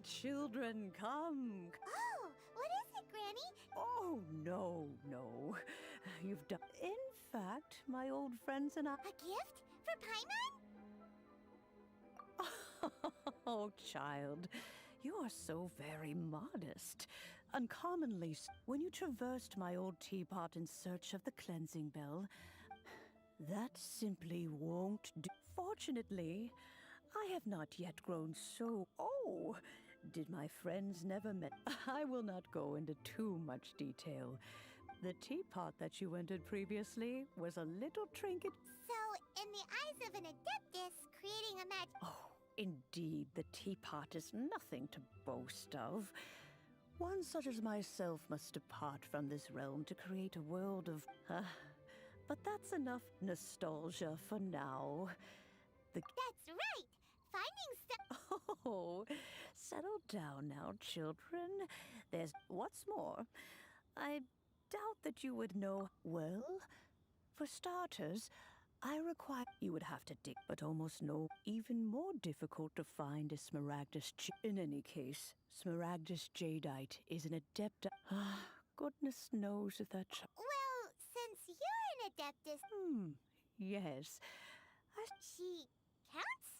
children, come. Oh, what is it, Granny? Oh, no. You've done. In fact, my old friends and I. A gift? For Paimon? Oh, child, you are so very modest. Uncommonly, when you traversed my old teapot in search of the cleansing bell, that simply won't do. Fortunately, I have not yet grown so. Oh, did my friends never met? I will not go into too much detail. The teapot that you entered previously was a little trinket. So, in the eyes of an adeptus, creating a magic. Oh, indeed, the teapot is nothing to boast of. One such as myself must depart from this realm to create a world of. But that's enough nostalgia for now. That's right! Finding stuff. Oh, settle down now, children. There's. What's more, I doubt that you would know. Well, for starters, I require. You would have to dig, but almost no. Even more difficult to find is Smaragdus. In any case, Smaragdus Jadeite is an adept. Goodness knows if that. Well, since you're an adeptus. Yes. She counts?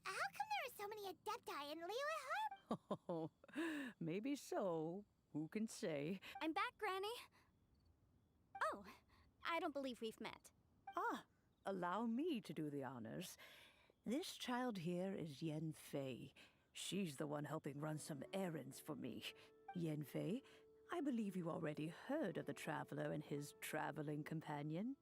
How come there are so many adepti in Liyue? Oh, maybe so. Who can say? I'm back, Granny. Oh, I don't believe we've met. Allow me to do the honors. This child here is Yanfei. She's the one helping run some errands for me. Yanfei, I believe you already heard of the traveler and his traveling companion.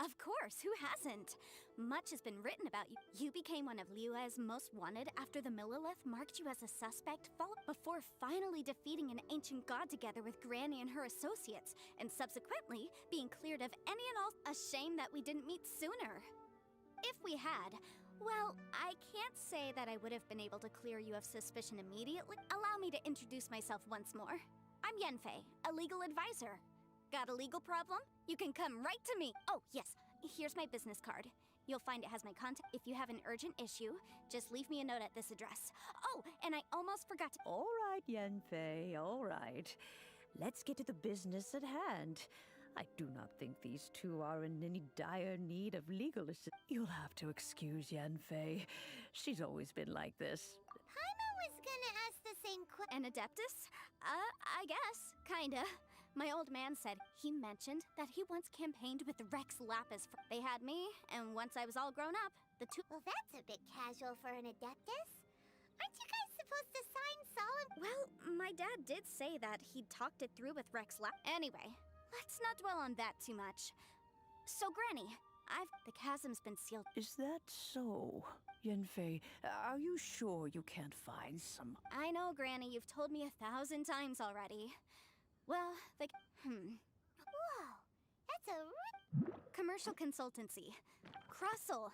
Of course, who hasn't? Much has been written about you. You became one of Liyue's most wanted after the Millilith marked you as a suspect before finally defeating an ancient god together with Granny and her associates, and subsequently being cleared of any and all. A shame that we didn't meet sooner. If we had, well, I can't say that I would have been able to clear you of suspicion immediately. Allow me to introduce myself once more. I'm Yanfei, a legal advisor. Got a legal problem? You can come right to me. Oh, yes, here's my business card. You'll find it has my contact. If you have an urgent issue, just leave me a note at this address. Oh, and I almost forgot to. All right, Yanfei, all right. Let's get to the business at hand. I do not think these two are in any dire need of legal assistance. You'll have to excuse Yanfei. She's always been like this. Paimon was gonna ask the same question. An adeptus? I guess, kinda. My old man said he mentioned that he once campaigned with Rex Lapis. They had me, and once I was all grown up, the two. Well, that's a bit casual for an adeptus. Aren't you guys supposed to sign solemn? Well, my dad did say that he'd talked it through with Rex Lapis. Anyway, let's not dwell on that too much. So, Granny, the chasm's been sealed. Is that so? Yanfei, are you sure you can't find some? I know, Granny, you've told me 1,000 times already. Well, Whoa, that's a commercial consultancy. Crossel.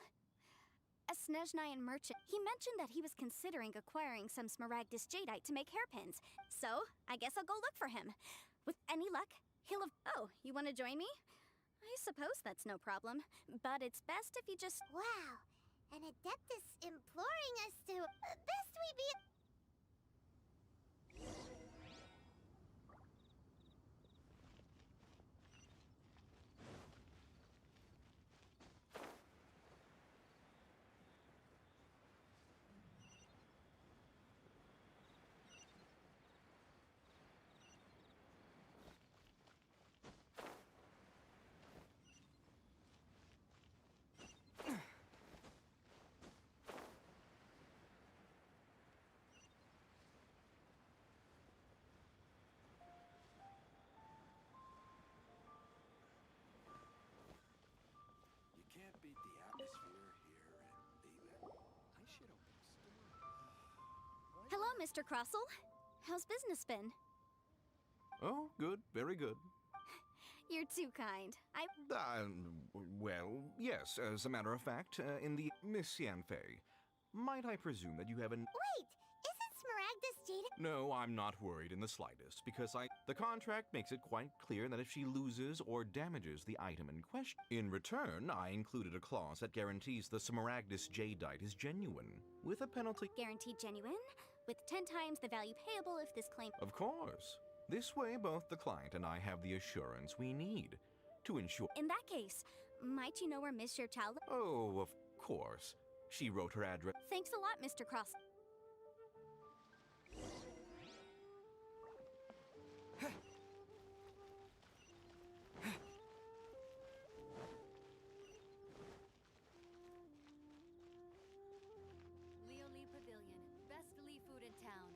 A Snezhnayan merchant. He mentioned that he was considering acquiring some Smaragdus Jadeite to make hairpins. So, I guess I'll go look for him. With any luck, he'll have. Oh, you want to join me? I suppose that's no problem. But it's best if you just. Wow, an adeptus imploring us to. Best we be. Can't beat the atmosphere here and leave it. I should open a store. Hello, Mr. Crossel. How's business been? Oh, good. Very good. You're too kind. Well, yes, as a matter of fact, in the Miss Yanfei, might I presume that you have an... Wait, isn't Smaragdus Jadeite? No, I'm not worried in the slightest, because the contract makes it quite clear that if she loses or damages the item in question, in return, I included a clause that guarantees the Smaragdus Jadeite is genuine, with a penalty. Guaranteed genuine? with 10 times the value payable if this claim. Of course. This way, both the client and I have the assurance we need to ensure. In that case, might you know where Miss Chow? Oh, of course. She wrote her address. Thanks a lot, Mr. Cross. Leo Lee Pavilion, best Lee food in town.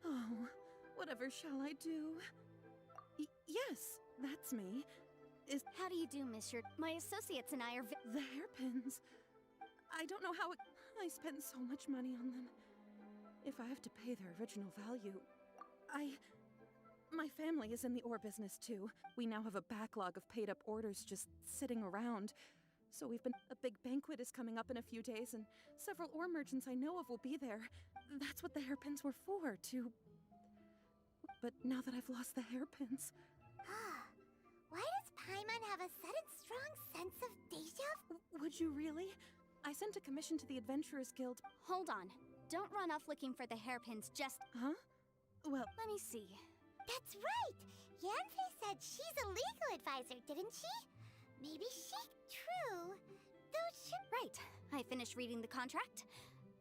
Oh, whatever shall I do? Yes, that's me. How do you do, Monsieur? My associates and I are The hairpins. I don't know how I spent so much money on them. If I have to pay their original value, My family is in the ore business too. We now have a backlog of paid-up orders just sitting around. So a big banquet is coming up in a few days, and several ore merchants I know of will be there. That's what the hairpins were for, But now that I've lost the hairpins... Why does Paimon have a sudden strong sense of deja vu? Would you really? I sent a commission to the Adventurers Guild. Hold on. Don't run off looking for the hairpins, just... Huh? Well... Let me see. That's right! Yanfei said she's a legal advisor, didn't she? Maybe she... True. Though she... Right. I finished reading the contract.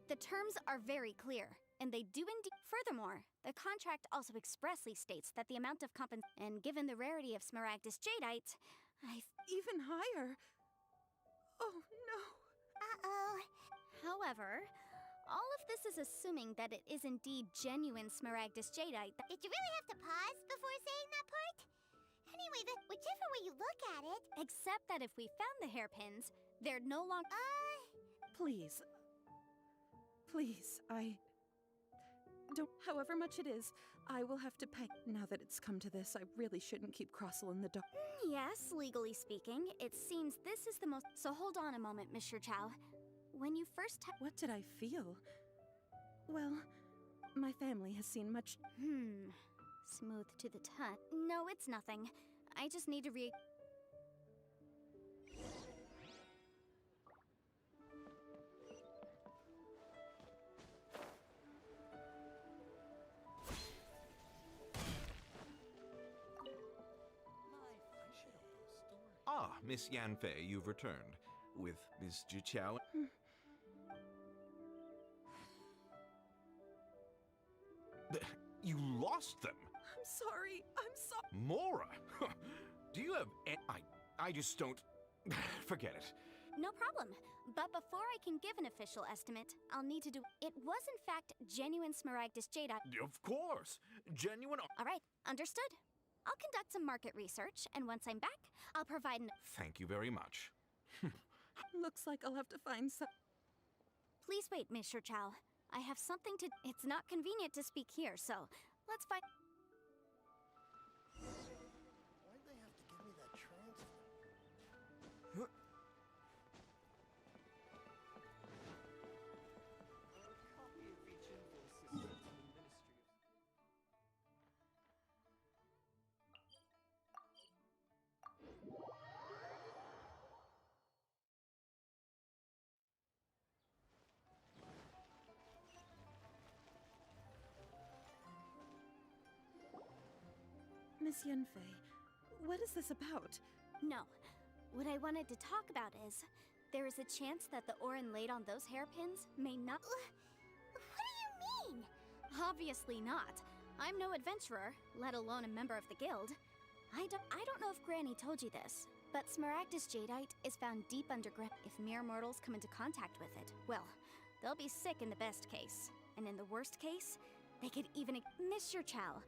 The terms are very clear, and they do indeed... Furthermore, the contract also expressly states that the amount of and given the rarity of Smaragdus Jadeite, Even higher? Oh, no. Uh-oh. However, all of this is assuming that it is indeed genuine Smaragdus Jadeite. Did you really have to pause before saying that part? Anyway, whichever way you look at it... Except that if we found the hairpins, they're no longer... Please. Please, I... Don't... However much it is, I will have to pay. Now that it's come to this, I really shouldn't keep Crossel in the dark. Yes, legally speaking, it seems this is the most... So hold on a moment, Mr. Chow. When you first... What did I feel? Well, my family has seen much... Smooth to the touch. No, it's nothing. I just need to Ah, Miss Yanfei, you've returned. With Miss Jiqiao. You lost them! I'm sorry. Mora! Do you have I just don't... Forget it. No problem. But before I can give an official estimate, I'll need to do... It was in fact genuine Smaragdus Jadeite. Of course! Genuine... All right, understood. I'll conduct some market research, and once I'm back, I'll provide an... Thank you very much. Looks like I'll have to find some... Please wait, Mr. Chow. I have something to... It's not convenient to speak here, so let's find... Why'd they have to give me that transfer? Copy of each invoice is sent to the Ministry of... Miss Yanfei, what is this about? No. What I wanted to talk about is... There is a chance that the ore inlaid on those hairpins may not... What do you mean? Obviously not. I'm no adventurer, let alone a member of the guild. I don't know if Granny told you this, but Smaragdus jadeite is found deep underground. If mere mortals come into contact with it, well, they'll be sick in the best case. And in the worst case, they could even miss your chow.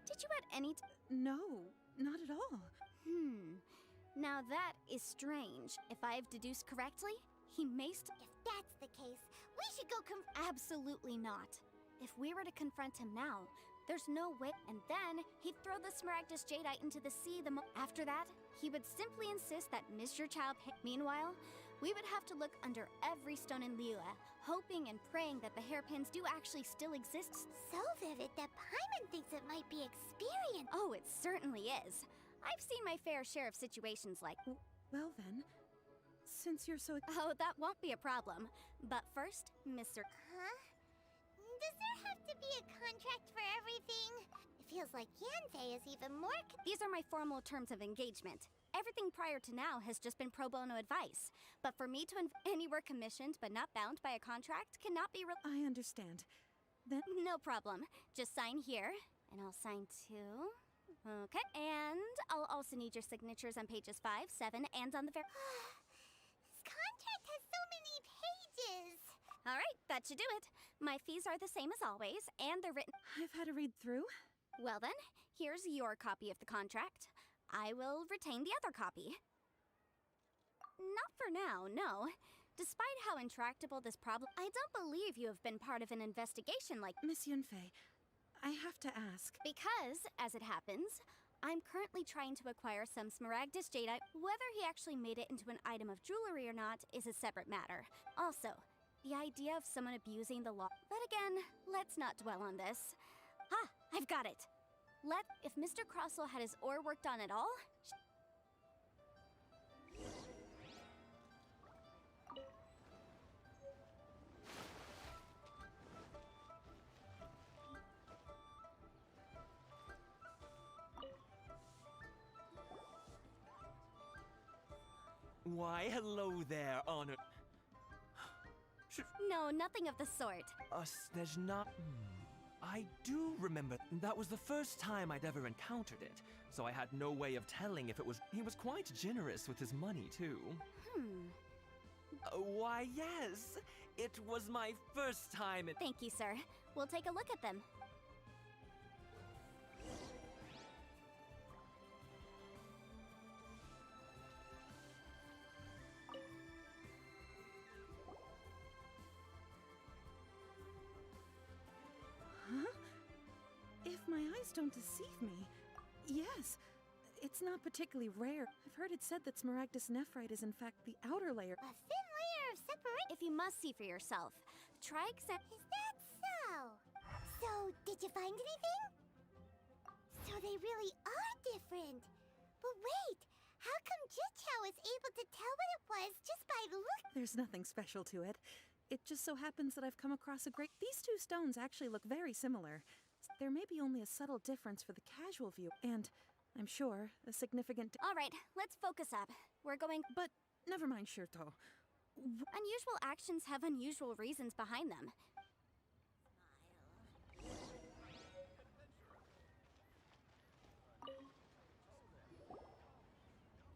Did you at any No, not at all. Now that is strange. If I've deduced correctly, he may If that's the case, we should go Absolutely not. If we were to confront him now, there's no way. And then he'd throw the Smaragdus jadeite into the sea. After that, he would simply insist that Mr. Chow pay. Meanwhile, we would have to look under every stone in Liyue, hoping and praying that the hairpins do actually still exist. so vivid that Paimon thinks it might be experience. Oh, it certainly is. I've seen my fair share of situations like. Well then, since you're so... Oh, that won't be a problem. But first, Mr. Huh? Does there have to be a contract for everything? It feels like Yanfei is even more. These are my formal terms of engagement. Everything prior to now has just been pro bono advice. But for me to any work commissioned but not bound by a contract cannot be I understand. Then... No problem. Just sign here, and I'll sign too. Okay, and I'll also need your signatures on pages 5, 7, and on the This contract has so many pages. All right, that should do it. My fees are the same as always, and they're written. I've had a read through. Well then, here's your copy of the contract. I will retain the other copy. Not for now, no. Despite how intractable this problem, I don't believe you have been part of an investigation like. Miss Yunfei, I have to ask. Because, as it happens, I'm currently trying to acquire some Smaragdus jadeite. Whether he actually made it into an item of jewelry or not is a separate matter. Also, the idea of someone abusing the law. But again, let's not dwell on this. I've got it. If Mr. Crossell had his ore worked on at all. Why, hello there, Honor. No, nothing of the sort. There's not. I do remember that was the first time I'd ever encountered it, so I had no way of telling if it was. He was quite generous with his money, too. Why, yes. It was my first time. Thank you, sir. We'll take a look at them. If my eyes don't deceive me, yes, it's not particularly rare. I've heard it said that Smaragdus nephrite is in fact the outer layer. A thin layer of separation. If you must see for yourself, try Is that so? So, did you find anything? So they really are different. But wait, how come Jichao was able to tell what it was just by look? There's nothing special to it. It just so happens that I've come across a great... These two stones actually look very similar. There may be only a subtle difference for the casual view, and I'm sure a significant... All right, let's focus up. We're going... But never mind, Shirto. Unusual actions have unusual reasons behind them.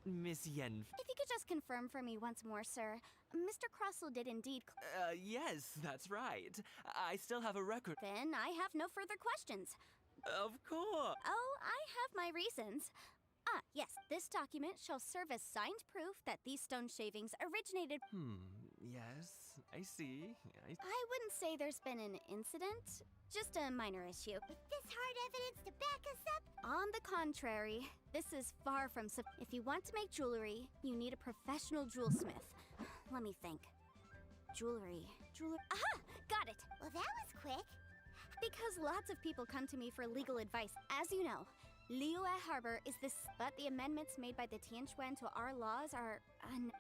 Miss Yen. If you could just confirm for me once more, sir. Mr. Crossell did indeed... Yes, that's right. I still have a record. Then I have no further questions. Of course. Oh, I have my reasons. Yes, this document shall serve as signed proof that these stone shavings originated... Yes, I see. I wouldn't say there's been an incident, just a minor issue. With this hard evidence to back us up? On the contrary, this is far from... If you want to make jewelry, you need a professional jewelsmith. Let me think. Jewelry. Aha! Got it! Well, that was quick. Because lots of people come to me for legal advice. As you know, Liyue Harbor is this... But the amendments made by the Tianquan to our laws are...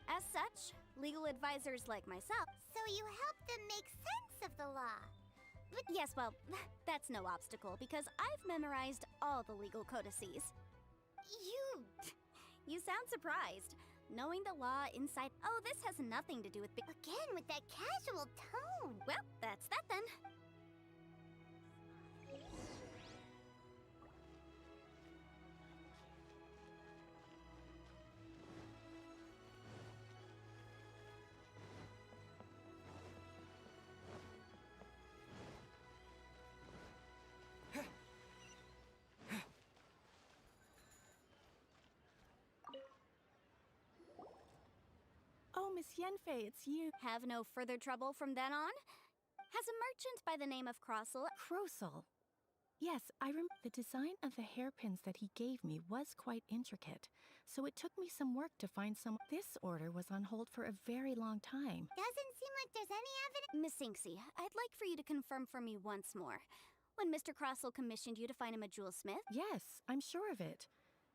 as such, legal advisors like myself... So you help them make sense of the law. But yes, well, that's no obstacle, because I've memorized all the legal codices. You sound surprised. Knowing the law inside... Oh, this has nothing to do with... Again, with that casual tone. Well, that's that then. Miss Yenfei, it's you. Have no further trouble from then on? Has a merchant by the name of Crossel... Crossel. Yes, I remember the design of the hairpins that he gave me was quite intricate, so it took me some work to find some. This order was on hold for a very long time. Doesn't seem like there's any evidence. Miss Inksy, I'd like for you to confirm for me once more. When Mr. Crossel commissioned you to find him a jewelsmith? Yes, I'm sure of it.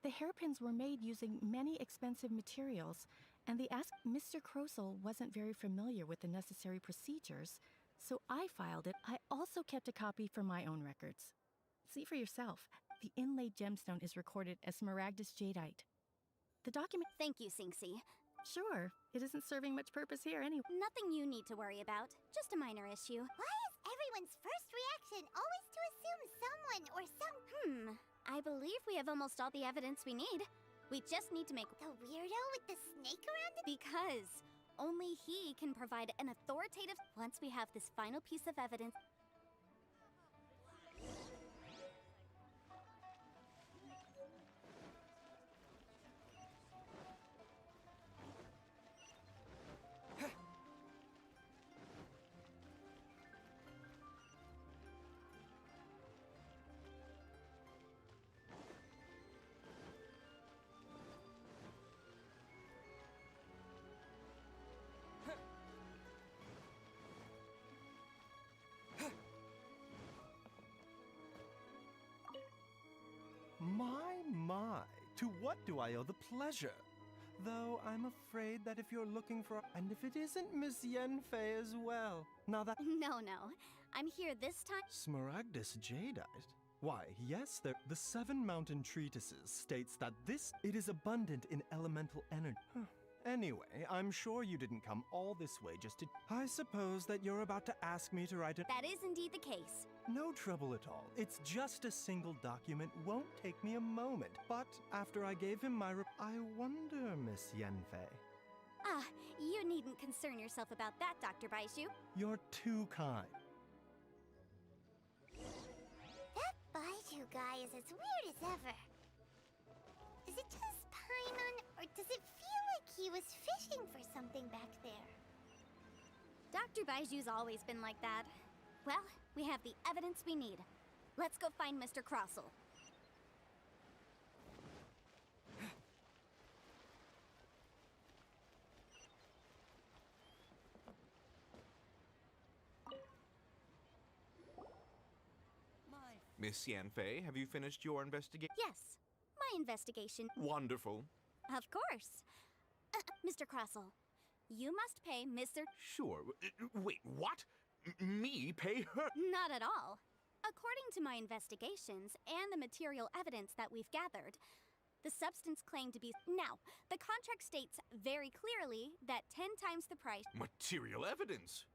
The hairpins were made using many expensive materials, and Mr. Crossel wasn't very familiar with the necessary procedures, so I filed it. I also kept a copy for my own records. See for yourself. The inlaid gemstone is recorded as Smaragdus Jadeite. The document... Thank you, Sinksy. Sure, it isn't serving much purpose here anyway. Nothing you need to worry about. Just a minor issue. Why is everyone's first reaction always to assume someone or some... I believe we have almost all the evidence we need. We just need to make... The weirdo with the snake around it? Because only he can provide an authoritative... Once we have this final piece of evidence... My, to what do I owe the pleasure? Though I'm afraid that if you're looking for... And if it isn't Miss Yenfei as well. Now that... No. I'm here this time... Smaragdus Jadeite? Why, yes, the Seven Mountain Treatises states that it is abundant in elemental energy. Anyway, I'm sure you didn't come all this way just to... I suppose that you're about to ask me to write That is indeed the case. No trouble at all. It's just a single document. Won't take me a moment. But after I gave him my I wonder, Miss Yenfei. You needn't concern yourself about that, Dr. Baizhu. You're too kind. That Baizhu guy is as weird as ever. Is it just Paimon, or does it feel like he was fishing for something back there? Dr. Baiju's always been like that. Well, we have the evidence we need. Let's go find Mr. Crossel. Miss Yanfei, have you finished your investigation? Yes, my investigation. Wonderful. Of course. Mr. Crossel, you must pay Mr. Sure. Wait, what? Me pay her? Not at all. According to my investigations and the material evidence that we've gathered, the substance claimed to be... Now, the contract states very clearly that 10 times the price... Material evidence?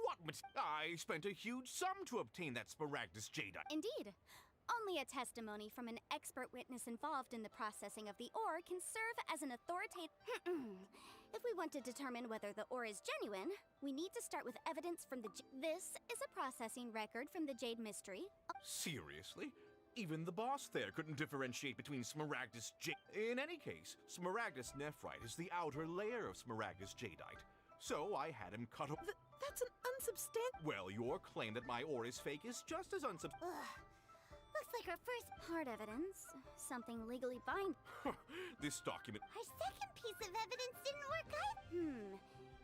What I spent a huge sum to obtain that Smaragdus Jadeite. Indeed. Only a testimony from an expert witness involved in the processing of the ore can serve as an authoritative... If we want to determine whether the ore is genuine, we need to start with evidence from the... This is a processing record from the Jade Mystery. Seriously? Even the boss there couldn't differentiate between Smaragdus Jade... In any case, Smaragdus Nephrite is the outer layer of Smaragdus Jadeite. So I had him cut off... That's an unsubstantiated... Well, your claim that my ore is fake is just as unsubstantiated... Looks like our first... Hard evidence. Something legally binding. This document... Our second piece of evidence didn't work either.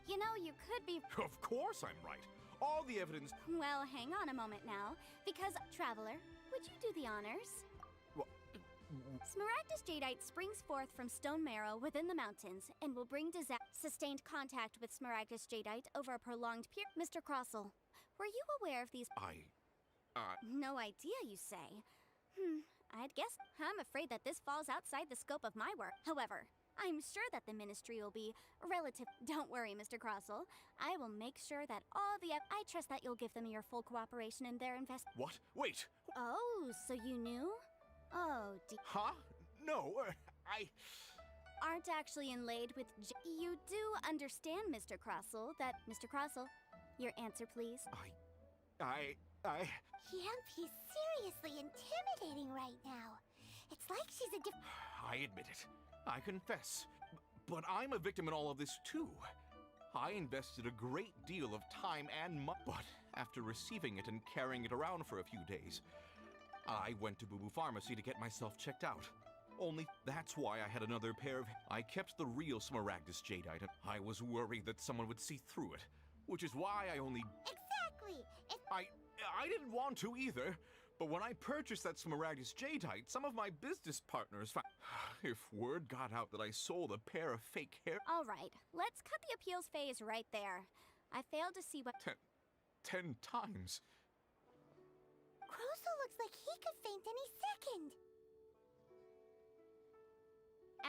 You know, you could be... Of course I'm right. All the evidence... Well, hang on a moment now, because... Traveler, would you do the honors? What? Smaragdus Jadeite springs forth from stone marrow within the mountains and will bring sustained contact with Smaragdus Jadeite over a prolonged period. Mr. Crossel, were you aware of these... No idea, you say? I'd guess. I'm afraid that this falls outside the scope of my work. However, I'm sure that the ministry will be relative... Don't worry, Mr. Crossel. I will make sure that all the... I trust that you'll give them your full cooperation in their What? Wait! Oh, so you knew? Oh, Huh? No, I... Aren't actually inlaid with You do understand, Mr. Crossel, that... Mr. Crossel, your answer, please. Yanfei's seriously intimidating right now. It's like she's a I admit it. I confess. But I'm a victim in all of this, too. I invested a great deal of time and money, but after receiving it and carrying it around for a few days, I went to Boo Boo Pharmacy to get myself checked out. Only that's why I had another pair of... I kept the real Smaragdus jadeite. I was worried that someone would see through it, which is why I only... Exactly! I didn't want to either, but when I purchased that Smaragdus jadeite, some of my business partners found... If word got out that I sold a pair of fake hair... All right, let's cut the appeals phase right there. I failed to see what... 10 times. Kroso looks like he could faint any second.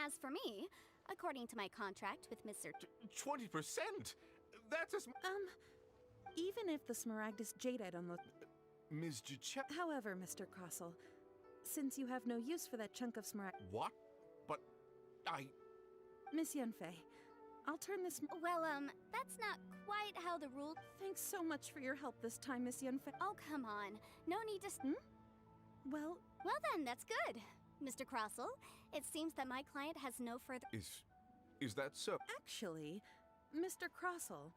As for me, according to my contract with Mr. 20%? That's as... Even if the Smaragdus jadeite on the... Ms. Giuseppe... However, Mr. Crossel, since you have no use for that chunk of Smaragdus... What? But... Miss Yunfei, I'll turn this... Well, that's not quite how the rule... Thanks so much for your help this time, Miss Yunfei. Oh, come on. No need to... Well... Well then, that's good. Mr. Crossel, it seems that my client has no further... Is that so? Actually, Mr. Crossel,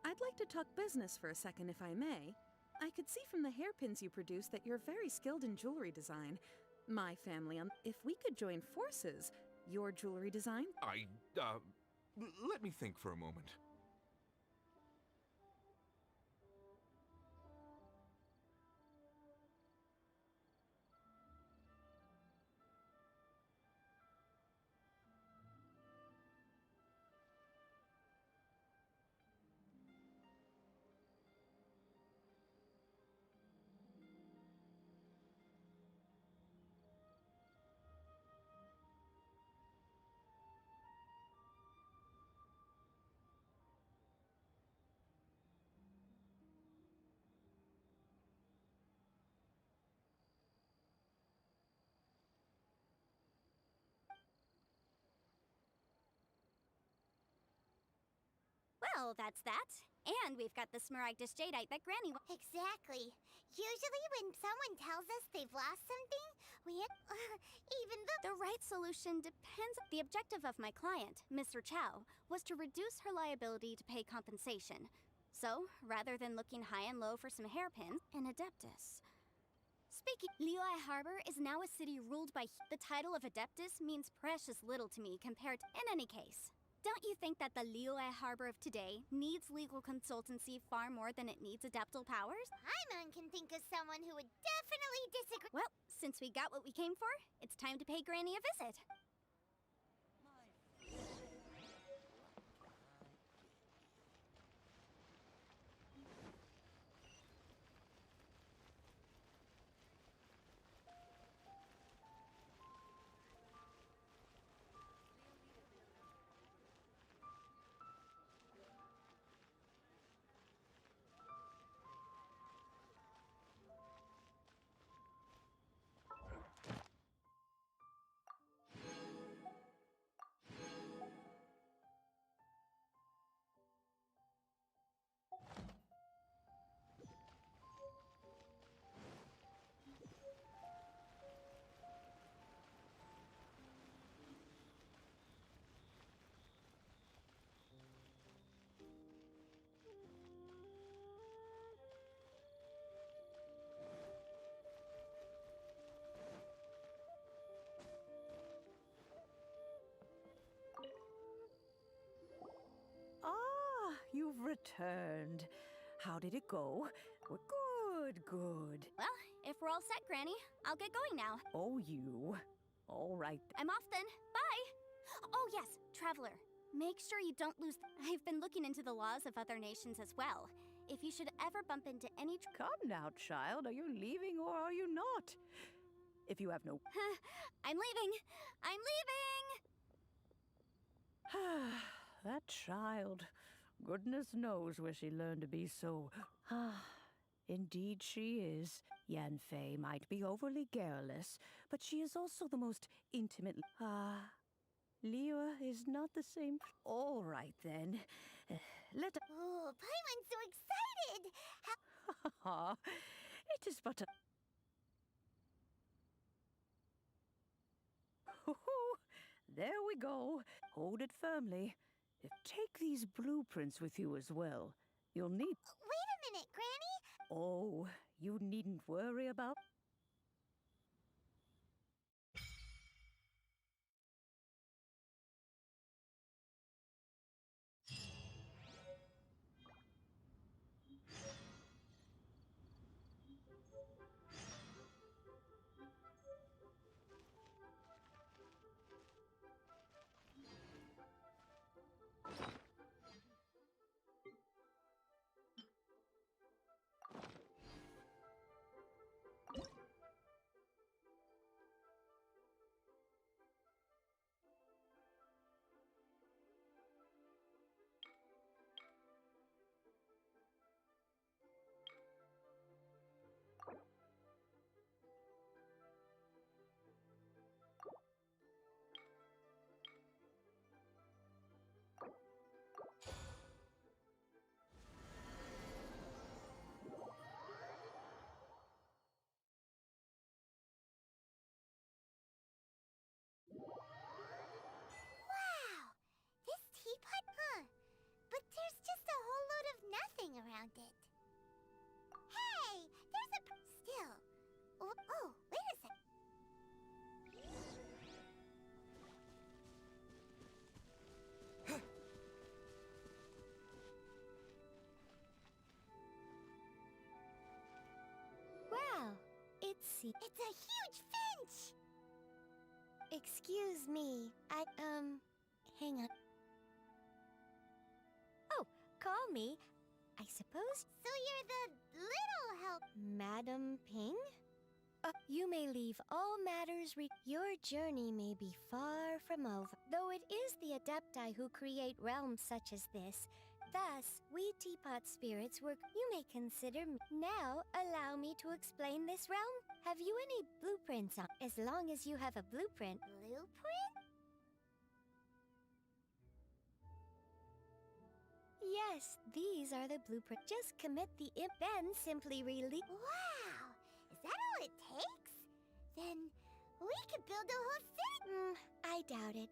I'd like to talk business for a second, if I may. I could see from the hairpins you produce that you're very skilled in jewelry design. My family, if we could join forces, your jewelry design... Let me think for a moment. Well, that's that. And we've got the Smaragdus jadeite that Granny... Exactly. Usually when someone tells us they've lost something, we... even though... The right solution depends... The objective of my client, Mr. Chow, was to reduce her liability to pay compensation. So, rather than looking high and low for some hairpins, an Adeptus. Speaking, Liyue Harbor is now a city ruled by... The title of Adeptus means precious little to me compared to... In any case, don't you think that the Liyue Harbor of today needs legal consultancy far more than it needs adeptal powers? Paimon can think of someone who would definitely disagree. Well, since we got what we came for, it's time to pay Granny a visit. You've returned. How did it go? Good, good. Well, if we're all set, Granny, I'll get going now. Oh, you. All right. I'm off then. Bye! Oh, yes, Traveler. Make sure you don't lose... I've been looking into the laws of other nations as well. If you should ever bump into any... Come now, child. Are you leaving or are you not? If you have no... I'm leaving! I'm leaving! That child. Goodness knows where she learned to be so... Indeed she is. Yanfei might be overly garrulous, but she is also the most intimate... Liyue is not the same... All right, then. Let... Oh, Paimon's so excited! It is but a... There we go. Hold it firmly. Take these blueprints with you as well. You'll need... Wait a minute, Granny! Oh, you needn't worry about... Wow! This teapot, huh? But there's just a whole load of nothing around it. Hey! There's a... Still. Oh, wait a sec. Well, it's a huge finch! Excuse me. Hang on. Oh, call me. I suppose. So you're the little help... Madam Ping? You may leave all matters your journey may be far from over. Though it is the Adepti who create realms such as this, thus, we teapot spirits work. You may consider now allow me to explain this realm. Have you any blueprints on? As long as you have a blueprint. Blueprint? Yes, these are the blueprints. Just commit the imp, then simply release. Wow! Is that all it takes? Then we could build a whole city. I doubt it.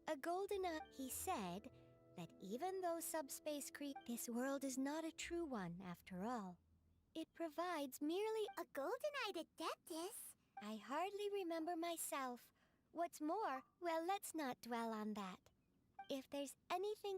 A golden he said that even though subspace this world is not a true one after all. It provides merely a golden-eyed adeptus. I hardly remember myself. What's more, well, let's not dwell on that. If there's anything...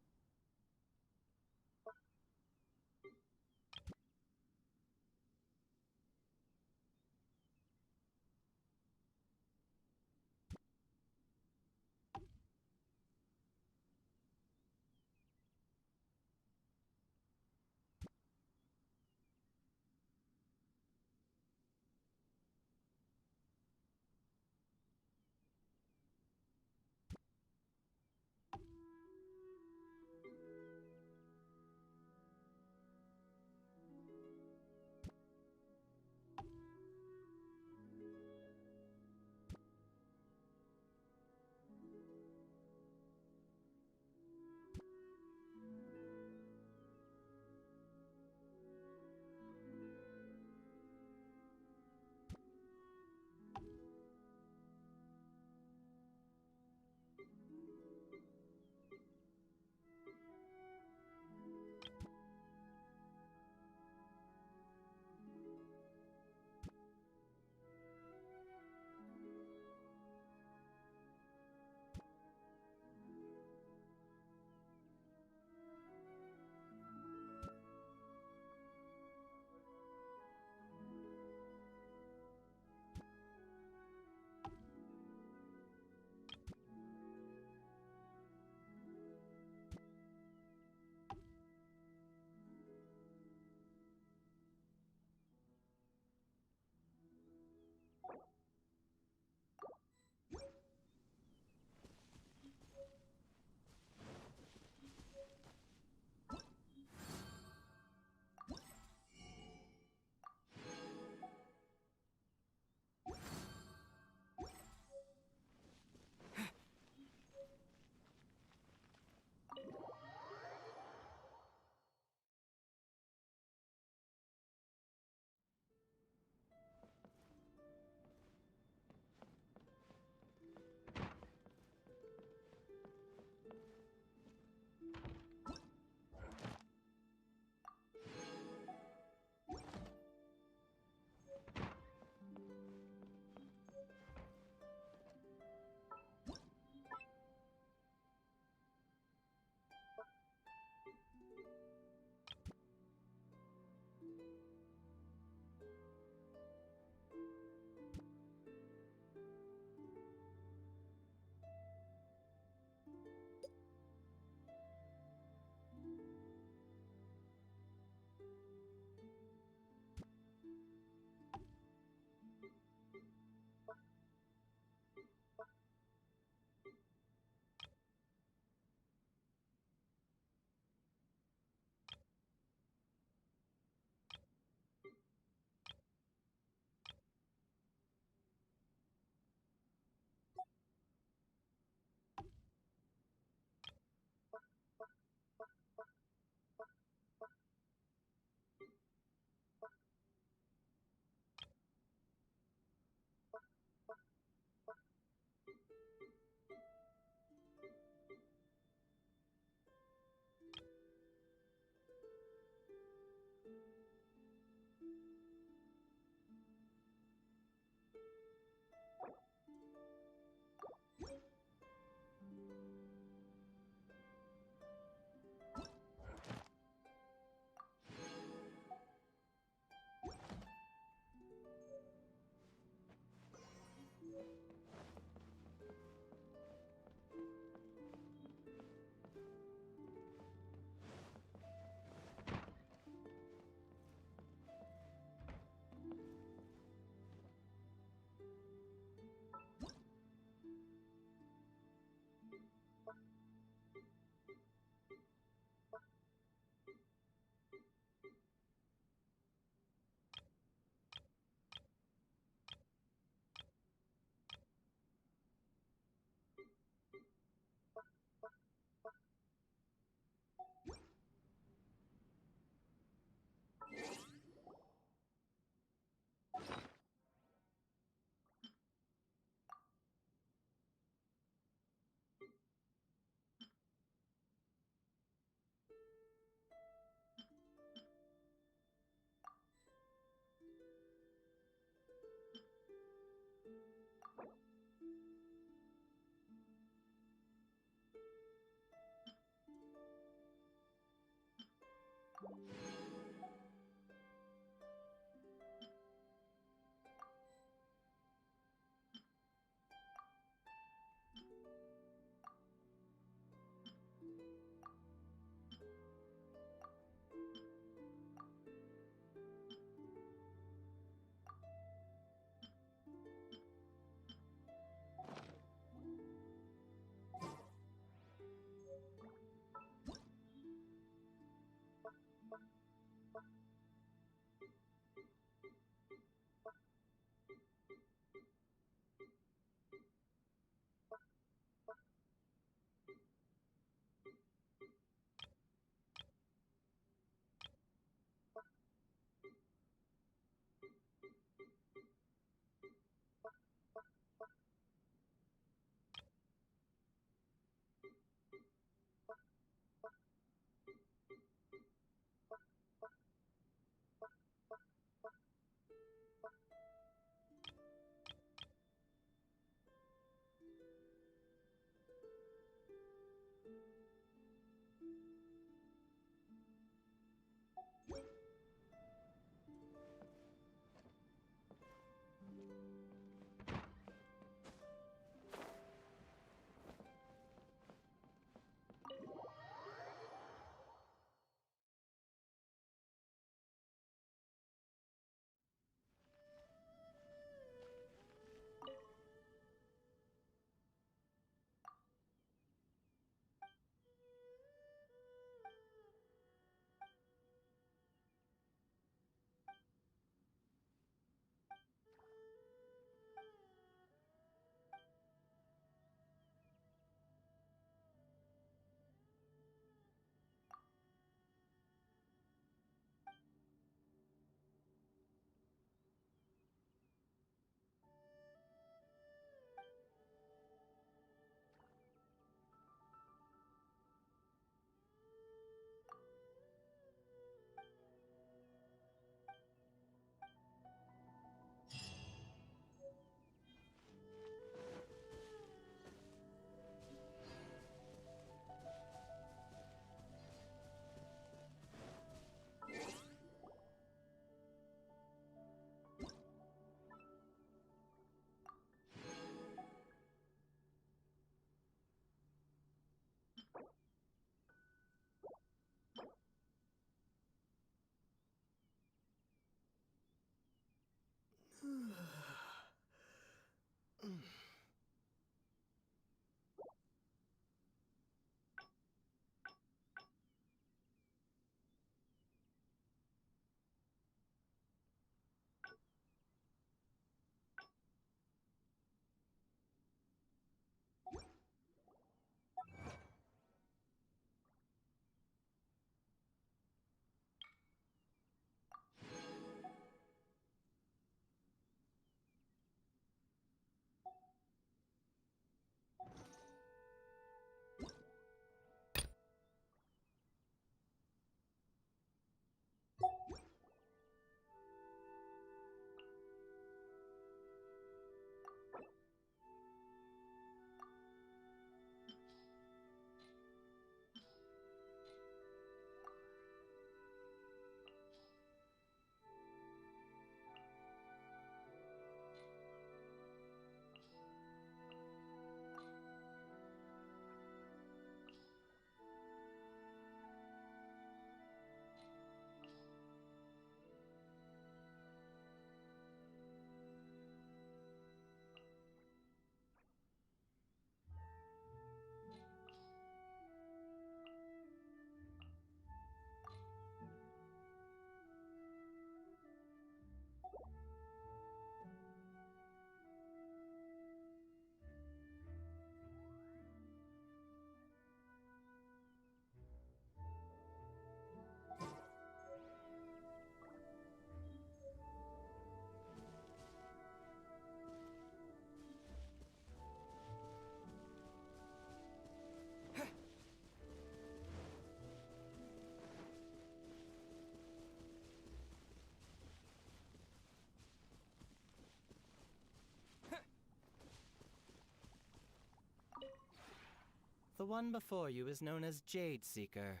The one before you is known as Jade Seeker.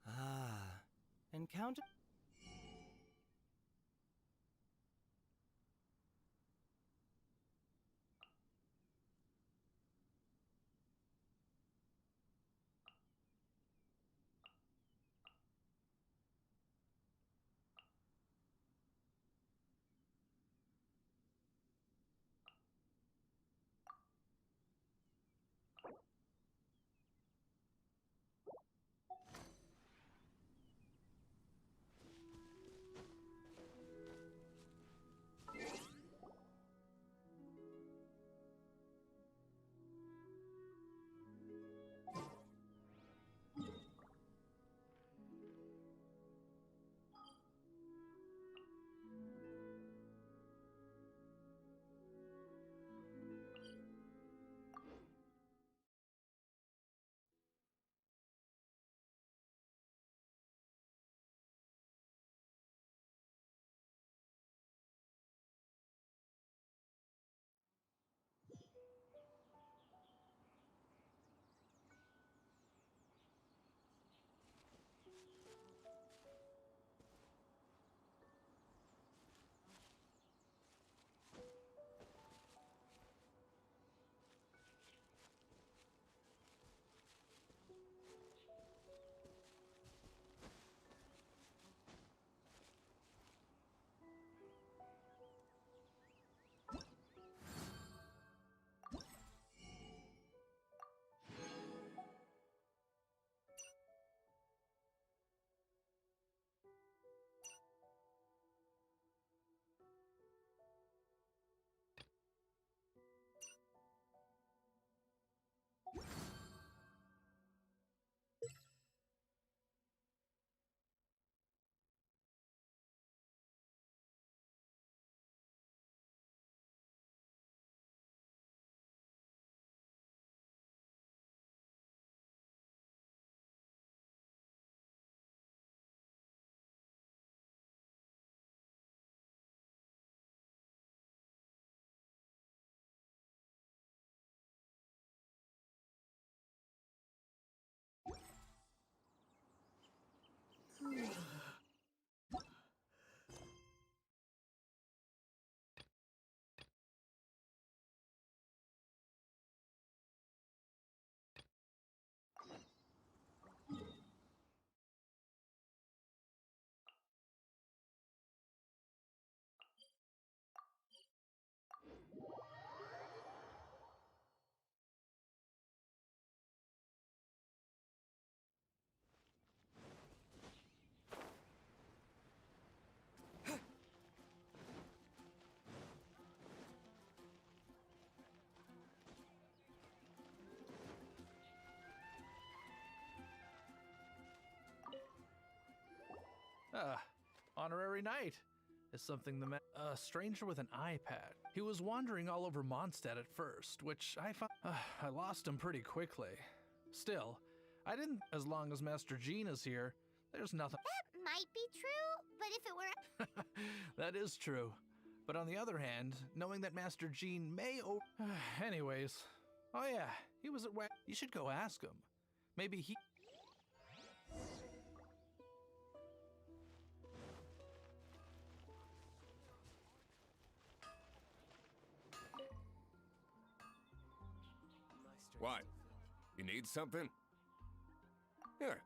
Ah, encounter. Honorary Knight is something a stranger with an iPad. He was wandering all over Mondstadt at first, which I found I lost him pretty quickly. Still, I didn't. As long as Master Jean is here, there's nothing. That might be true, but if it were... That is true. But on the other hand, knowing that Master Jean may anyways. Oh yeah, he was at You should go ask him. Maybe he... What? You need something? Here,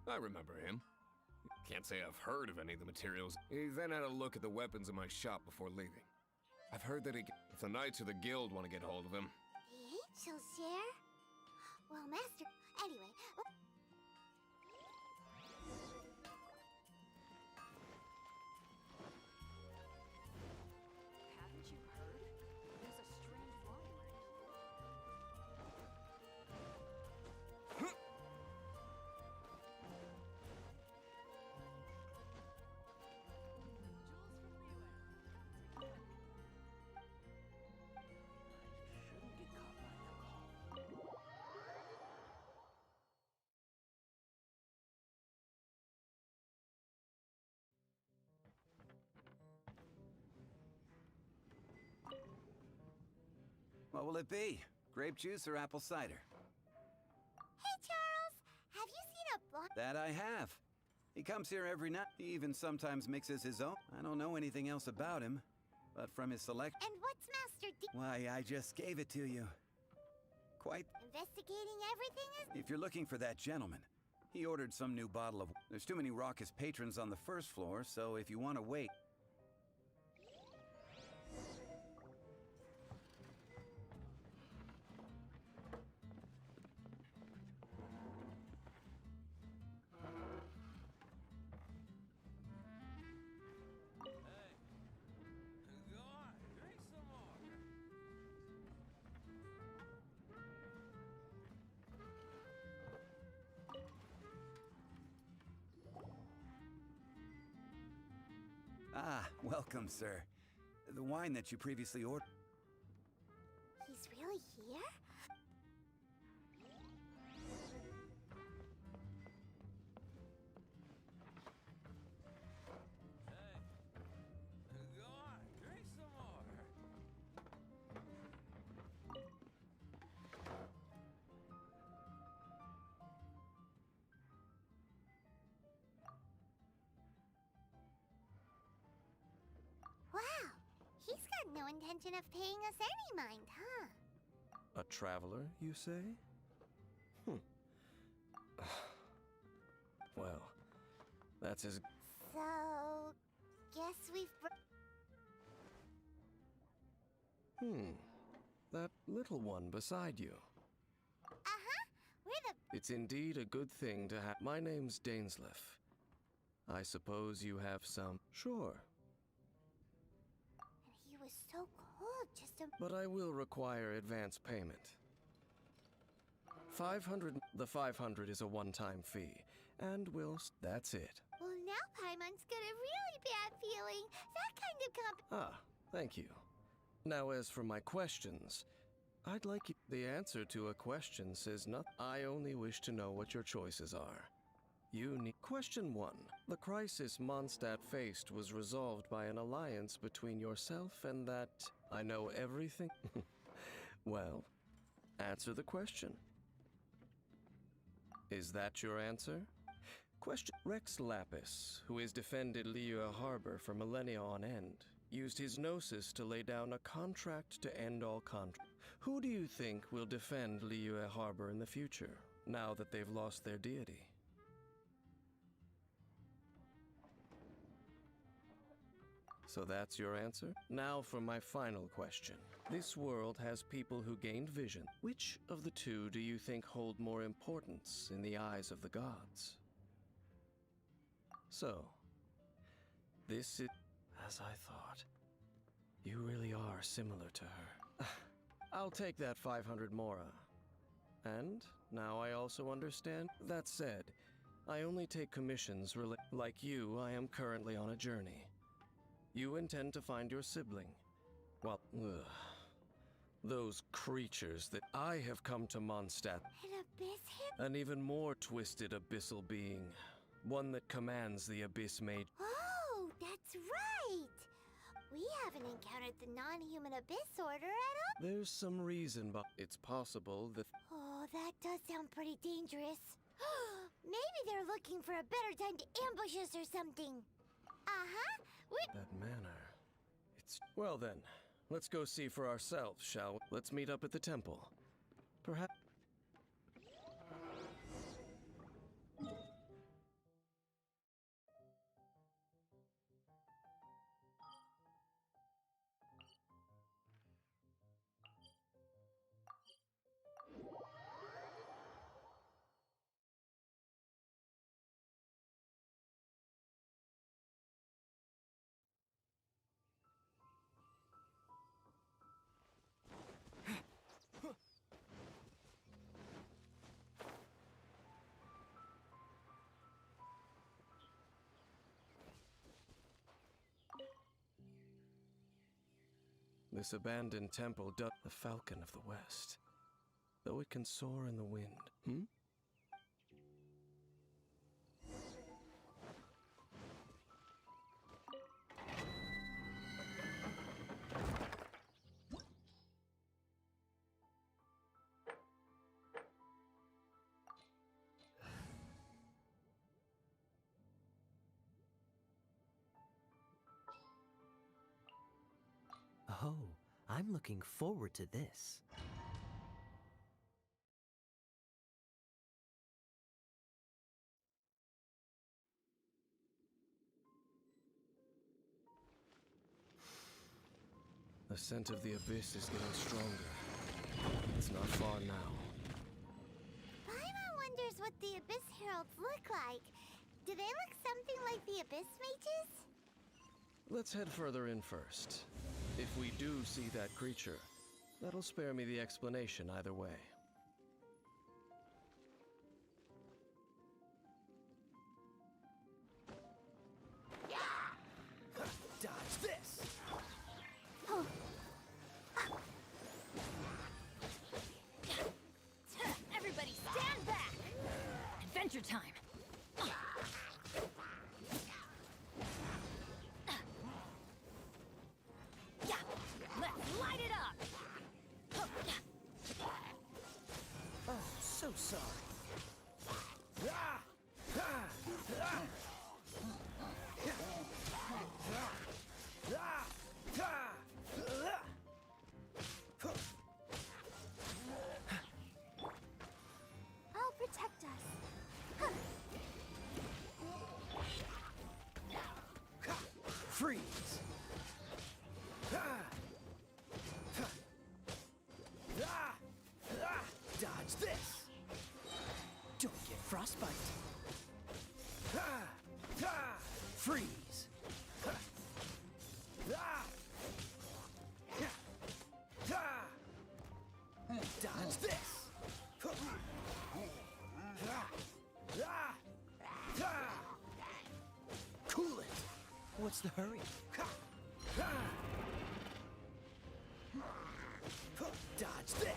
I remember him. Can't say I've heard of any of the materials. He then had a look at the weapons in my shop before leaving. I've heard that if the Knights of the Guild want to get hold of him. The angels share? Well, Master... Anyway... Haven't you heard? There's a strange monument. What will it be? Grape juice or apple cider? Hey, Charles! Have you seen a blonde? That I have. He comes here every night. He even sometimes mixes his own. I don't know anything else about him, but from his select. And what's Master D? Why, I just gave it to you. Quite. Investigating everything is. If you're looking for that gentleman, he ordered some new bottle of. There's too many raucous patrons on the first floor, so if you want to wait. Ah, welcome, sir. The wine that you previously ordered. He's really here? Wow, he's got no intention of paying us any mind, huh? A traveler, you say? Well, that's as... So, guess we've... That little one beside you. Uh-huh, we're the... It's indeed a good thing to have... My name's Dainsleif. I suppose you have some... Sure. He was so cold just a... But I will require advance payment. 500... The 500 is a one-time fee, and that's it. Well, now Paimon's got a really bad feeling. That kind of Ah, thank you. Now, as for my questions, I'd like you... The answer to a question says nothing. I only wish to know what your choices are. You need... Question 1. The crisis Mondstadt faced was resolved by an alliance between yourself and that... I know everything? Well, answer the question. Is that your answer? Question... Rex Lapis, who has defended Liyue Harbor for millennia on end, used his gnosis to lay down a contract to end all contracts. Who do you think will defend Liyue Harbor in the future, now that they've lost their deity? So that's your answer? Now for my final question. This world has people who gained vision. Which of the two do you think hold more importance in the eyes of the gods? So, this is... As I thought. You really are similar to her. I'll take that 500 mora. And now I also understand. That said, I only take commissions like you. I am currently on a journey. You intend to find your sibling. Well, those creatures that I have come to Mondstadt. An abyss? An even more twisted abyssal being. One that commands the Abyss Mage. Oh, that's right! We haven't encountered the non-human abyss order at all. There's some reason, but it's possible that... Oh, that does sound pretty dangerous. Maybe they're looking for a better time to ambush us or something. Uh-huh. That manner. It's... Well then, let's go see for ourselves, shall we? Let's meet up at the temple. Perhaps... This abandoned temple does the Falcon of the West, though it can soar in the wind. Oh, I'm looking forward to this. The scent of the abyss is getting stronger. It's not far now. Paimon wonders what the Abyss Heralds look like. Do they look something like the Abyss Mages? Let's head further in first. If we do see that creature, that'll spare me the explanation either way. Dodge this! Oh. Everybody stand back! Adventure time! Yeah, let's light it up! Oh, so sorry. I'll protect us. Freeze! Dodge this! Don't get frostbite. Freeze! Dodge this! Cool it! What's the hurry? Dodge this!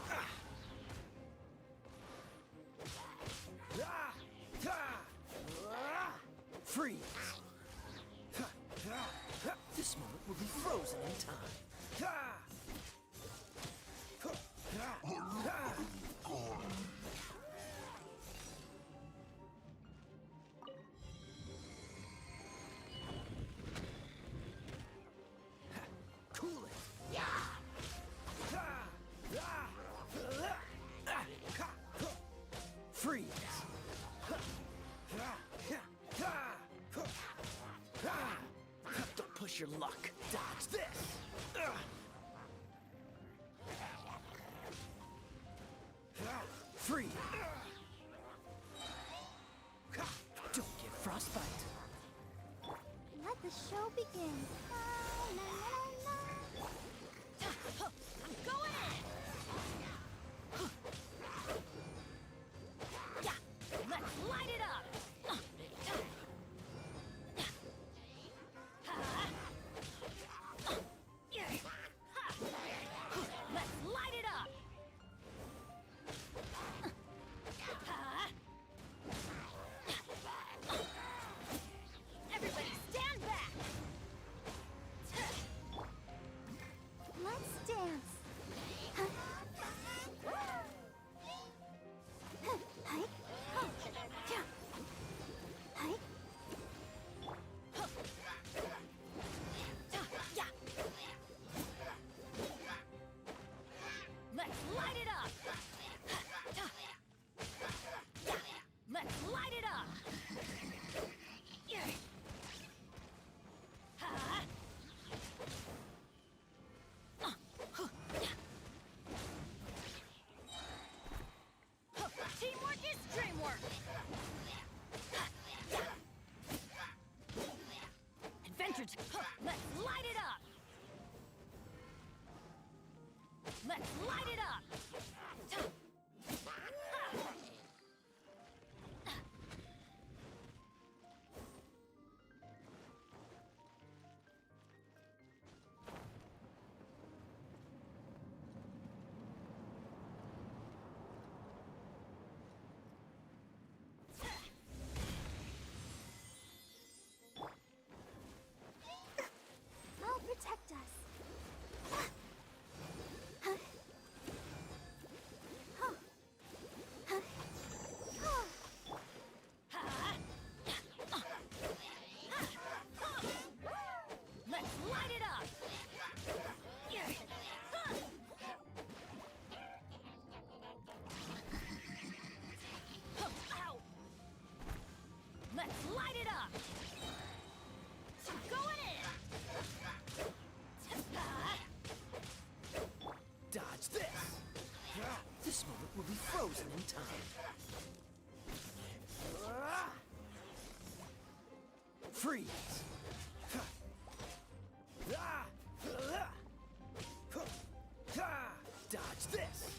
Freeze! This moment will be frozen in time. Cool it! Freeze! Don't push your luck. Dodge this! Freeze! Don't get frostbite. Let the show begin. La, la, la, la. I'm going in! Yeah, let's light it up! Let's light it up! Everybody stand back! Let's dance. Hike. Hike. Yeah. Let's light it up! Yeah, let's light it up! Teamwork is dreamwork! Adventure time! Let's light it up! Let's light it up! I'll protect us. will be frozen in time. Freeze! Dodge this!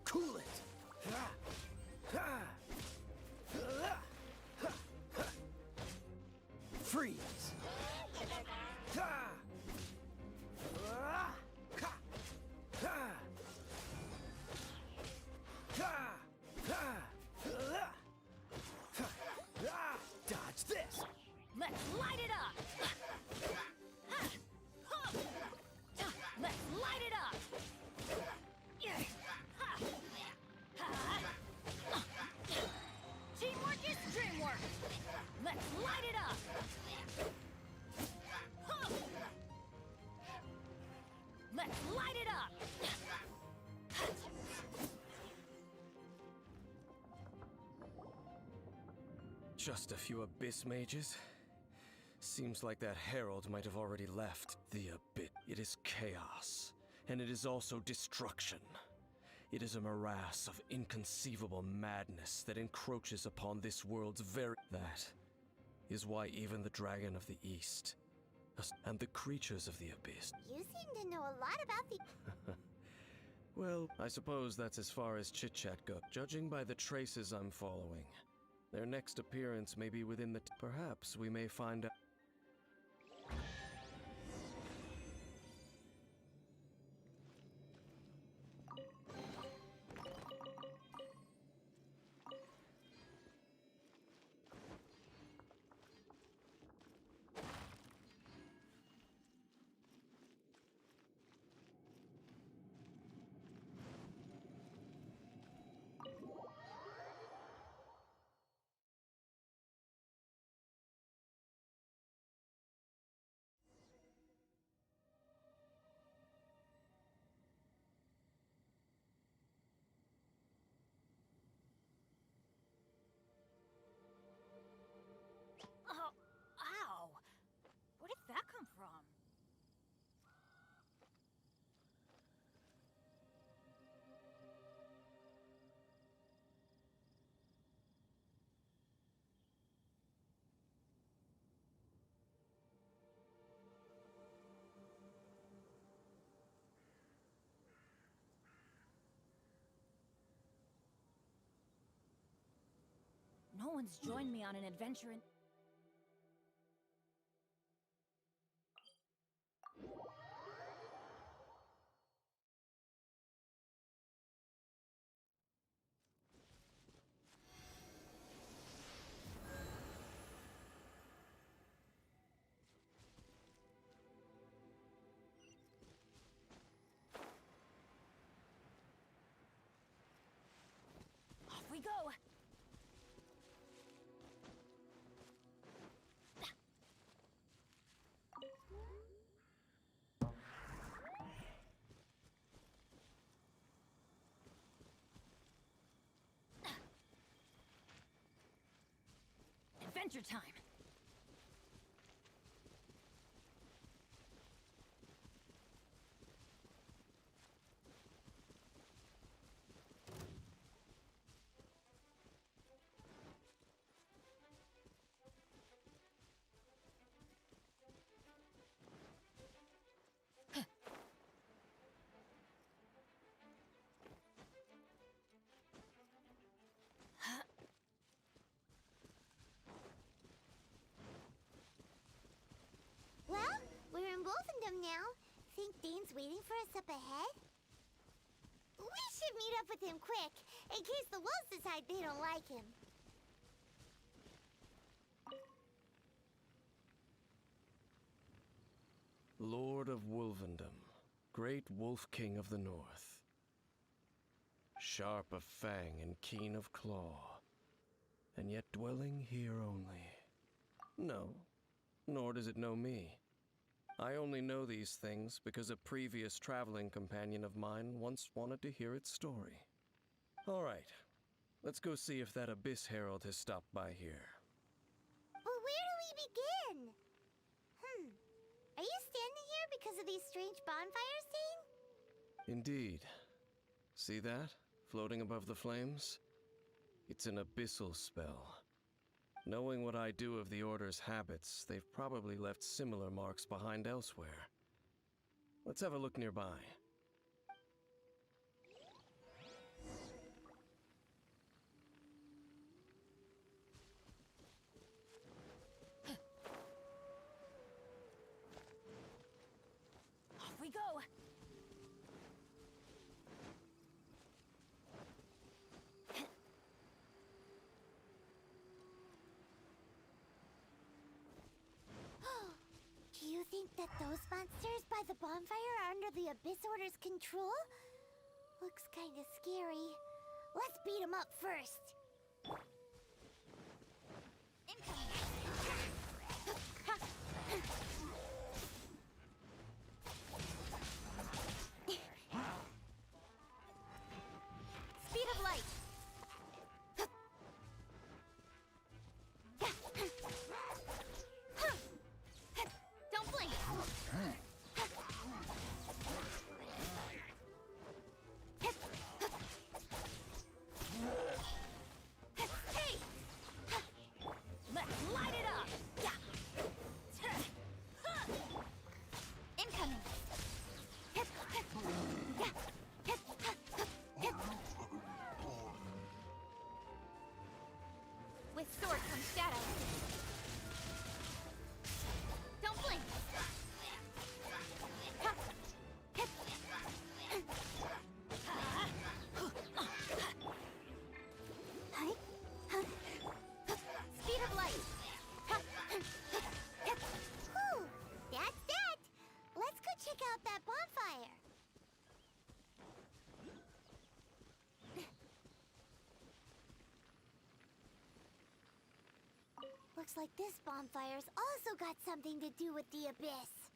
Cool it! Freeze! Dodge this! Let's light it up! Let's light it up! Teamwork is dreamwork! Let's light it up! Let's light it up! Just a few Abyss mages? Seems like that herald might have already left. The Abyss. It is chaos, and it is also destruction. It is a morass of inconceivable madness that encroaches upon this world's very... That is why even the Dragon of the East and the creatures of the Abyss... You seem to know a lot about the... Well, I suppose that's as far as chit-chat goes. Judging by the traces I'm following, their next appearance may be within the... Perhaps we may find out... Oh, ow! Where did that come from? No one's joined me on an adventure in... Off we go! Adventure time! Well, we're in Wolfendom now. Think Dane's waiting for us up ahead? We should meet up with him quick, in case the wolves decide they don't like him. Lord of Wolvendom, great Wolf King of the North. Sharp of fang and keen of claw, and yet dwelling here only. No, nor does it know me. I only know these things because a previous traveling companion of mine once wanted to hear its story. All right, let's go see if that Abyss Herald has stopped by here. But where do we begin? Are you standing here because because of these strange bonfires seen? Indeed. See that? Floating above the flames? It's an abyssal spell. Knowing what I do of the Order's habits, they've probably left similar marks behind elsewhere. Let's have a look nearby. Off we go! Do you think that those monsters by the bonfire are under the Abyss Order's control? Looks kinda scary. Let's beat them up first. Speed of light. Don't blink. Hey! Let's light it up! Incoming. With sword comes shadow. Don't blink. Speed of light. Whew, that's that. Let's go check out that bonfire. Looks like this bonfire's also got something to do with the Abyss.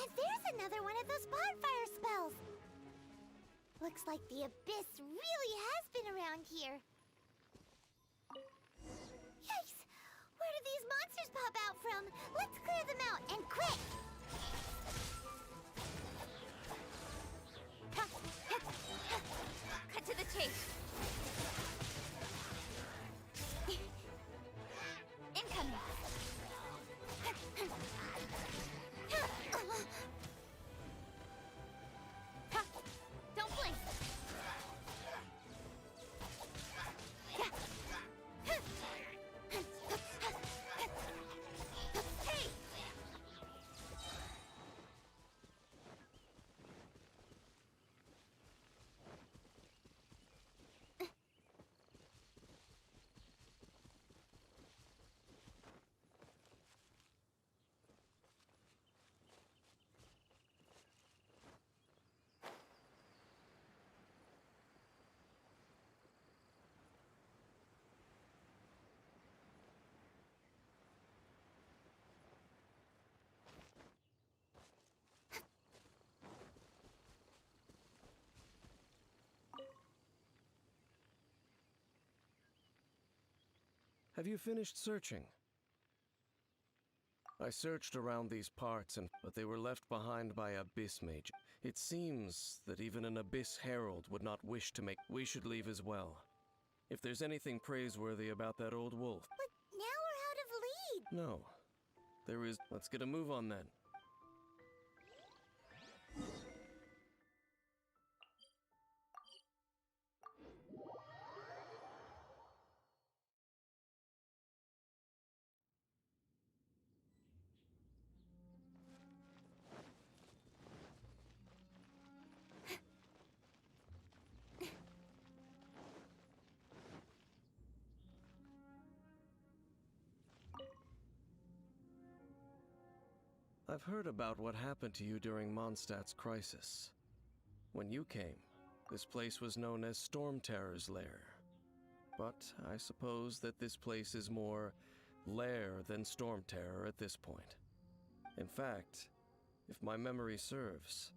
And there's another one of those bonfire spells! Looks like the Abyss really has been around here. Yikes! Where do these monsters pop out from? Let's clear them out, and quick! Cut to the chase. Incoming. Don't blink. Hey! Have you finished searching? I searched around these parts, but they were left behind by Abyss Mage. It seems that even an Abyss Herald would not wish to make... We should leave as well. If there's anything praiseworthy about that old wolf... But now we're out of lead! No. There is... Let's get a move on then. I've heard about what happened to you during Mondstadt's crisis. When you came, this place was known as Storm Terror's Lair. But I suppose that this place is more lair than Storm Terror at this point. In fact, if my memory serves,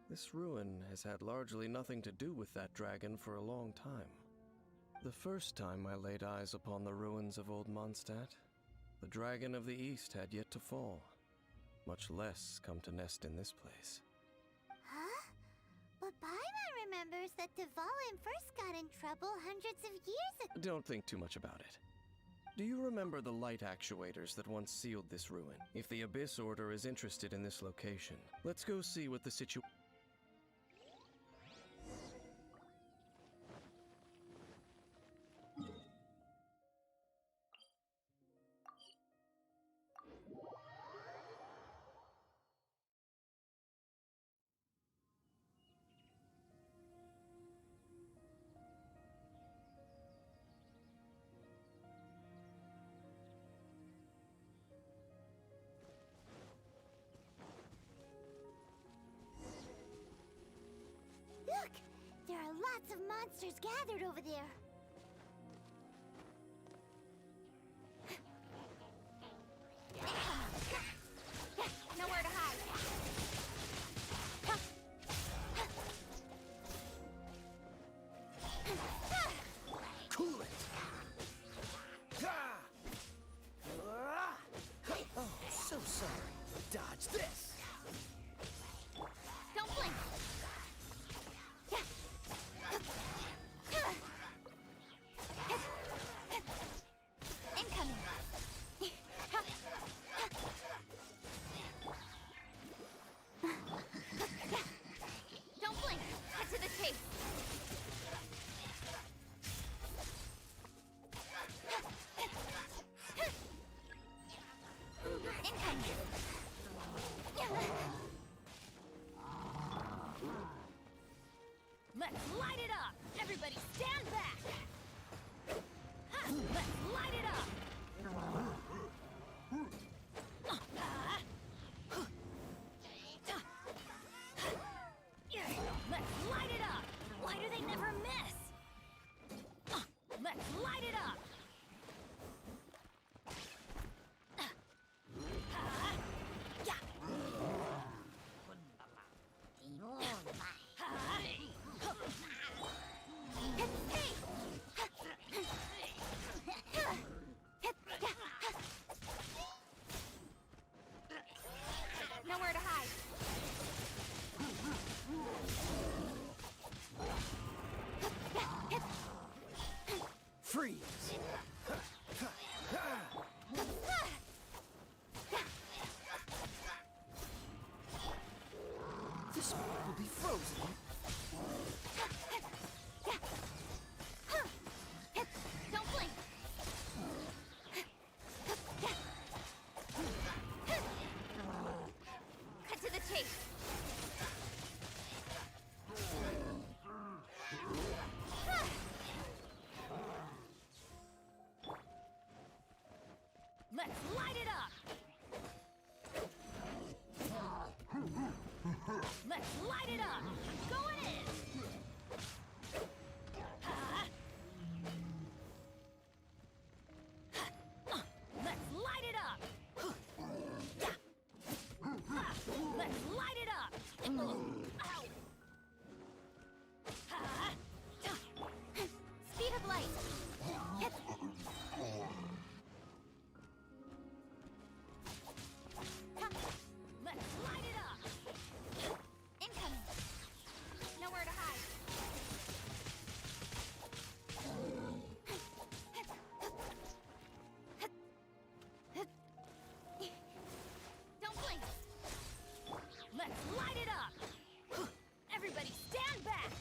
this ruin has had largely nothing to do with that dragon for a long time. The first time I laid eyes upon the ruins of Old Mondstadt, the Dragon of the East had yet to fall, much less come to nest in this place. Huh? But Paimon remembers that Dvalin first got in trouble hundreds of years ago. Don't think too much about it. Do you remember the light actuators that once sealed this ruin? If the Abyss Order is interested in this location, let's go see what the situation... Look! There are lots of monsters gathered over there. Nowhere to hide. Cool it! Oh, so sorry. Dodge this! Don't blink. Incoming. Don't blink. Cut to the chase. Incoming. Let's light it up! Everybody stand back! Ha! Let's light it up! Let's light it up! Why do they never miss? Let's light it up! Nowhere to hide. Freeze! This one will be frozen. Don't blink. Cut to the chase. Let's light it up. Let's light it up. I'm going in. Let's light it up. Let's light it up. Ow. Speed of light. Let's light it up. Incoming. Nowhere to hide. Don't blink. Let's light it up. Everybody stand back.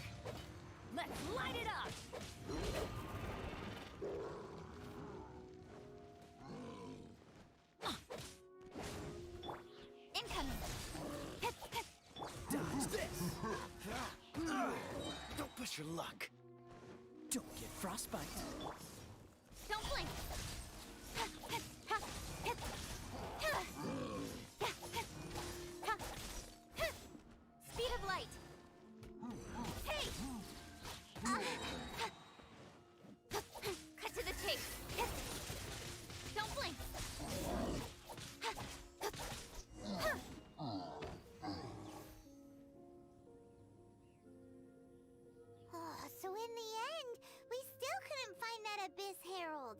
Let's light it up. Incoming. Dodge this! Don't push your luck. Don't get frostbite. Don't blink. Cut to the chase. Don't blink. So in the end, we still couldn't find that Abyss Herald.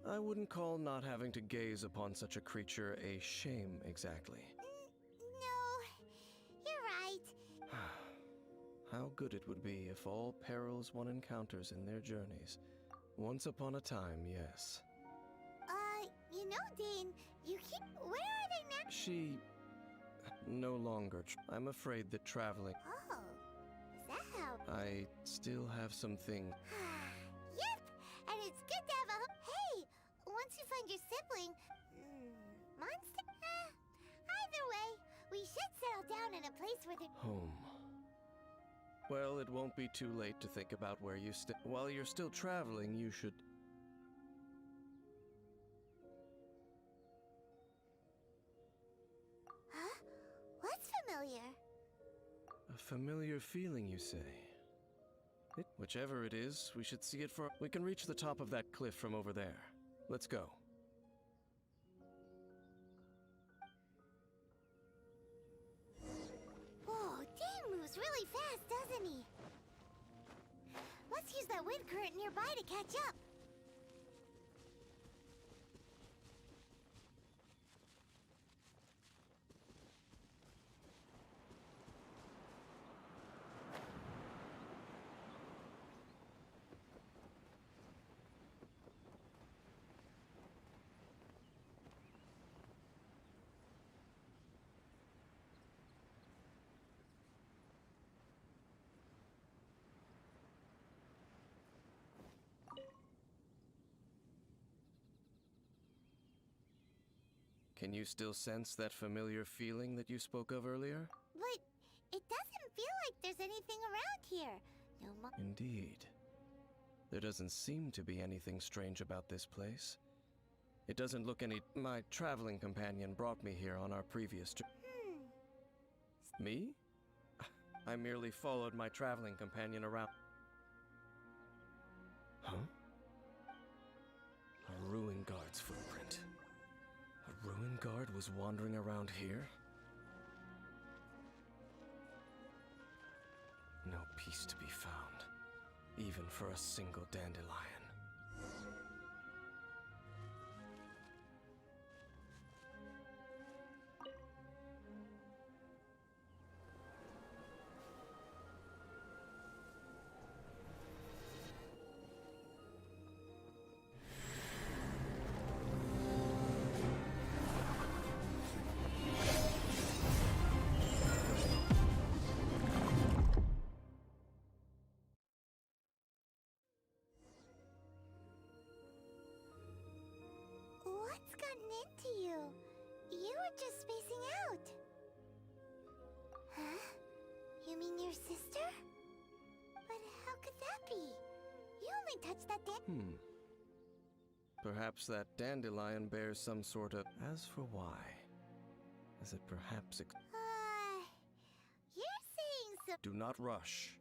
I wouldn't call not having to gaze upon such a creature a shame exactly. No, you're right. How good it would be if all perils one encounters in their journeys. Once upon a time, yes. You know, Dane, you keep... Where are they now? She... no longer... I'm afraid that traveling... Oh, is that how... I still have some things... Yep, and it's good to have a... Hey, once you find your sibling... monster? Either way, we should settle down in a place where they... Home. Well, it won't be too late to think about where you while you're still traveling, you should... Huh? What's familiar? A familiar feeling, you say? Whichever it is, we should see it for... We can reach the top of that cliff from over there. Let's go. Whoa, Dane moves really fast, doesn't he? Let's use that wind current nearby to catch up. Can you still sense that familiar feeling that you spoke of earlier? But it doesn't feel like there's anything around here. No mo- Indeed. There doesn't seem to be anything strange about this place. It doesn't look any... My traveling companion brought me here on our previous trip. Me? I merely followed my traveling companion around. Huh? A ruin guard's footprint. A ruin guard was wandering around here? No peace to be found, even for a single dandelion. What's gotten into you? You were just spacing out. Huh? You mean your sister? But how could that be? You only touched that Perhaps that dandelion bears some sort of... As for why? Is it perhaps... You're saying so... Do not rush.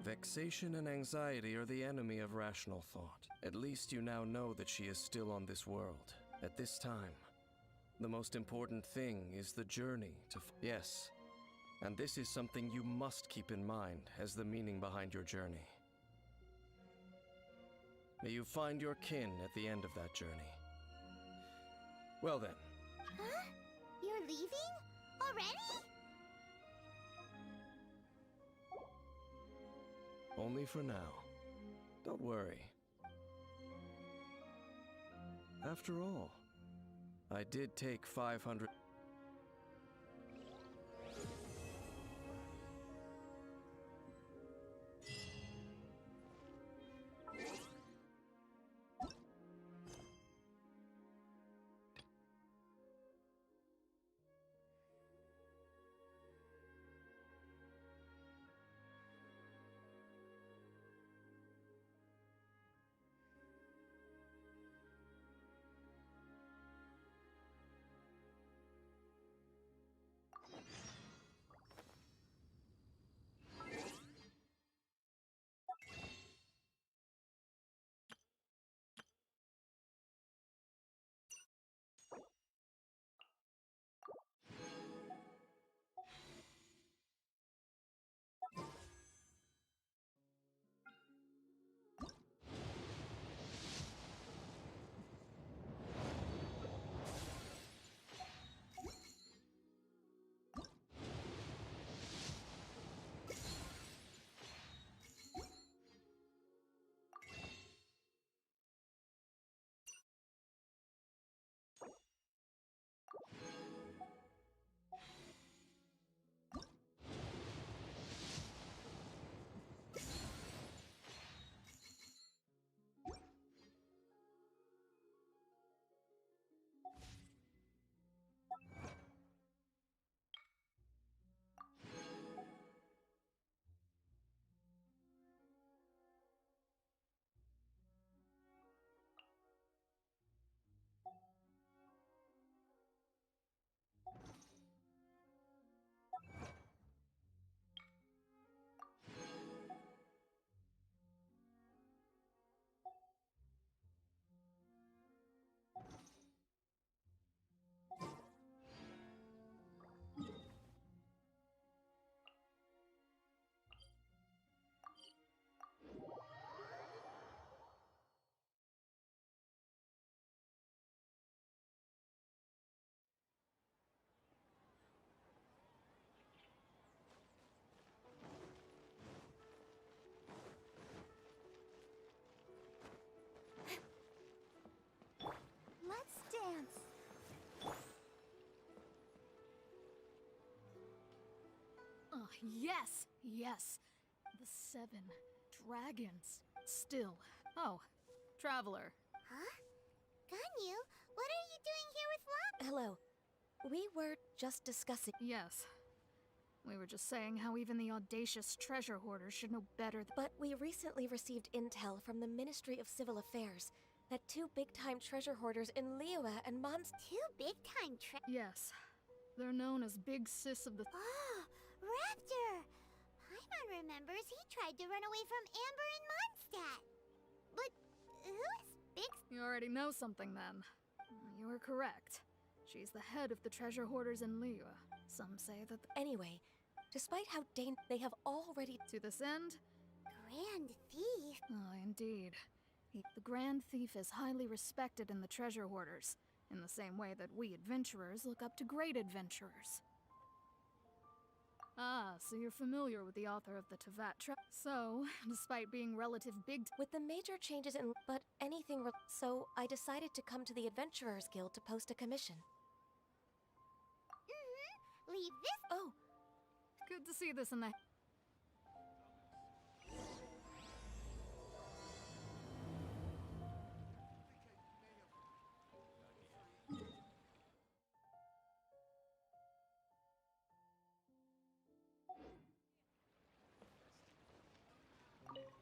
Vexation and anxiety are the enemy of rational thought. At least you now know that she is still on this world. At this time, the most important thing is the journey to... Yes, and this is something you must keep in mind as the meaning behind your journey. May you find your kin at the end of that journey. Well then. Huh? You're leaving? Already? Only for now. Don't worry. After all, I did take 500... Oh, yes, yes. The 7 dragons. Still. Oh, traveler. Huh? Ganyu, what are you doing here with Lon? Hello. We were just discussing. Yes. We were just saying how even the audacious treasure hoarders should know better But we recently received intel from the Ministry of Civil Affairs that 2 big-time treasure hoarders in Liyue and Mons— 2 big-time Yes. They're known as Big Sis of the— Oh, Raptor! Paimon remembers he tried to run away from Amber in Mondstadt. But who is Big... You already know something then. You were correct. She's the head of the treasure hoarders in Liyue. Some say that Anyway, despite how they have already— To this end? Grand Thief? Oh, indeed. The Grand Thief is highly respected in the treasure hoarders, in the same way that we adventurers look up to great adventurers. Ah, so you're familiar with the author of the Tevat So, despite being relative big— With the major changes in— But anything so I decided to come to the Adventurers Guild to post a commission. Leave this— Oh! Good to see this in the—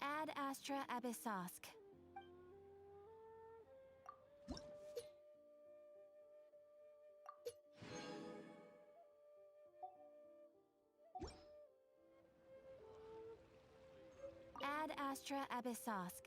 Ad Astra Abyssosk. Ad Astra Abyssosk.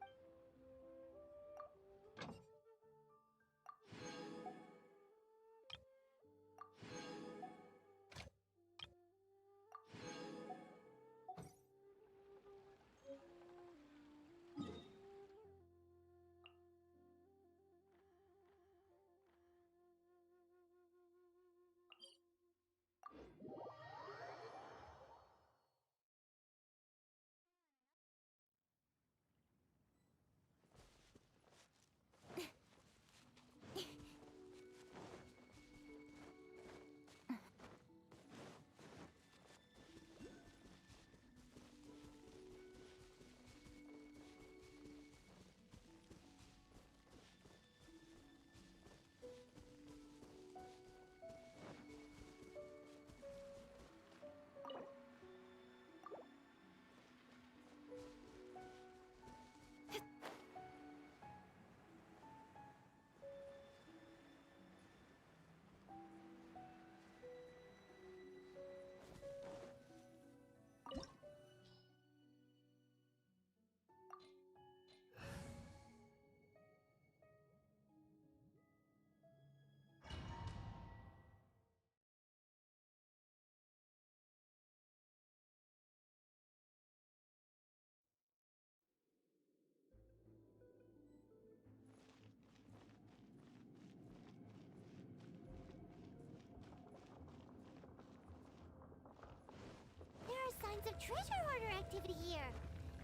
Signs of treasure hoarder activity here.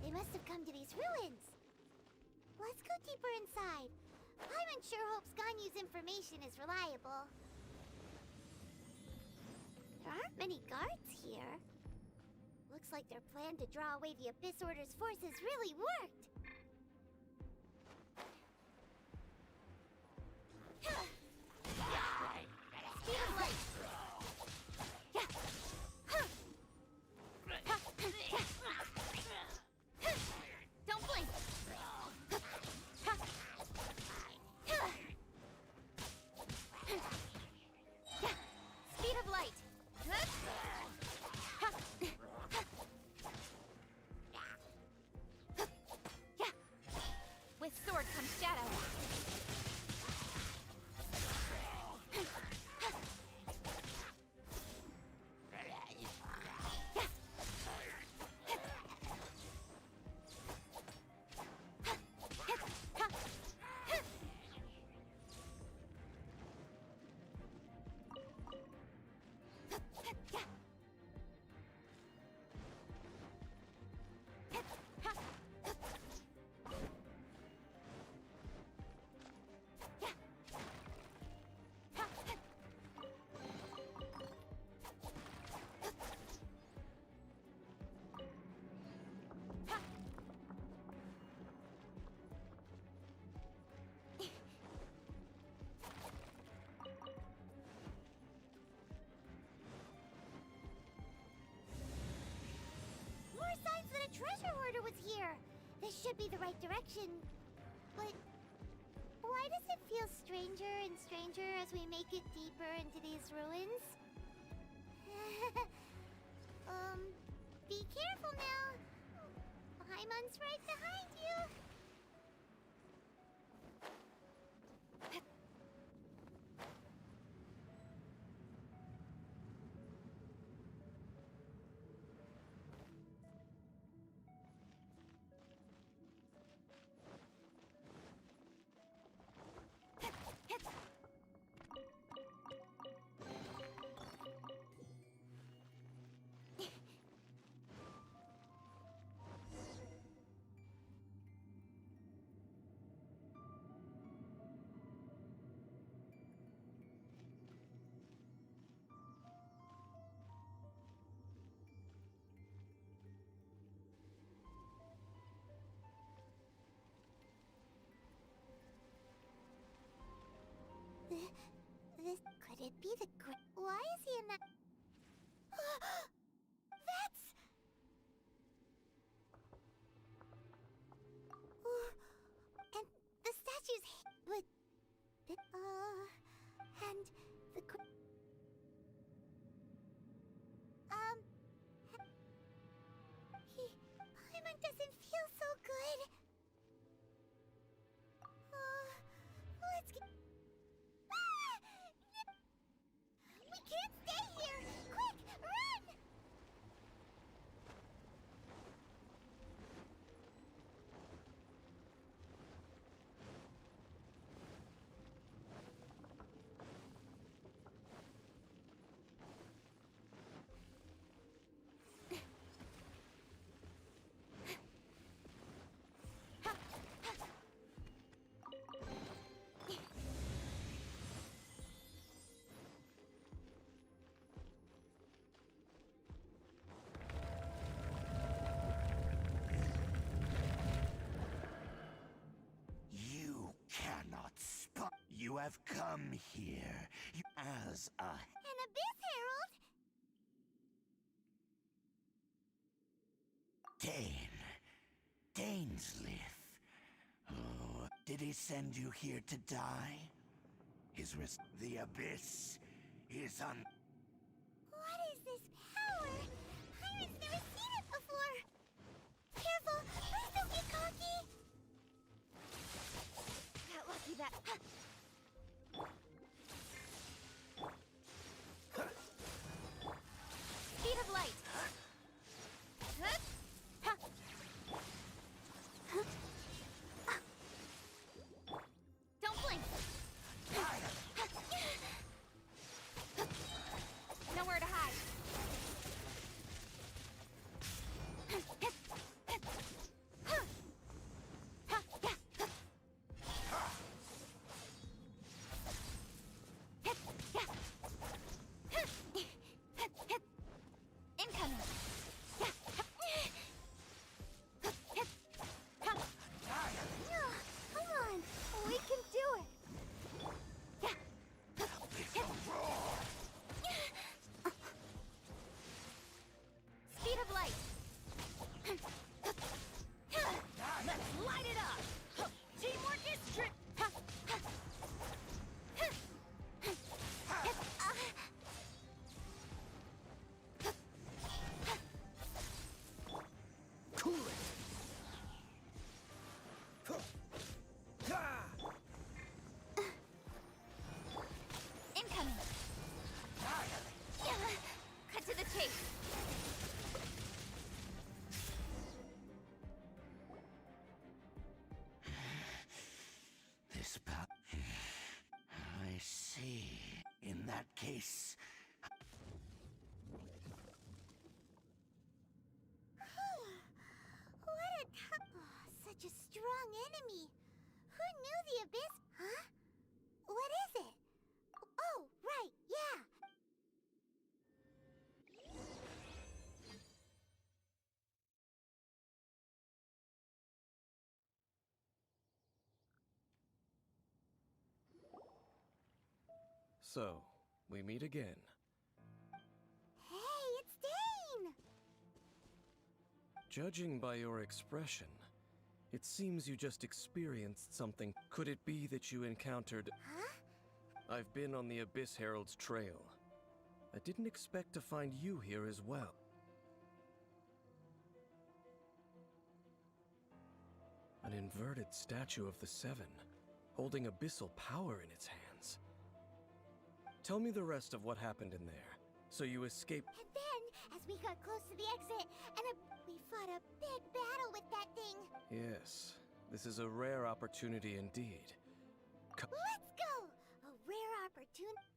They must have come to these ruins. Let's go deeper inside. Paimon sure hopes Ganyu's information is reliable. There aren't many guards here. Looks like their plan to draw away the Abyss Order's forces really worked. Speed of light. Don't blink! Speed of light. With sword comes shadow. treasure hoarder was here. This should be the right direction. But why does it feel stranger and stranger as we make it deeper into these ruins? Be careful now. Paimon's right behind you. This could it be the why is he in that? That's. And the statue's with and the Paimon doesn't feel so good. Let's get. We can't stay here! Quick, run! You have come here as a... An Abyss Herald? Dainsleif. Oh, did he send you here to die? The Abyss is on... What is this power? Pirates never seen it before! Careful! Please don't get cocky! Got lucky that... Speed of light! Don't blink! Nowhere to hide! Incoming! Come on! We can do it! Speed of light! Let's light it up! Teamwork is strict! Cool it! Incoming! Cut to the chase! This power... I see. In that case... Such a strong enemy! Who knew the Abyss? Huh? What is it? Oh, right, yeah! So, we meet again. Hey, it's Dane! Judging by your expression, it seems you just experienced something. Could it be that you encountered... Huh? I've been on the Abyss Herald's trail. I didn't expect to find you here as well. An inverted statue of the Seven, holding abyssal power in its hands. Tell me the rest of what happened in there. So you escaped... And then, as we got close to the exit, we fought a big battle with that thing. Yes, this is a rare opportunity indeed. Let's go! A rare opportunity.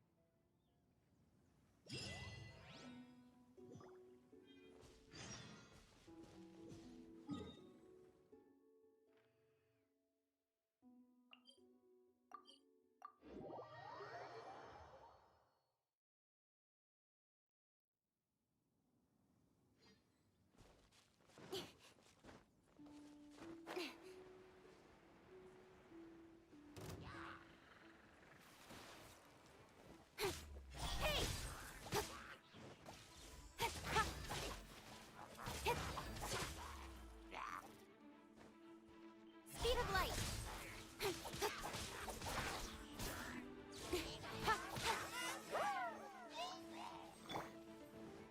Speed of light.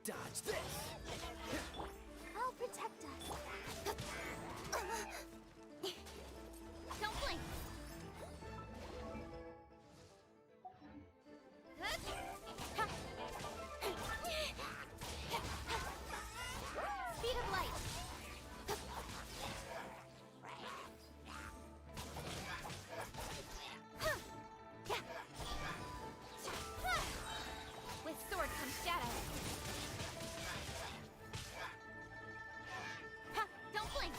Dodge this! I'll protect us. Don't blink. Speed of light. With sword comes shadow. Don't blink.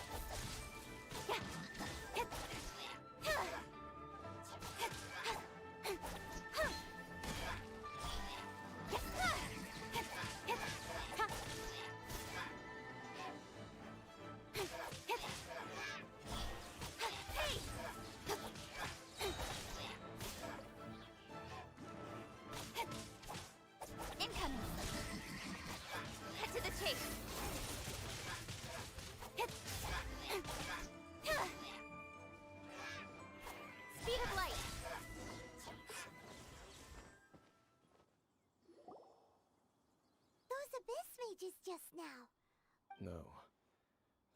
Incoming. Head to the chase. Speed of light. Those abyss mages just now. No.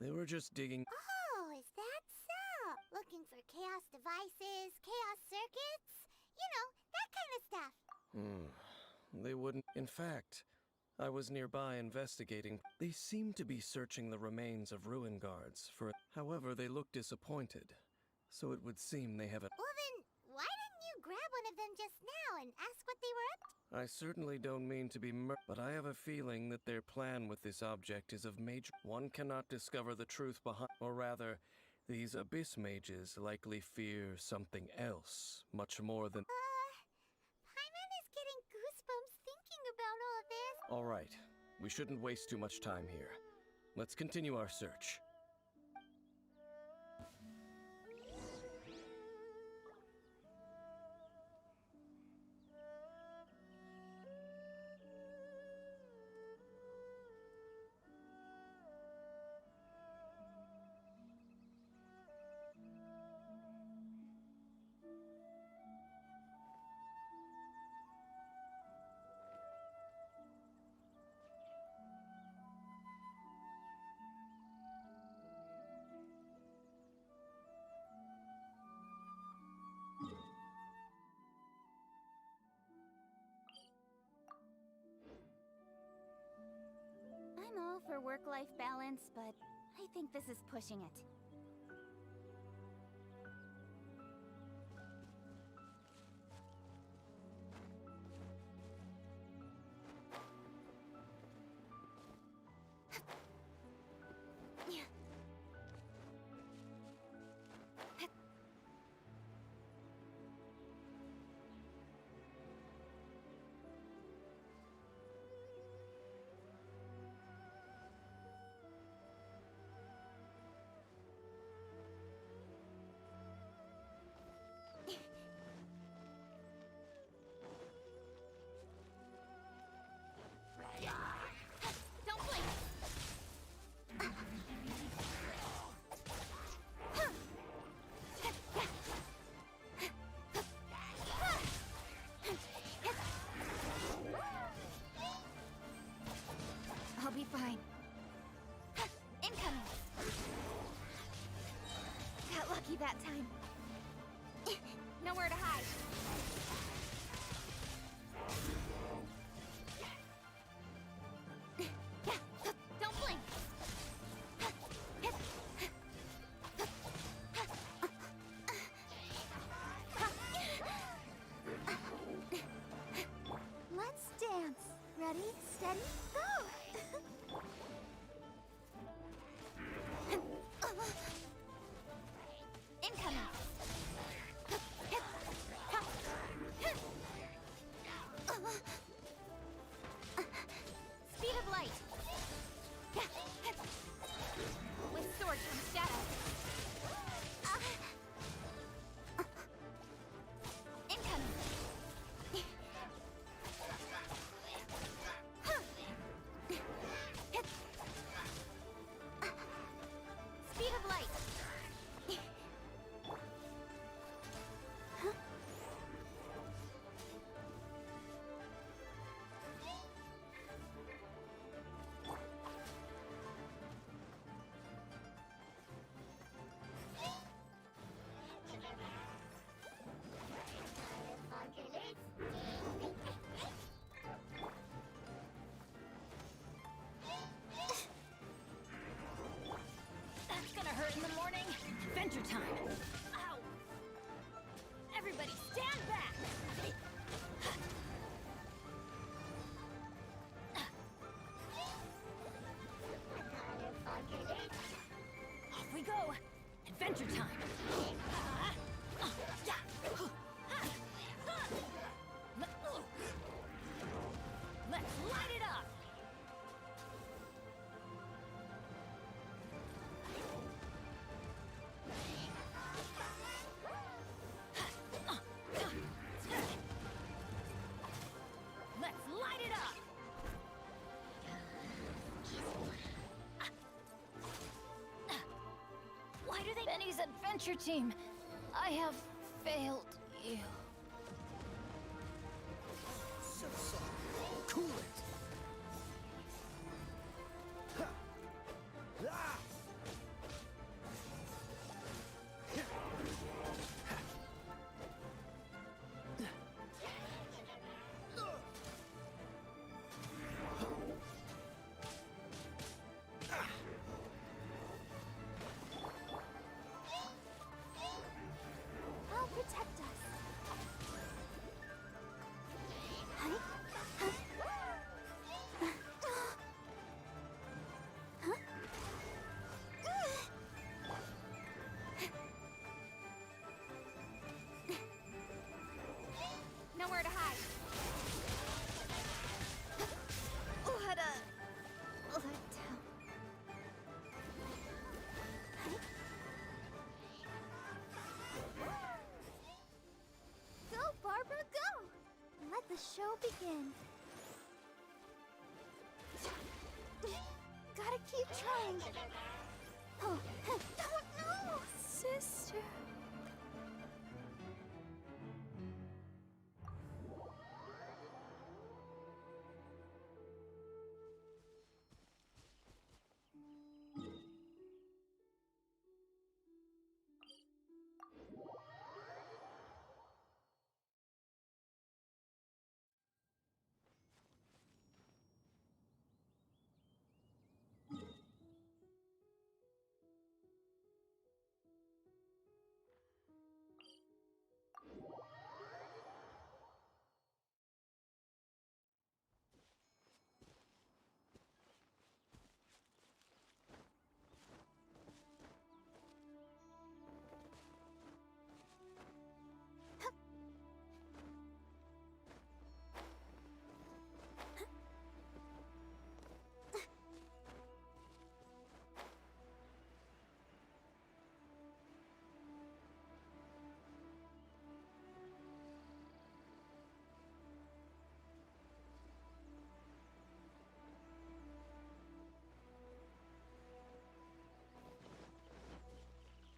They were just digging... Oh, is that so? Looking for chaos devices, chaos circuits? You know, that kind of stuff. They wouldn't... In fact, I was nearby investigating. They seemed to be searching the remains of ruin guards for... However, they looked disappointed. So it would seem they haven't... Well then, why didn't you grab one of them just now and ask what they were up to? I certainly don't mean to be but I have a feeling that their plan with this object is of major... One cannot discover the truth behind... Or rather, these abyss mages likely fear something else, much more than... Paimon is getting goosebumps thinking about all this. All right, we shouldn't waste too much time here. Let's continue our search. I'm all for work-life balance, but I think this is pushing it. lucky that time. Nowhere to hide. Don't blink. Let's dance. Ready, steady, go! Incoming. Speed of light. With sword comes shadow. Incoming. Speed of light. That's gonna hurt in the morning. Adventure time. Ow! Everybody stand back! Off we go! Adventure time! Let's light it up! Let's light it up! Why do they— Benny's adventure team, I have failed you. So sorry. Cool it. Ha. Ah. I'll protect us. Nowhere to hide. What a letdown. Go, Barbara, go! Let the show begin. Gotta keep trying. Oh, don't know! Sister.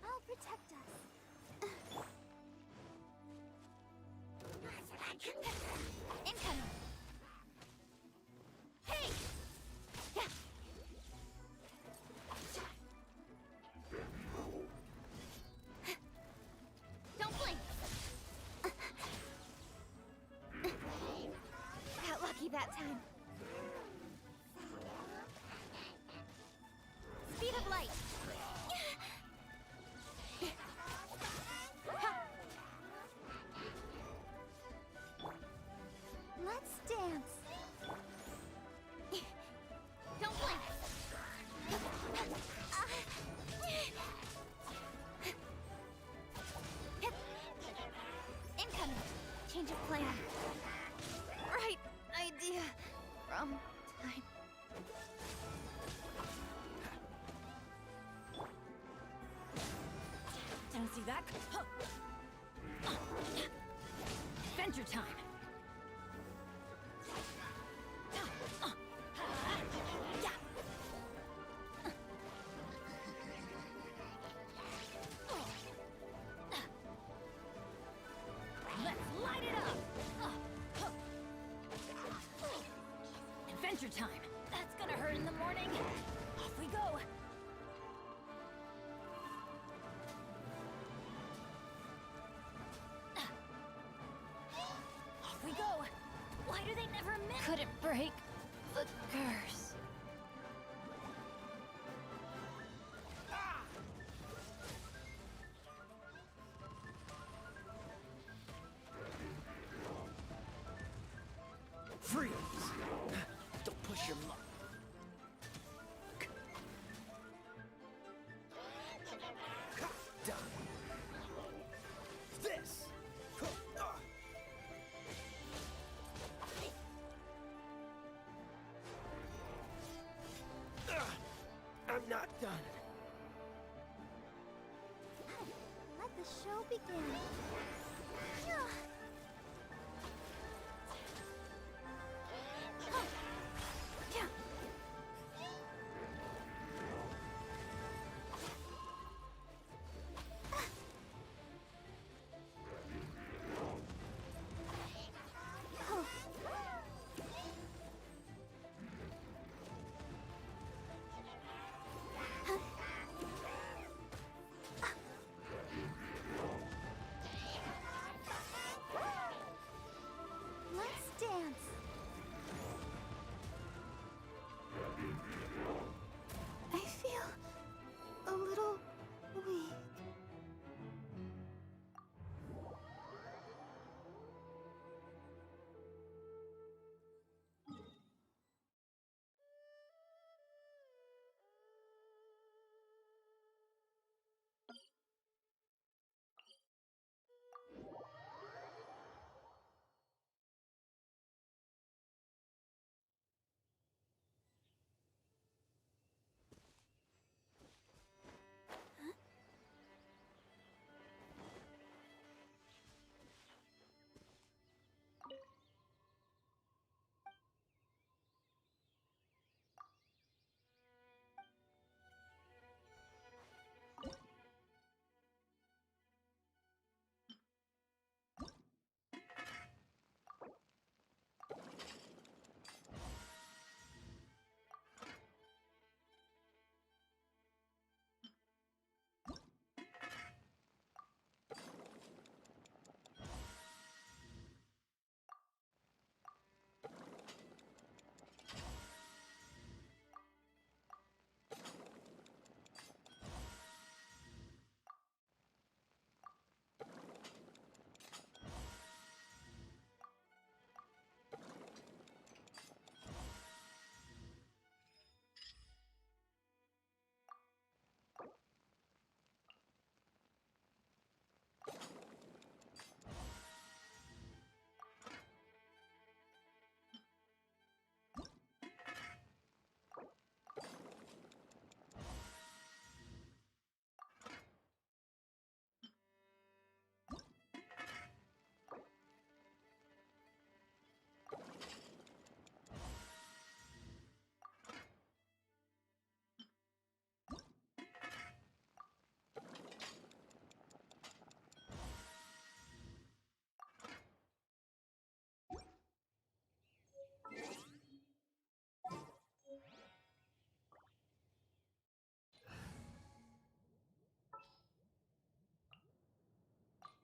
I'll protect us. Incoming. Hey! Yeah. see that? Adventure time! Let's light it up! Adventure time! That's gonna hurt in the morning! Off we go! Off we go! Why do they never miss? Couldn't break the curse. Freeze! Don't push your luck. Done. This! I'm not done. Let the show begin. Let's dance. I feel a little weak.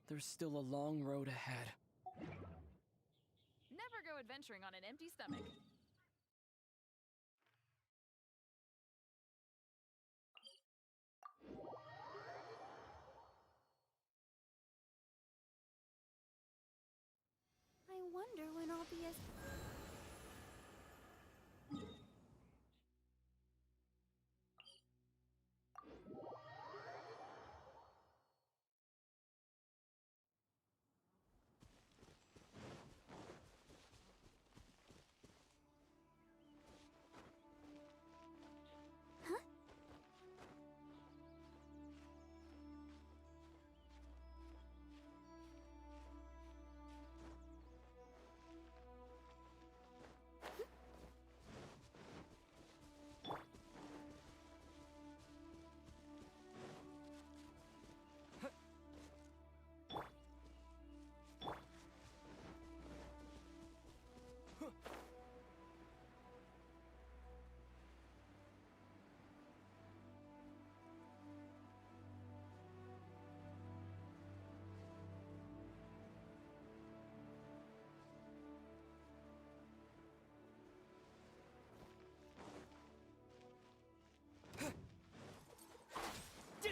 There's still a long road ahead. Never go adventuring on an empty stomach. I wonder when I'll be as...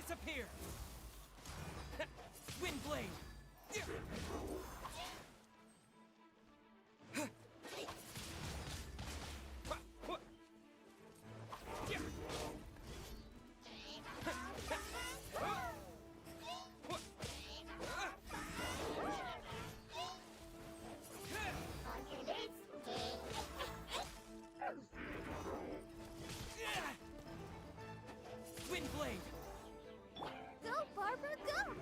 Disappear! Windblade! Windblade! Go, Barbara, go!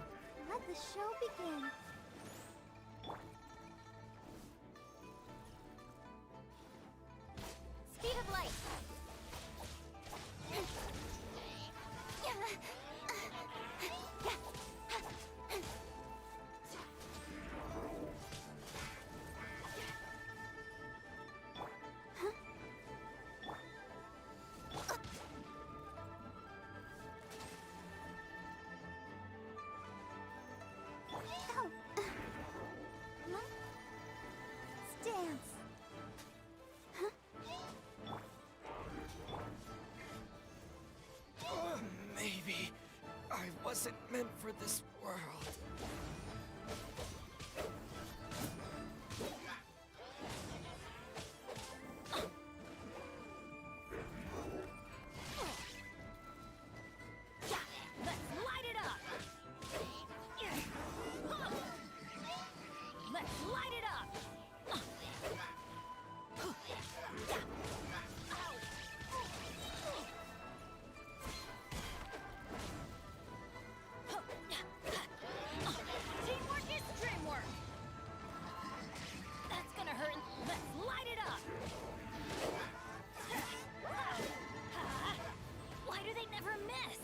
Let the show begin. Speed of light. Stance. Maybe I wasn't meant for this world. Let's light it up! Let's light it up! Teamwork is dreamwork! That's gonna hurt. Let's light it up! Why do they never miss?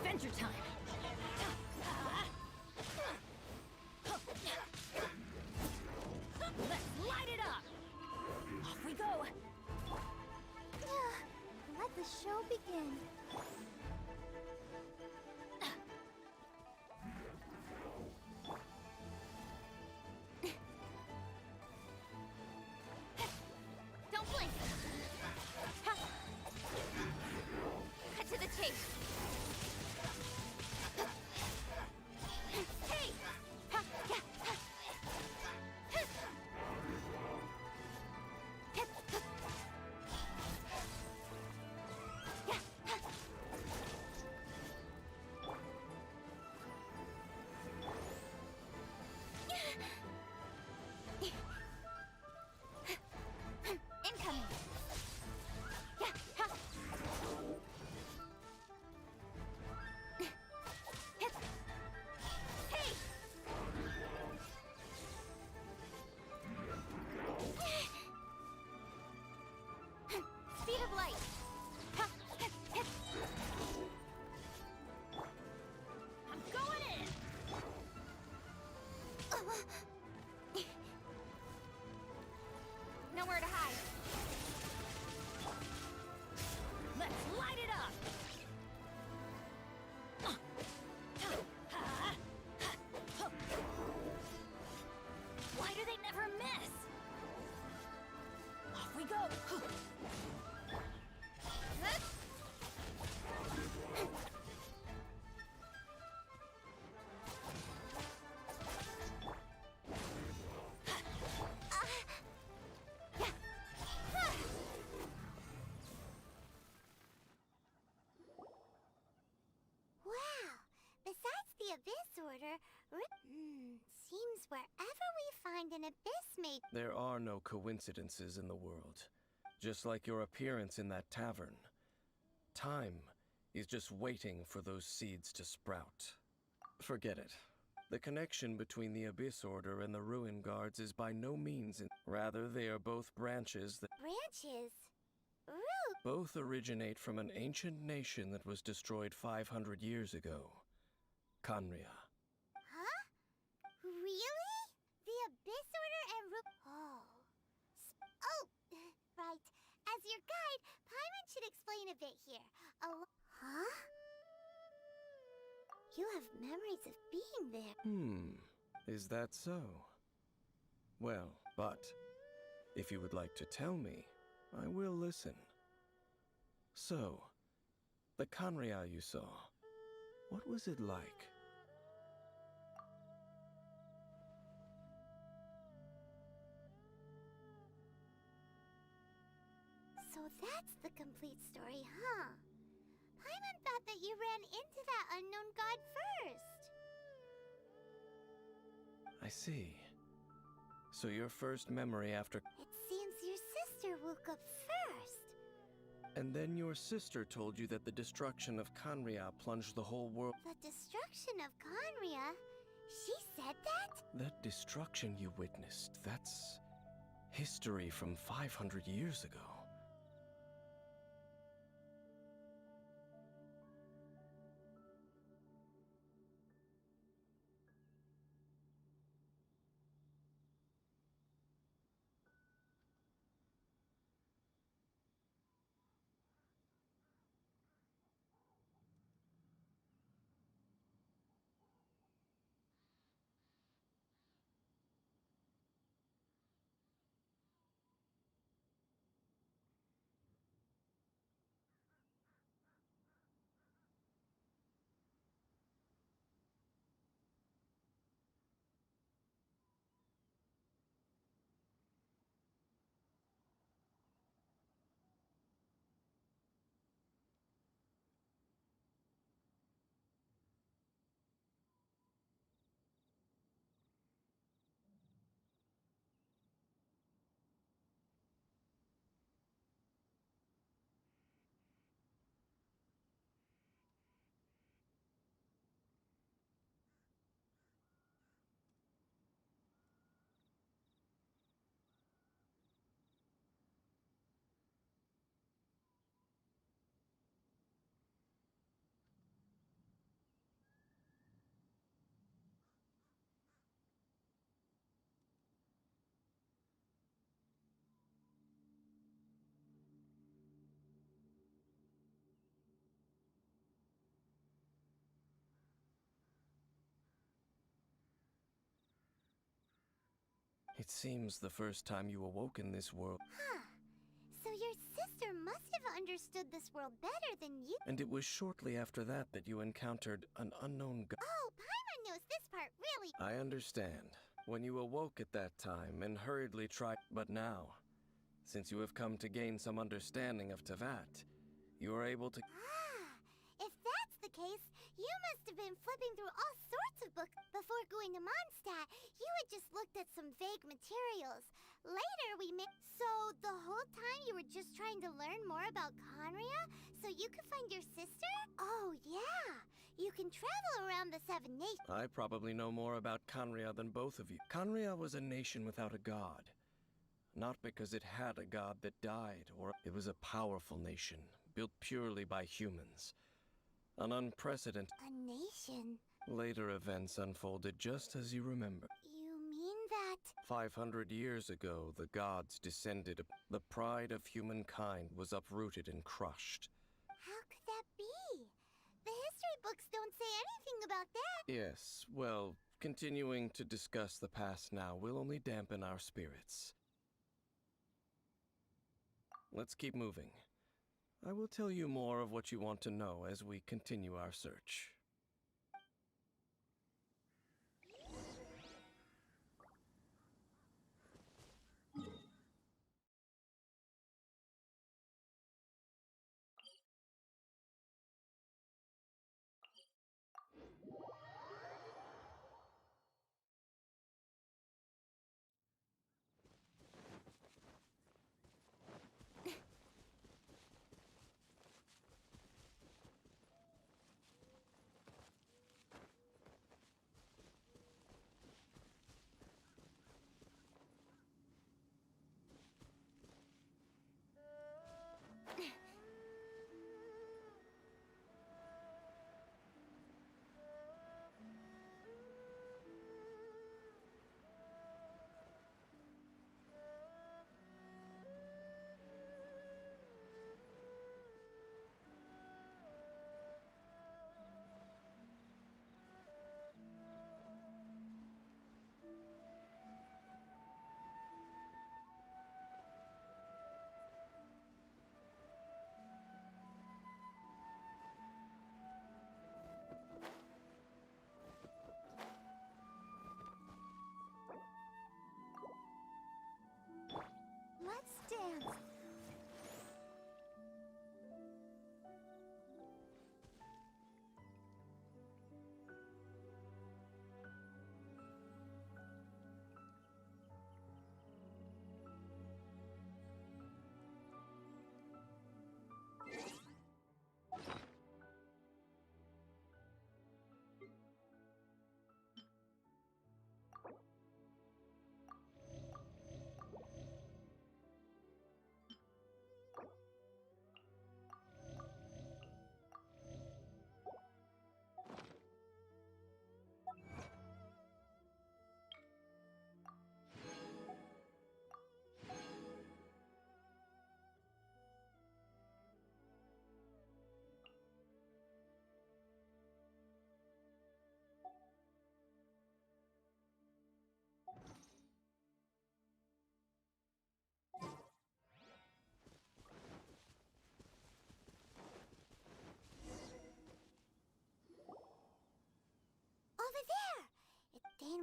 Adventure time! Let's light it up! Off we go! Let the show begin. Don't blink! Cut to the chase! Hey! Incoming! Hey! Speed of light! I'm going in! Nowhere to hide. Let's light it up! Why do they never miss? Off we go! Wow! Besides the Abyss Order, seems wherever we find an Abyss mate. There are no coincidences in the world. Just like your appearance in that tavern. Time is just waiting for those seeds to sprout. Forget it. The connection between the Abyss Order and the Ruin Guards is by no means rather, they are both branches that Branches? both originate from an ancient nation that was destroyed 500 years ago. Khaenri'ah. Huh? Really? The Abyss Order and Oh, right. As your guide, Paimon should explain a bit here. Huh? You have memories of being there. Is that so? Well, but If you would like to tell me, I will listen. So, the Kanria you saw, what was it like? So that's the complete story, huh? Paimon thought that you ran into that unknown god first. I see. So your first memory after... It seems your sister woke up first. And then your sister told you that the destruction of Kanria plunged the whole world... The destruction of Conria? She said that? That destruction you witnessed, that's... history from 500 years ago. It seems the first time you awoke in this world... Huh. So your sister must have understood this world better than you... And it was shortly after that that you encountered an unknown god... Oh, Paimon knows this part really... I understand. When you awoke at that time and hurriedly tried... But now, since you have come to gain some understanding of Tevat, you are able to... If that's the case, you must have been flipping through all sorts of books. Before going to Mondstadt, you had just looked at some vague materials. Later we met... So the whole time you were just trying to learn more about Conria so you could find your sister? Oh yeah, you can travel around the Seven Nations. I probably know more about Conria than both of you. Conria was a nation without a god. Not because it had a god that died, or it was a powerful nation, built purely by humans. An unprecedented... A nation? Later events unfolded just as you remember. You mean that... 500 years ago, the gods descended. The pride of humankind was uprooted and crushed. How could that be? The history books don't say anything about that. Yes, well, continuing to discuss the past now will only dampen our spirits. Let's keep moving. I will tell you more of what you want to know as we continue our search.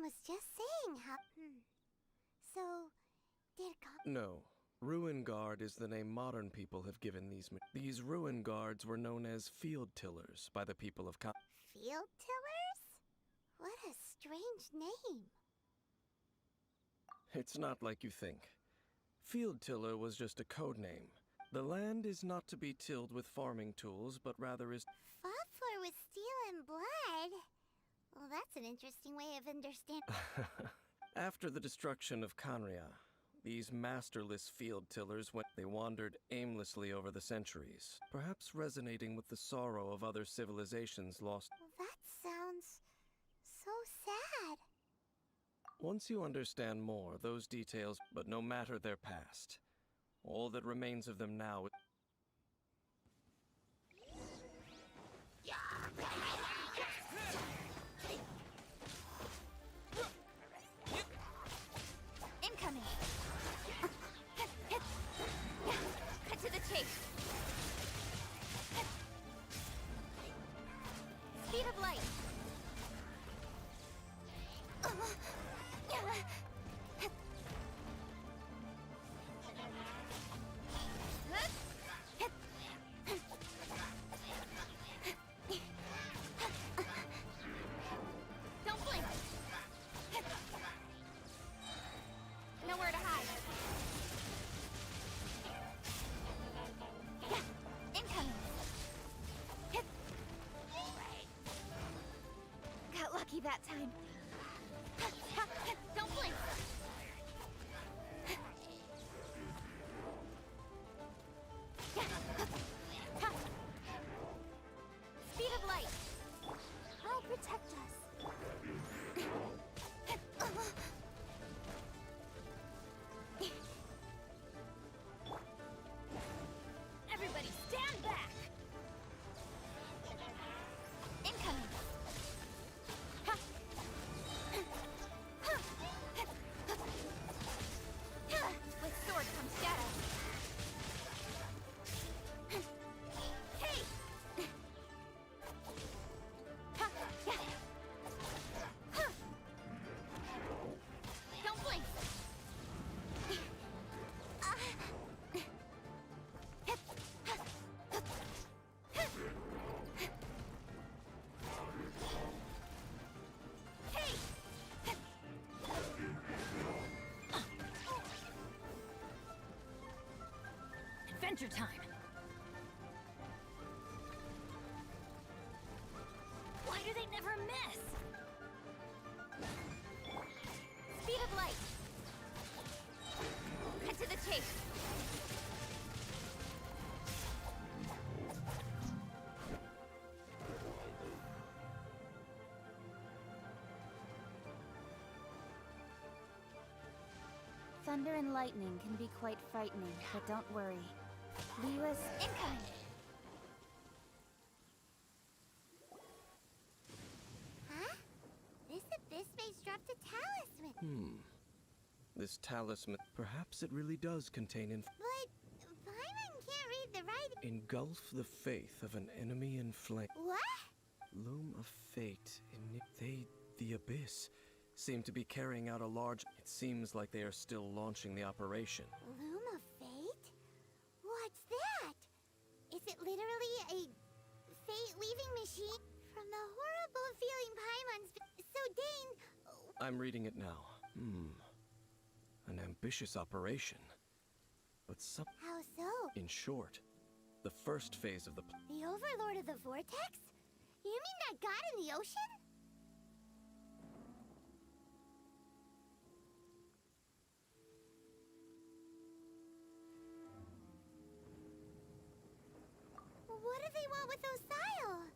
was just saying how. So, did No. Ruin Guard is the name modern people have given these. These Ruin Guards were known as field tillers by the people of Field tillers? What a strange name. It's not like you think. Field tiller was just a code name. The land is not to be tilled with farming tools, but rather is. Fought for with steel and blood? Well, that's an interesting way of understanding. After the destruction of Kanria, these masterless field tillers they wandered aimlessly over the centuries, perhaps resonating with the sorrow of other civilizations lost. That sounds so sad. Once you understand more, those details, but no matter their past, all that remains of them now. Incoming! Cut to the chase! Speed of light! Don't blink! Nowhere to hide. Incoming! Got lucky that time. Don't blink! Speed of light! I'll protect us. Everybody stand back! Incoming! With sword comes shadow. Hey! Don't blink! Hey! Adventure time! Why do they never miss? Speed of light! Cut to the chase! Thunder and lightning can be quite frightening, but don't worry. Liu's incoming! Huh? This abyss maze dropped a talisman. This talisman, perhaps it really does contain But Paimon can't read the writing. engulf the faith of an enemy in flame. What? Loom of fate in the abyss, seem to be carrying out a large. It seems like they are still launching the operation. Loom of fate? What's that? Is it literally a fate-weaving machine? From the horrible feeling Paimon's. So Dane. I'm reading it now. An ambitious operation. But some. How so? In short, the first phase of the. The Overlord of the Vortex? You mean that god in the ocean? What do they want with Osile?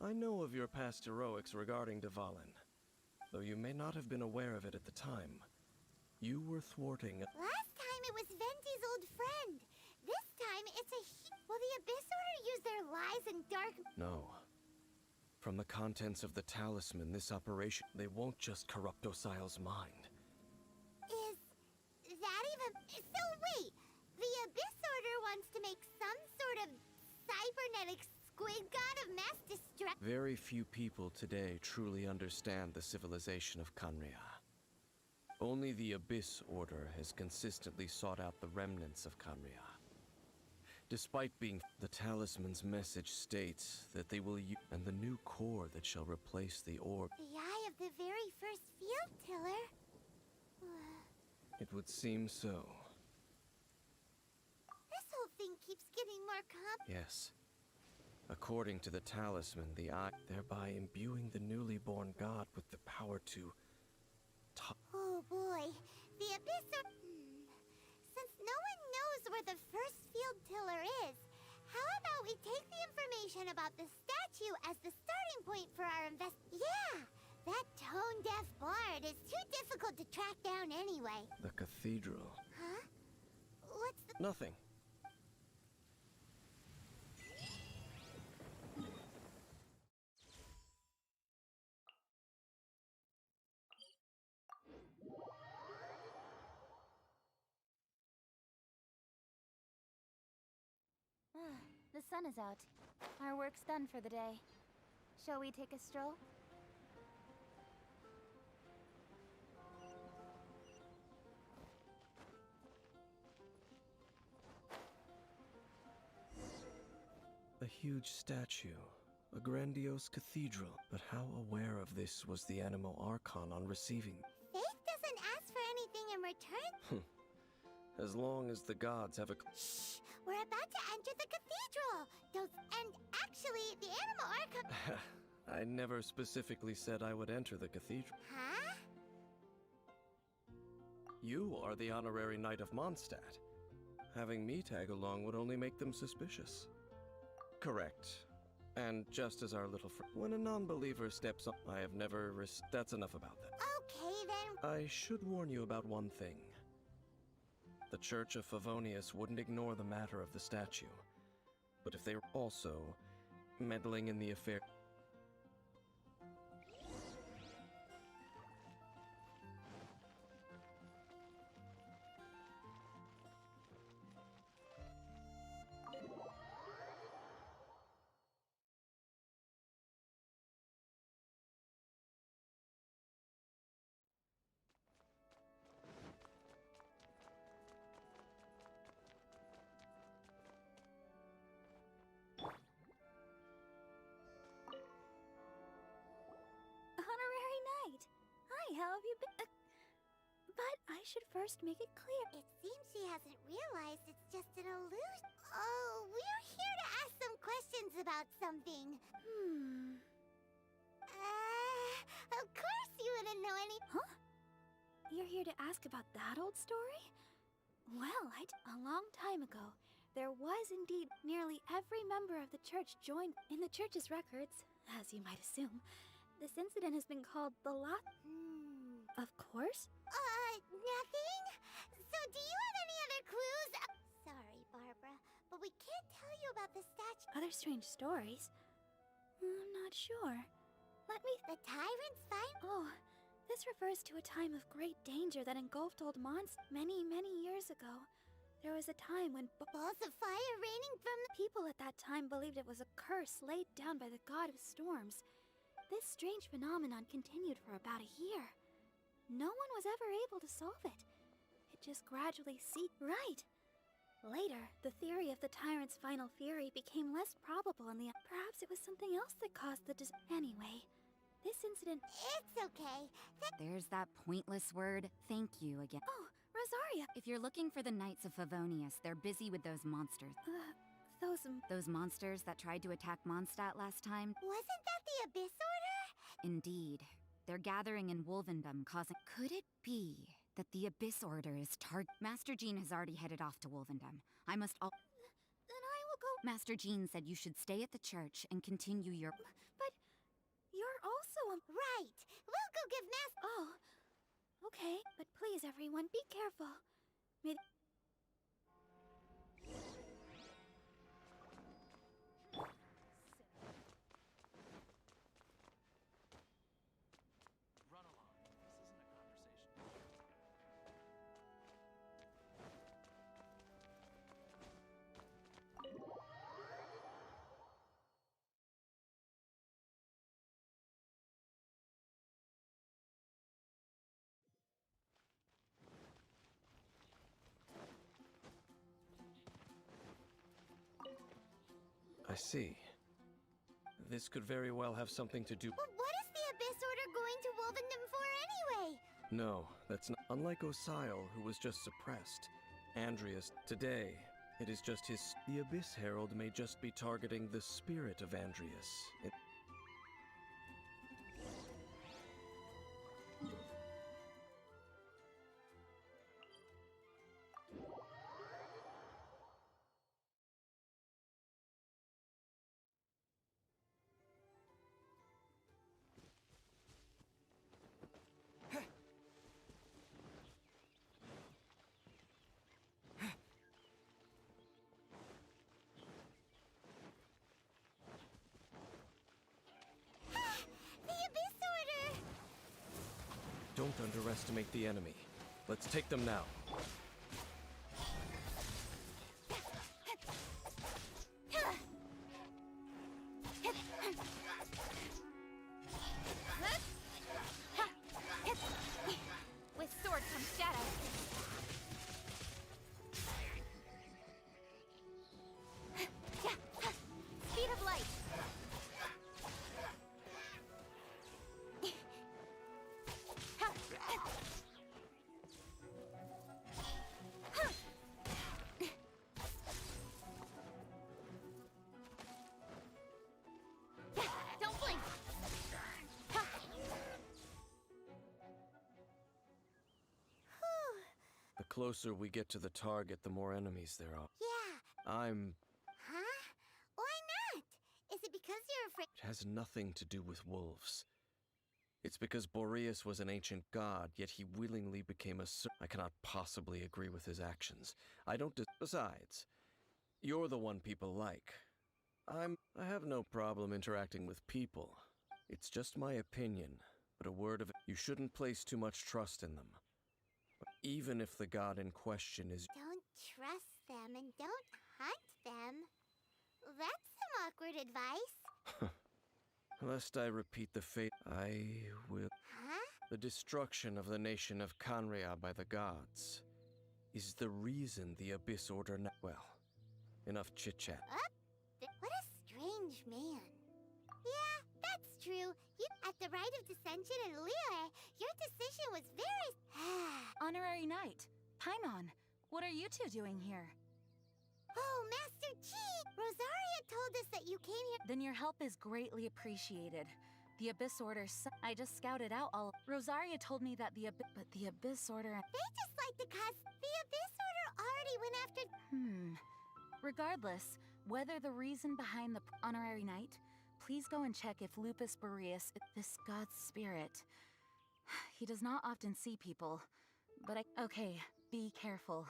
I know of your past heroics regarding Dvalin. Though you may not have been aware of it at the time, you were thwarting. Last time it was Venti's old friend. This time it's a Will the Abyss Order use their lies and dark. No. From the contents of the talisman, this operation, they won't just corrupt Osile's mind. Is Very few people today truly understand the civilization of Kanria. Only the Abyss Order has consistently sought out the remnants of Kanria. Despite being the talisman's message states that they will use and the new core that shall replace the orb. The eye of the very first field tiller? It would seem so. This whole thing keeps getting more Yes. According to the talisman, the eye, thereby imbuing the newly born god with the power to... Oh boy, the Abyss are... Since no one knows where the first field tiller is, how about we take the information about the statue as the starting point for our Yeah! That tone-deaf bard is too difficult to track down anyway. The cathedral. Huh? What's the... Nothing. The sun is out. Our work's done for the day. Shall we take a stroll? A huge statue, a grandiose cathedral. But how aware of this was the Animo Archon on receiving? Faith doesn't ask for anything in return. As long as the gods have a... Shh! We're about to enter the cathedral! And actually, the Animo Archon... I never specifically said I would enter the cathedral. Huh? You are the honorary Knight of Mondstadt. Having me tag along would only make them suspicious. Correct. And just as our little friend... When a non-believer steps up, I have never That's enough about that. Okay, then... I should warn you about one thing. The Church of Favonius wouldn't ignore the matter of the statue. But if they were also meddling in the affair... How have you been? But I should first make it clear. It seems she hasn't realized it's just an illusion. Oh, we're here to ask some questions about something. Of course you wouldn't know any... Huh? You're here to ask about that old story? Well, a long time ago, there was indeed nearly every member of the church joined in the church's records, as you might assume. This incident has been called the Of course. Nothing? So do you have any other clues? Sorry, Barbara, but we can't tell you about the statue. Other strange stories? I'm not sure. The tyrant's fine? Oh, this refers to a time of great danger that engulfed old Mons many, many years ago. There was a time when balls of fire raining from the... People at that time believed it was a curse laid down by the god of storms. This strange phenomenon continued for about a year. No one was ever able to solve it. It just gradually Right. Later, the theory of the tyrant's final fury became less probable and perhaps it was something else that caused the Anyway, this incident... It's okay. There's that pointless word, thank you again. Oh, Rosaria! If you're looking for the Knights of Favonius, they're busy with those monsters. Those monsters that tried to attack Mondstadt last time? Wasn't that the Abyss Order? Indeed. They're gathering in Wolvendom, causing... Could it be that the Abyss Order is Master Jean has already headed off to Wolvendom. I must Then I will go... Master Jean said you should stay at the church and continue your... But you're also Right! We'll go give Oh, okay. But please, everyone, be careful. May... I see. This could very well have something to do. But what is the Abyss Order going to Wolvendom for anyway? No, that's not. Unlike Osile, who was just suppressed, Andreas, today, it is just his. The Abyss Herald may just be targeting the spirit of Andreas. The Abyss Order! Don't underestimate the enemy. Let's take them now. With sword comes shadow. Speed of light. Don't blink. The closer we get to the target, the more enemies there are. Yeah. I'm. Huh? Why not? Is it because you're afraid? It has nothing to do with wolves. It's because Boreas was an ancient god, yet he willingly became a I cannot possibly agree with his actions. I don't. Besides, you're the one people like. I have no problem interacting with people. It's just my opinion, but a word of it. You shouldn't place too much trust in them. Even if the god in question is. Don't trust them and don't hunt them. That's some awkward advice. Lest I repeat the fate, I will. Huh? The destruction of the nation of Canria by the gods is the reason the Abyss Order. Well, enough chit chat. What a strange man. Yeah, that's true. You, at the rite of dissension in Liyue, your decision was very. Honorary Knight, Paimon, what are you two doing here? Oh, Master Chi! Rosaria told us that you came here. Then your help is greatly appreciated. The Abyss Order. I just scouted out all. Rosaria told me that the Abyss Order. They just like to cause. The Abyss Order already went after. Regardless, whether the reason behind the Honorary Knight, please go and check if Lupus Boreas is this god's spirit. He does not often see people, but okay, be careful.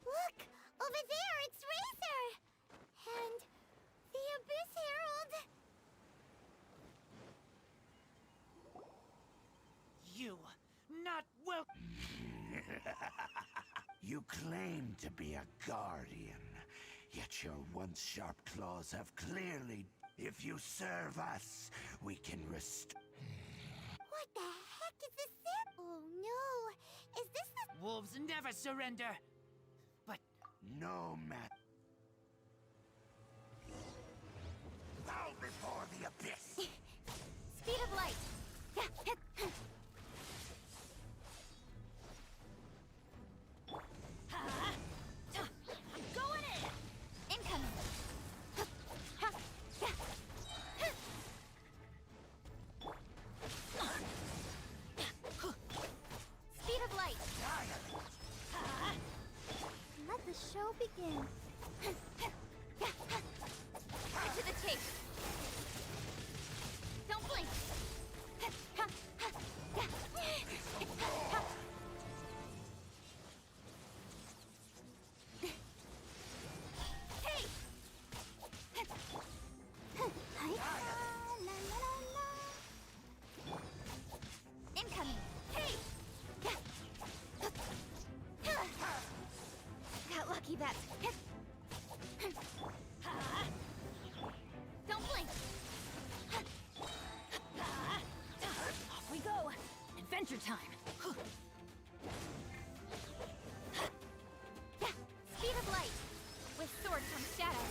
Look! Over there, it's Razor! And the Abyss Herald! You, not well. You claim to be a guardian, yet your once sharp claws have clearly. If you serve us, we can restore. What the heck is this? Oh no! Is this the. Wolves never surrender. But no matter. Bow before the abyss. Speed of light. Going in. Incoming. Speed of light. begin. Get to the chase. Don't blink. Hey! Incoming. Hey! Got lucky that. Don't blink. Off we go. Adventure time. Speed of light. With sword comes shadow.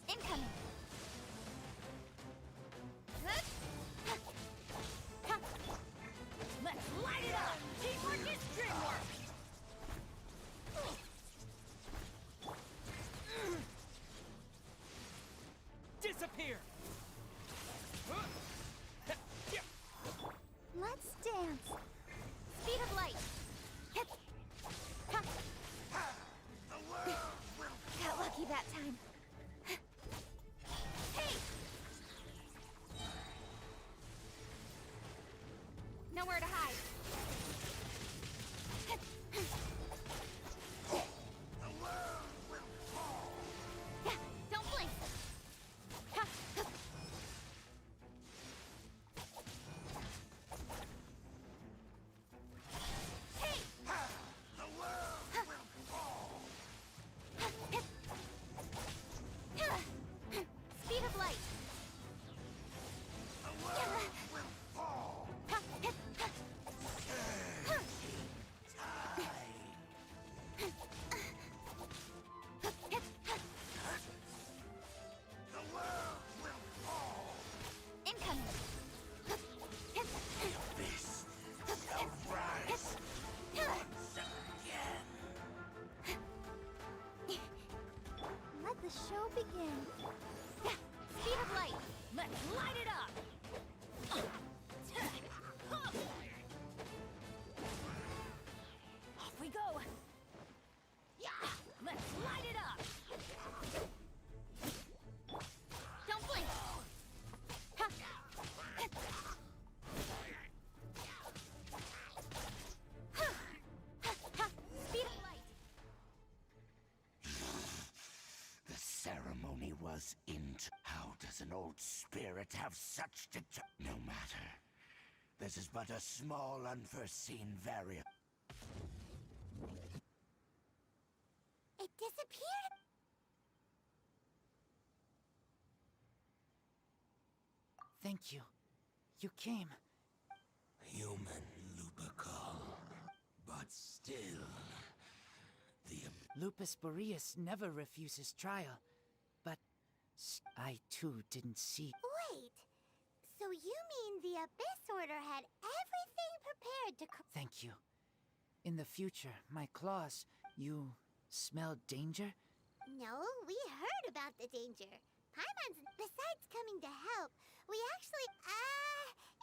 Incoming. Let's light it up. Teamwork is dreamwork. Disappear! Let's dance. Speed of light. Got lucky that time. Hey! Nowhere to hide. Don't blink. Hey! Speed of light. Incoming. This shall rise once again. Let the show begin. Speed of light. Let's light it up. Off we go. Yeah. Let's light it up. Don't blink. Speed of light. The ceremony was into. How does an old spirit have such no matter. This is but a small unforeseen variant. It disappeared. Thank you. You came. Human Lupercal. But still, the Lupus Boreas never refuses trial. But I too didn't see. Wait. So you mean the Abyss Order had everything prepared to... Thank you. In the future, my claws, you smell danger? No, we heard about the danger. Paimon's, besides coming to help, we actually,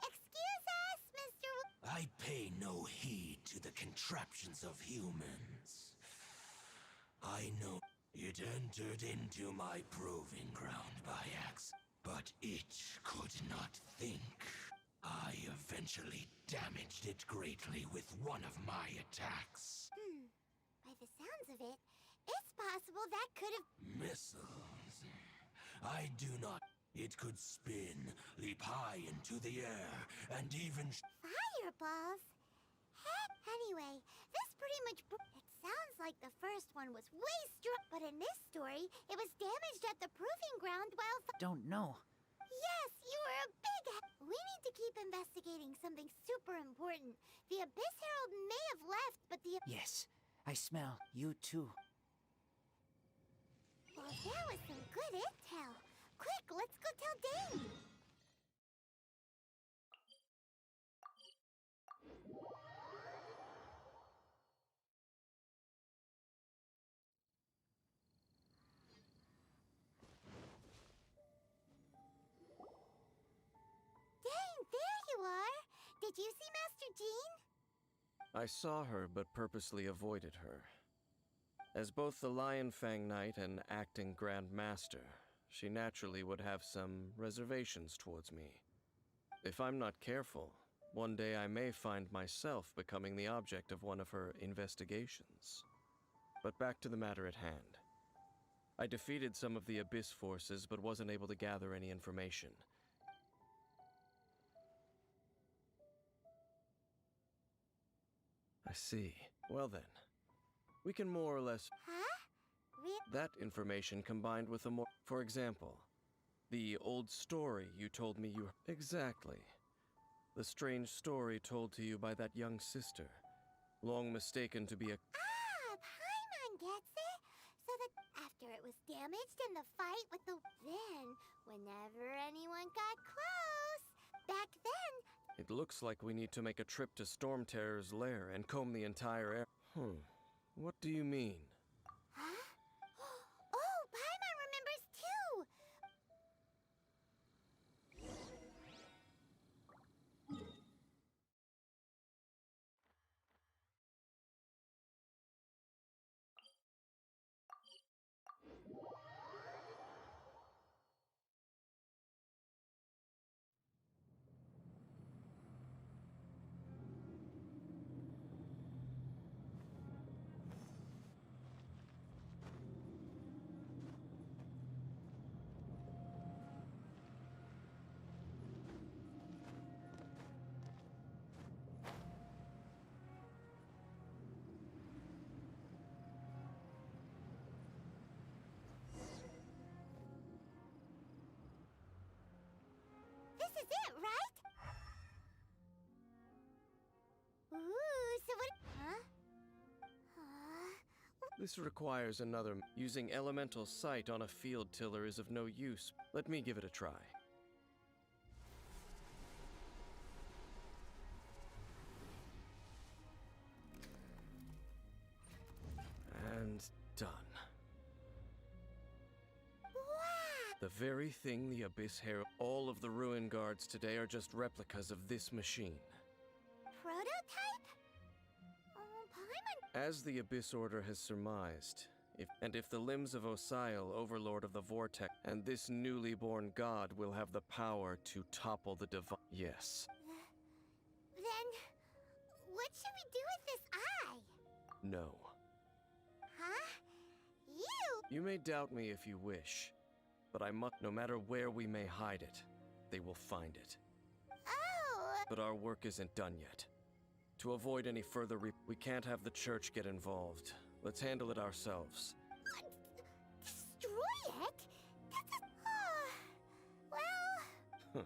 excuse us, Mr. I pay no heed to the contraptions of humans. I know it entered into my proving ground by accident, but it could not think. I eventually damaged it greatly with one of my attacks. By the sounds of it, it's possible that could have... Missiles. I do not. It could spin, leap high into the air, and even... Fireballs? Heck, anyway, this pretty much... It sounds like the first one was way strong, but in this story, it was damaged at the proving ground while... Don't know. Yes, you were a big... We need to keep investigating something super important. The Abyss Herald may have left, but the... Yes, I smell you too. Well, that was some good intel. Quick, let's go tell Dane. Did you see Master Jean? I saw her, but purposely avoided her. As both the Lion Fang Knight and acting Grand Master, she naturally would have some reservations towards me. If I'm not careful, one day I may find myself becoming the object of one of her investigations. But back to the matter at hand. I defeated some of the Abyss forces, but wasn't able to gather any information. I see. Well then, we can more or less... That information combined with a more... For example, the old story you told me you... Exactly. The strange story told to you by that young sister, long mistaken to be a... Paimon gets it. So that after it was damaged in the fight with the... Then, whenever anyone got close, back then... It looks like we need to make a trip to Storm Terror's lair and comb the entire air... What do you mean? Huh? Oh, Paimon remembers too! This is it, right? Ooh, so what... Huh? This requires another... Using elemental sight on a field tiller is of no use. Let me give it a try. And done. The very thing the Abyss Herald... All of the Ruin Guards today are just replicas of this machine. Prototype? Oh, Paimon... As the Abyss Order has surmised, if the limbs of Osial, Overlord of the Vortex, and this newly born god will have the power to topple the divine... Yes. Then, what should we do with this eye? No. Huh? You may doubt me if you wish, but I must... No matter where we may hide it, they will find it. Oh! But our work isn't done yet. To avoid any further we can't have the church get involved. Let's handle it ourselves. Destroy it? Well...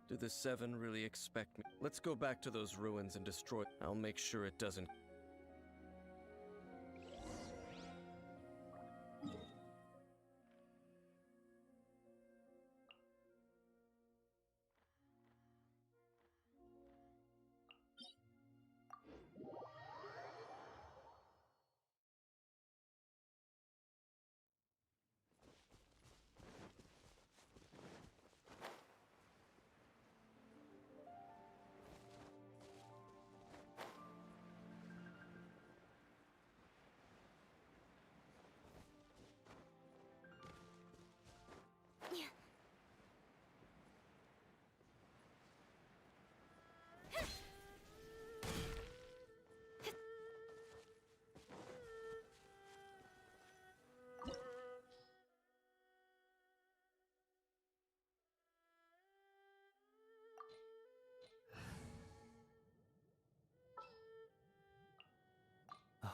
Do the Seven really expect me? Let's go back to those ruins and destroy... I'll make sure it doesn't...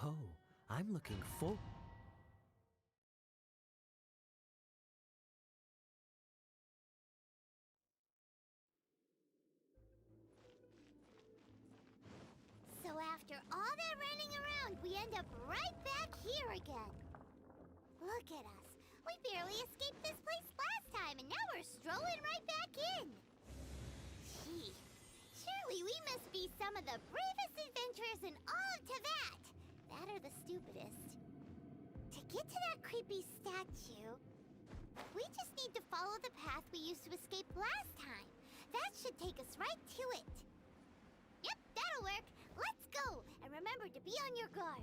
Oh, I'm looking forward. So after all that running around, we end up right back here again. Look at us. We barely escaped this place last time, and now we're strolling right back in. Gee, surely we must be some of the bravest adventurers in all of Teyvat. That or the stupidest. To get to that creepy statue, we just need to follow the path we used to escape last time. That should take us right to it. That'll work. Let's go. And remember to be on your guard.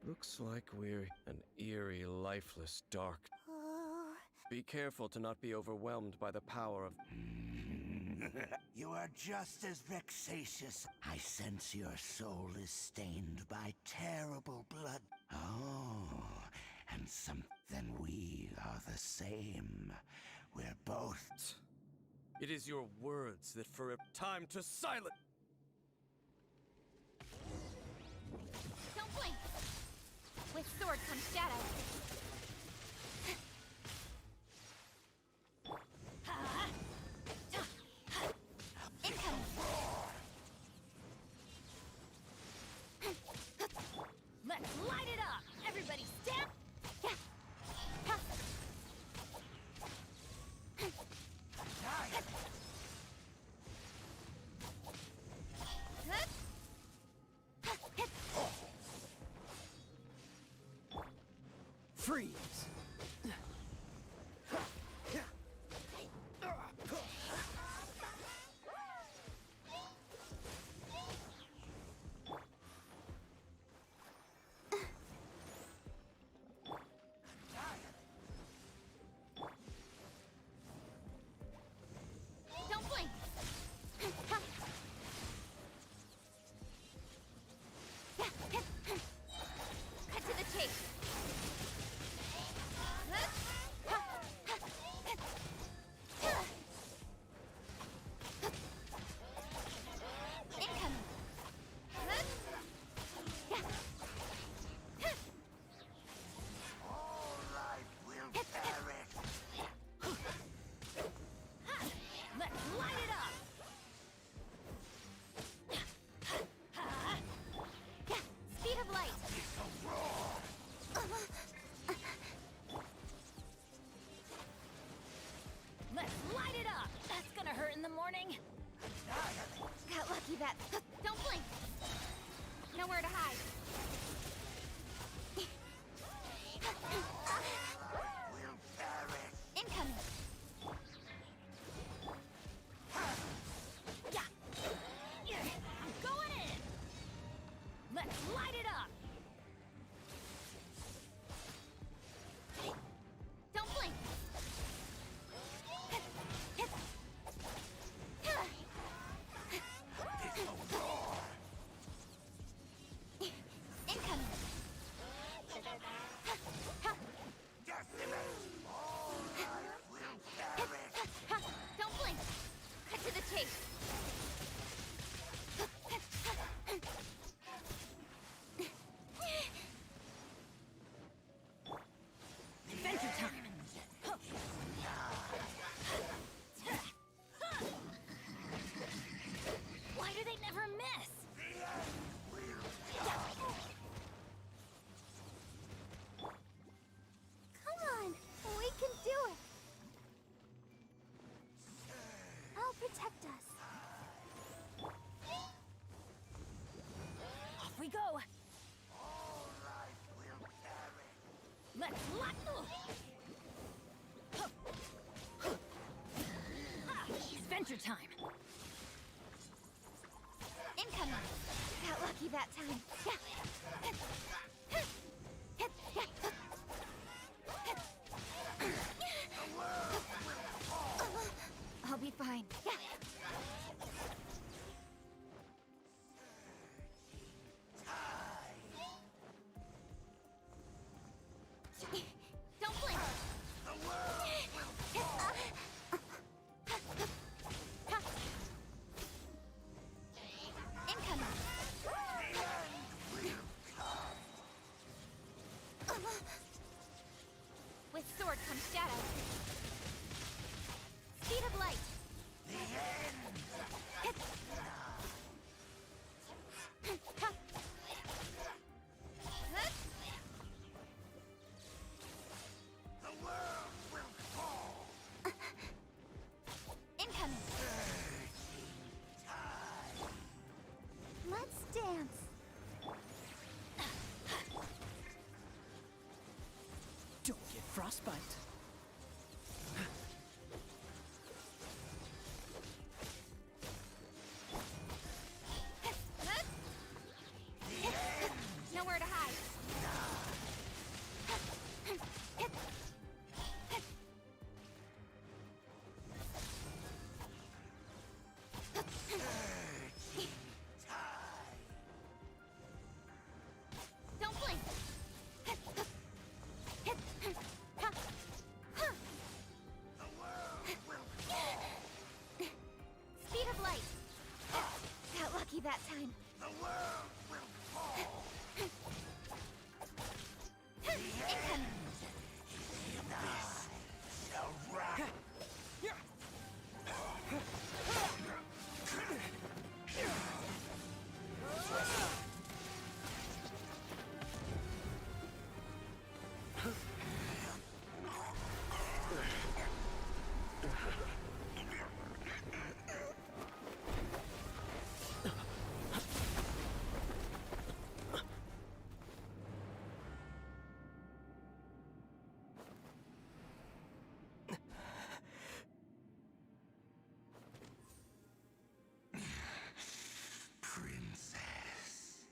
Looks like we're an eerie, lifeless, dark. Be careful to not be overwhelmed by the power of. You are just as vexatious. I sense your soul is stained by terrible blood. Oh, and then we are the same. We're both. It is your words that forever. Time to silence. Don't blink! With sword comes shadow. Incoming! Let's light it up! Everybody stand! Freeze! Don't blink! Cut to the chase! Incoming! All life will perish. Let's light it up! Speed of light! Let's light it up! That's gonna hurt in the morning! Got lucky that... Don't blink! Nowhere to hide! Will perish. Incoming! Yeah! I'm going in! Let's light it up! Don't blink! Incoming! All life will perish. Don't blink! Cut to the chase! Adventure time! Why do they never miss? Come on, we can do it. I'll protect us. Off we go! All life will perish. Let's light... Adventure time! Incoming! Got lucky that time. I'll be fine. Don't blink! The world will fall. Incoming! The end will come. With sword comes shadow. Speed of light. The end. The world will fall. Incoming! frostbite. Nowhere to hide. Don't blink. Speed of light. Got lucky that time. The world will fall. Incoming. Shall rise. Princess.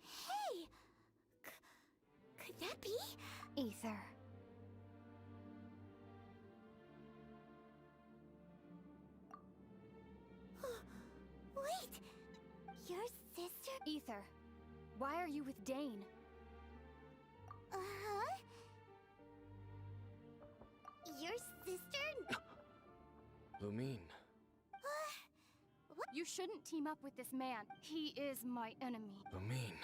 Hey! Could that be? Ether. Wait! Your sister? Ether. Why are you with Dane? Uh-huh. Your sister? Lumine. You shouldn't team up with this man. He is my enemy. Lumine.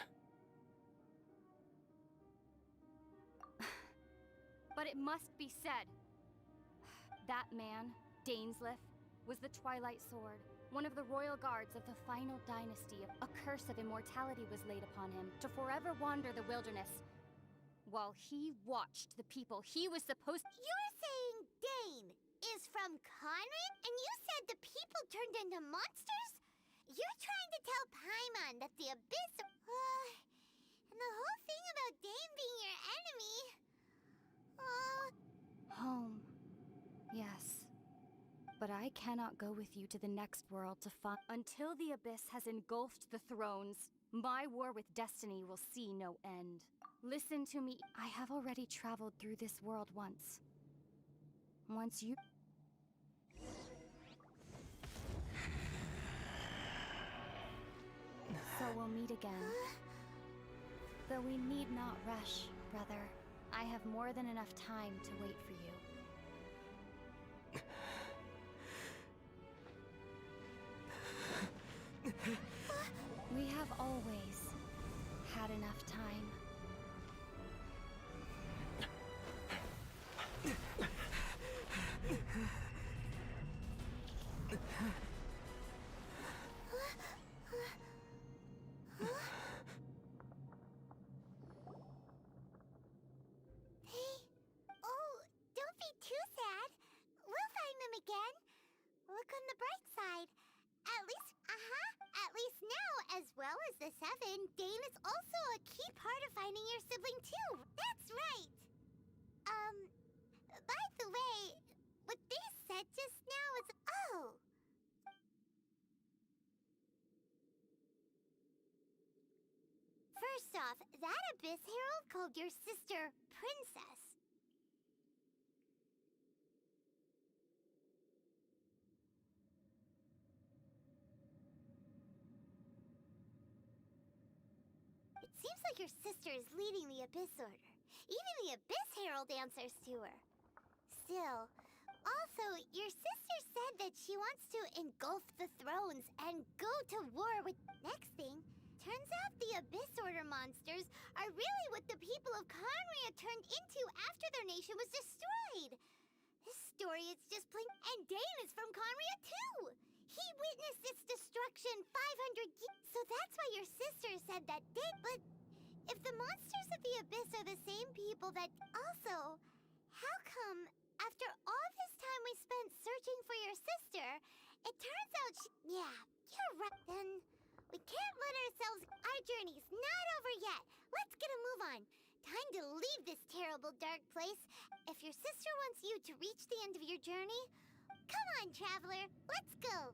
But it must be said. That man, Dainsleif, was the Twilight Sword, one of the royal guards of the final dynasty. A curse of immortality was laid upon him to forever wander the wilderness, while he watched the people he was supposed to— You're saying Dane is from Conrad? And you said the people turned into monsters? You're trying to tell Paimon that the Abyss— and the whole thing about Dane being your enemy— Home. Yes. But I cannot go with you to the next world to find— Until the Abyss has engulfed the thrones, my war with destiny will see no end. Listen to me. I have already traveled through this world once. Once you— So we'll meet again. Though we need not rush, brother. I have more than enough time to wait for you. We have always had enough time. Don't be too sad. We'll find them again. Look on the bright side. At least now, as well as the Seven, Dane is also a key part of finding your sibling too. That's right. By the way, what they said just now is— First off, that Abyss Herald called your sister Princess. It seems like your sister is leading the Abyss Order. Even the Abyss Herald answers to her. Still, also, your sister said that she wants to engulf the thrones and go to war with— Next thing, turns out the Abyss Order monsters are really what the people of Conria turned into after their nation was destroyed. This story is just plain— And Dane is from Conria too! He witnessed its destruction 500 years— So that's why your sister said that Dane— But if the monsters of the Abyss are the same people that— Also, how come, after all this time we spent searching for your sister, it turns out Yeah, you're right. Then we can't let ourselves— Our journey's not over yet. Let's get a move on. time to leave this terrible dark place. If your sister wants you to reach the end of your journey, come on, traveler, let's go.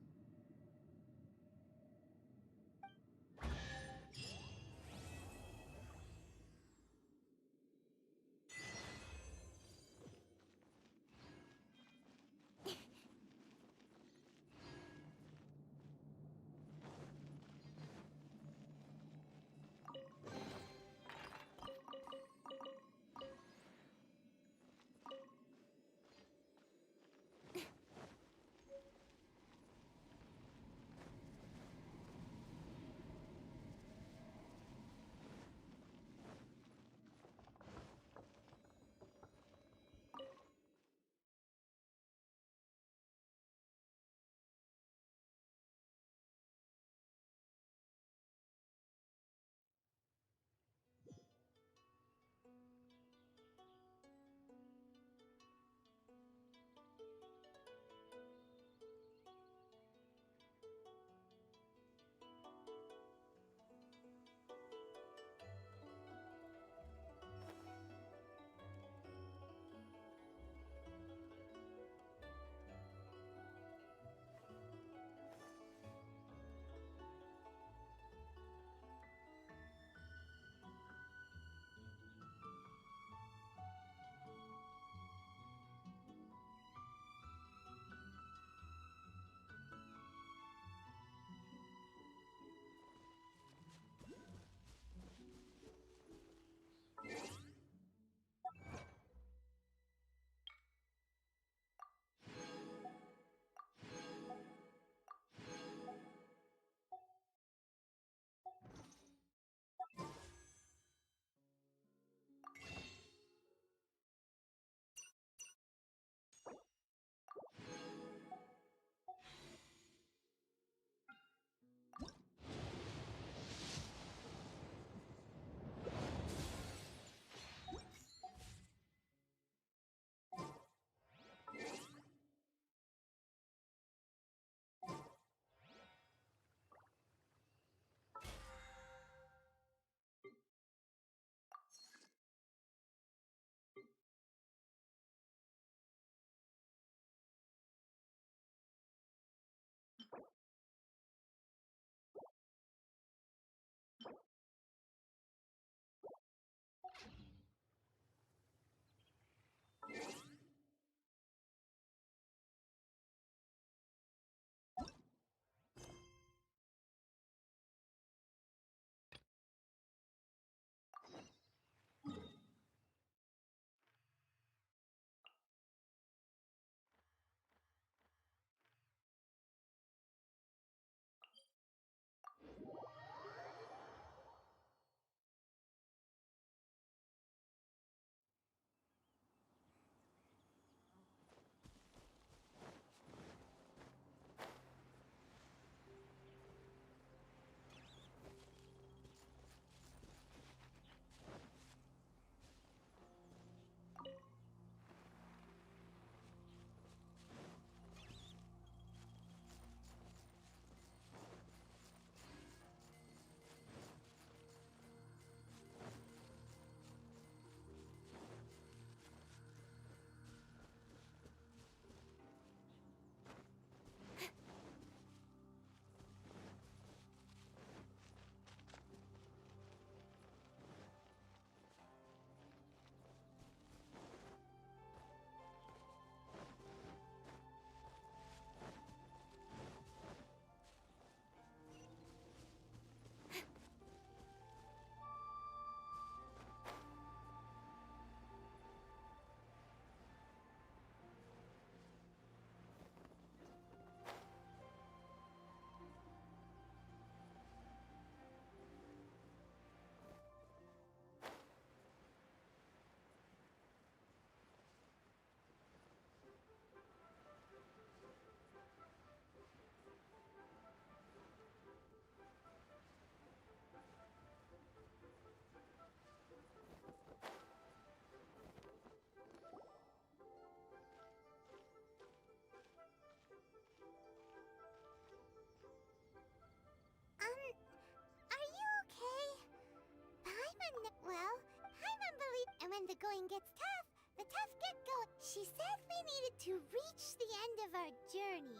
the going gets tough, the tough get going. She said we needed to reach the end of our journey.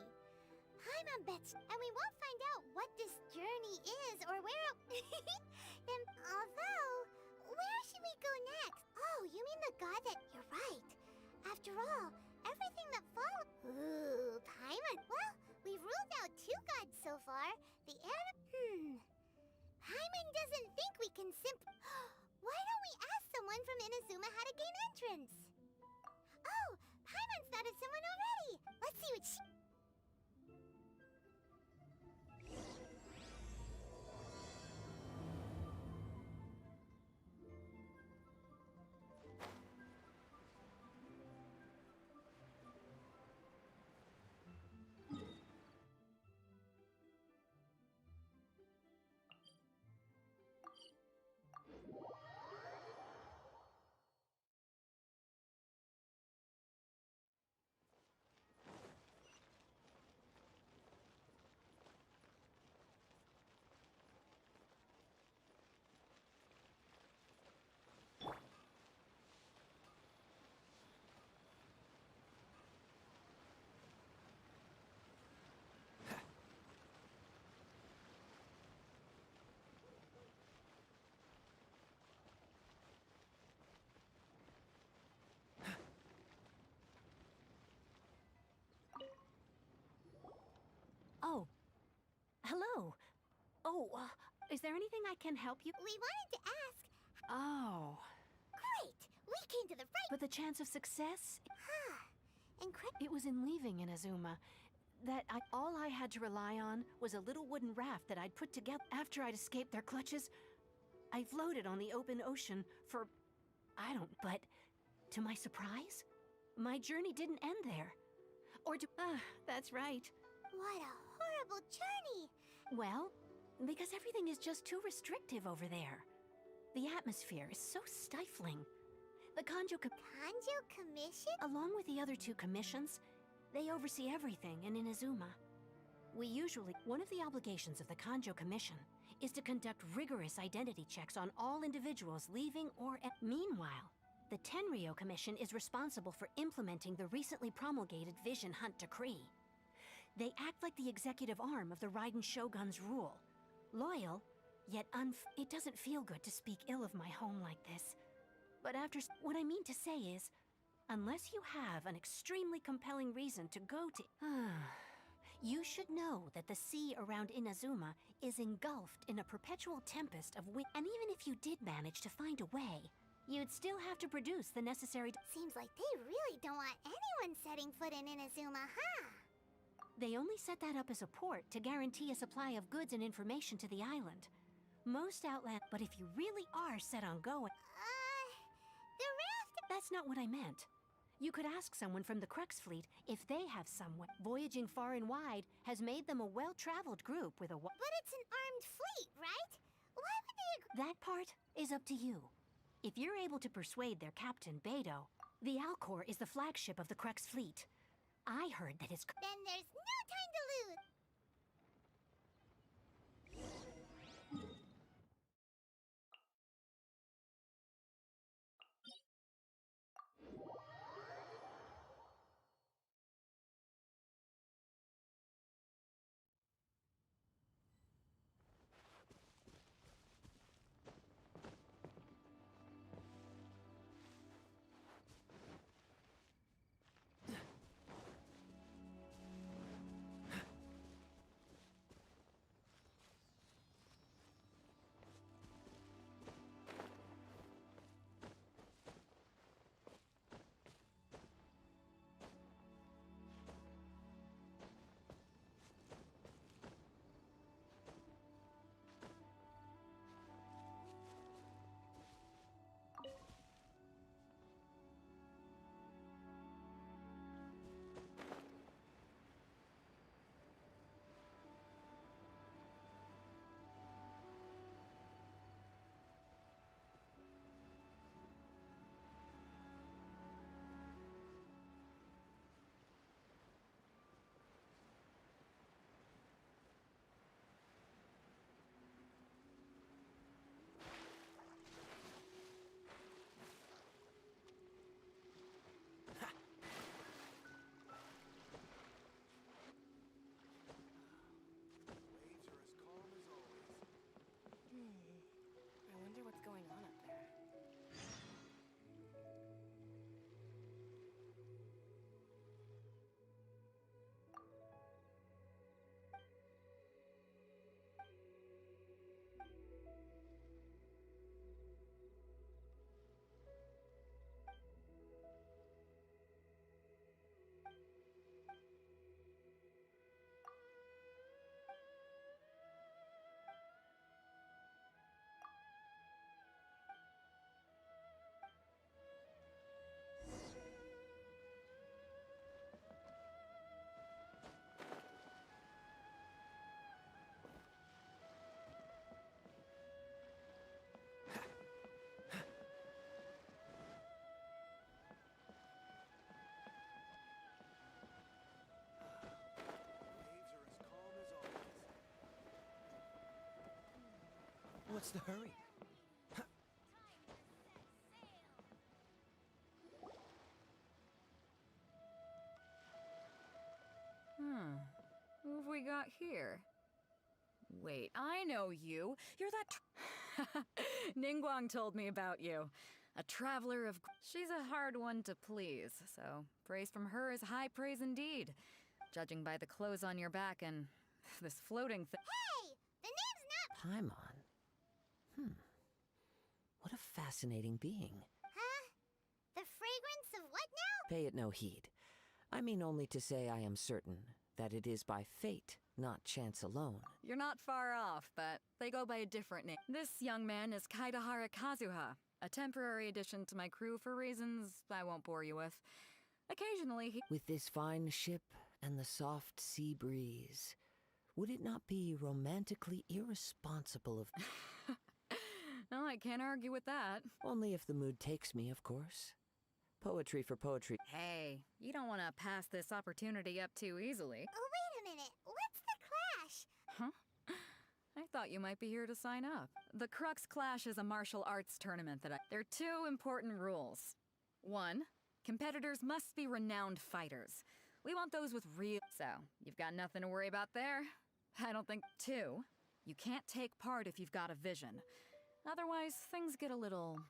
Paimon bets, and we won't find out what this journey is or where. And although, where should we go next? Oh, you mean the god that? You're right. After all, everything that follows. Ooh, Paimon. Well, we've ruled out 2 gods so far. The Paimon doesn't think we can simply. Why don't we ask someone from Inazuma how to gain entrance? Oh, Paimon's thought of someone already. Let's see what she. Oh. Hello. Oh, is there anything I can help you? We wanted to ask. Oh. Great! We came to the right. But the chance of success? Incredible. It was in leaving Inazuma that all I had to rely on was a little wooden raft that I'd put together after I'd escaped their clutches. I floated on the open ocean for, but to my surprise, my journey didn't end there. That's right. What a horrible journey! Well, because everything is just too restrictive over there. The atmosphere is so stifling. The Kanjo Commission? Along with the other 2 commissions, they oversee everything in Inazuma. One of the obligations of the Kanjo Commission is to conduct rigorous identity checks on all individuals leaving or... Meanwhile, the Tenryo Commission is responsible for implementing the recently promulgated Vision Hunt Decree. They act like the executive arm of the Raiden Shogun's rule. Loyal, yet it doesn't feel good to speak ill of my home like this. But what I mean to say is, unless you have an extremely compelling reason to go to... You should know that the sea around Inazuma is engulfed in a perpetual tempest of wind. And even if you did manage to find a way, you'd still have to produce the necessary... Seems like they really don't want anyone setting foot in Inazuma, huh? They only set that up as a port to guarantee a supply of goods and information to the island. Most outland... But if you really are set on going... The raft... That's not what I meant. You could ask someone from the Crux fleet if they have someone. Voyaging far and wide has made them a well-traveled group with a... But it's an armed fleet, right? Why would they agree? That part is up to you. If you're able to persuade their captain, Beidou, the Alcor is the flagship of the Crux fleet. I heard that it's... Then there's no time to lose! What's the hurry? Who have we got here? Wait, I know you. You're that Ningguang told me about you. A traveler of... She's a hard one to please, so praise from her is high praise indeed. Judging by the clothes on your back and this floating thing... Hey! The name's not... Paimon. What a fascinating being. Huh? The fragrance of what now? Pay it no heed. I mean only to say I am certain that it is by fate, not chance alone. You're not far off, but they go by a different name. This young man is Kaidahara Kazuha, a temporary addition to my crew for reasons I won't bore you with. Occasionally he... With this fine ship and the soft sea breeze, would it not be romantically irresponsible of... No, I can't argue with that. Only if the mood takes me, of course. Poetry for poetry. Hey, you don't want to pass this opportunity up too easily. Oh, wait a minute. What's the clash? Huh? I thought you might be here to sign up. The Crux Clash is a martial arts tournament There are two important rules. 1, competitors must be renowned fighters. We want those with real... So, you've got nothing to worry about there. I don't think... 2, you can't take part if you've got a vision. Otherwise, things get a little...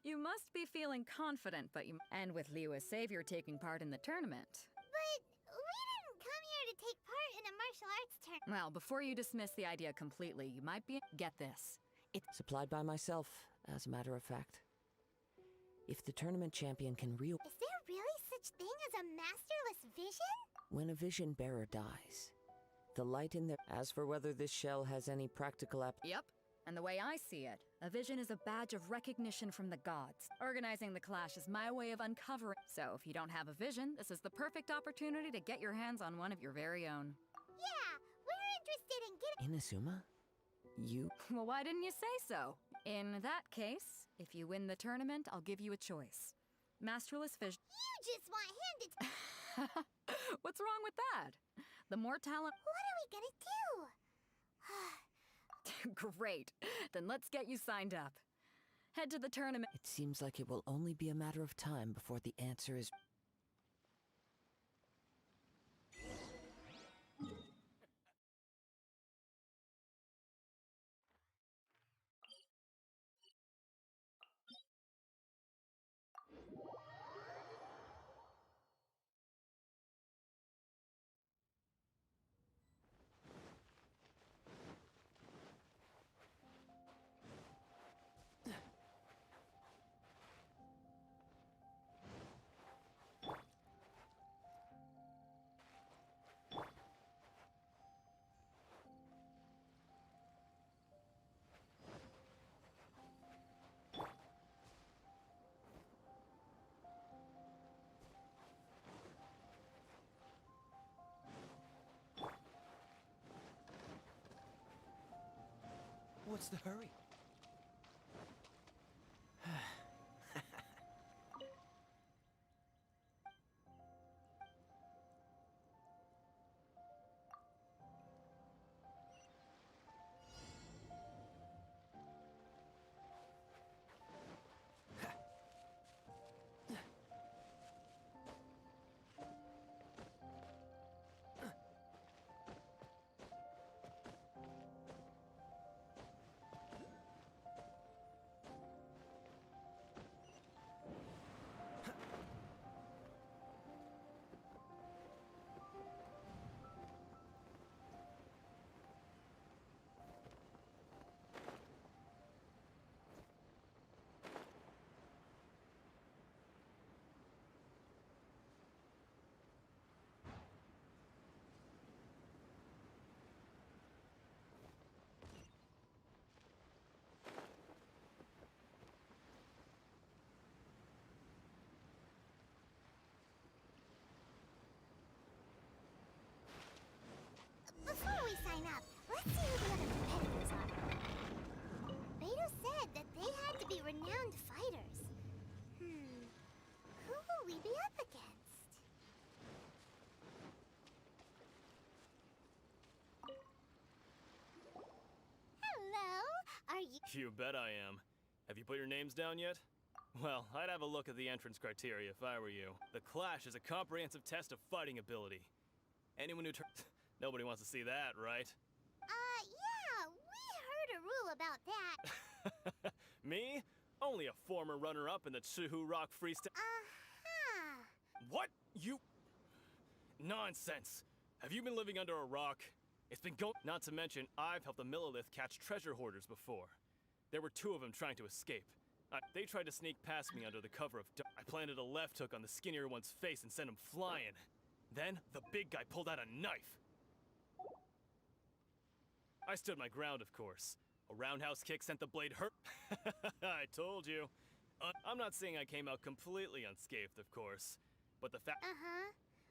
You must be feeling confident, but you... And with Liu as savior taking part in the tournament. But we didn't come here to take part in a martial arts tournament. Well, before you dismiss the idea completely, you might be... Get this. It's... Supplied by myself, as a matter of fact. If the tournament champion can Is there really such thing as a masterless vision? When a vision bearer dies, the light in their... As for whether this shell has any practical Yep. And the way I see it, a vision is a badge of recognition from the gods. Organizing the clash is my way of uncovering. So if you don't have a vision, this is the perfect opportunity to get your hands on one of your very own. Yeah, we're interested in getting... Inazuma? You... Well, why didn't you say so? In that case, if you win the tournament, I'll give you a choice. Masterless vision... You just want handed... What's wrong with that? The more talent... What are we gonna do? Great. Then let's get you signed up. Head to the tournament. It seems like it will only be a matter of time before the answer is... What's the hurry? You bet I am. Have you put your names down yet? Well, I'd have a look at the entrance criteria if I were you. The Clash is a comprehensive test of fighting ability. Anyone who Nobody wants to see that, right? Yeah, we heard a rule about that. Me? Only a former runner-up in the Chihu Rock freestyle. What? You... Nonsense. Have you been living under a rock? It's been Not to mention, I've helped the Millilith catch treasure hoarders before. There were 2 of them trying to escape. They tried to sneak past me under the cover of I planted a left hook on the skinnier one's face and sent him flying. Then, the big guy pulled out a knife. I stood my ground, of course. A roundhouse kick sent the blade hurt. I told you. I'm not saying I came out completely unscathed, of course. But the fact...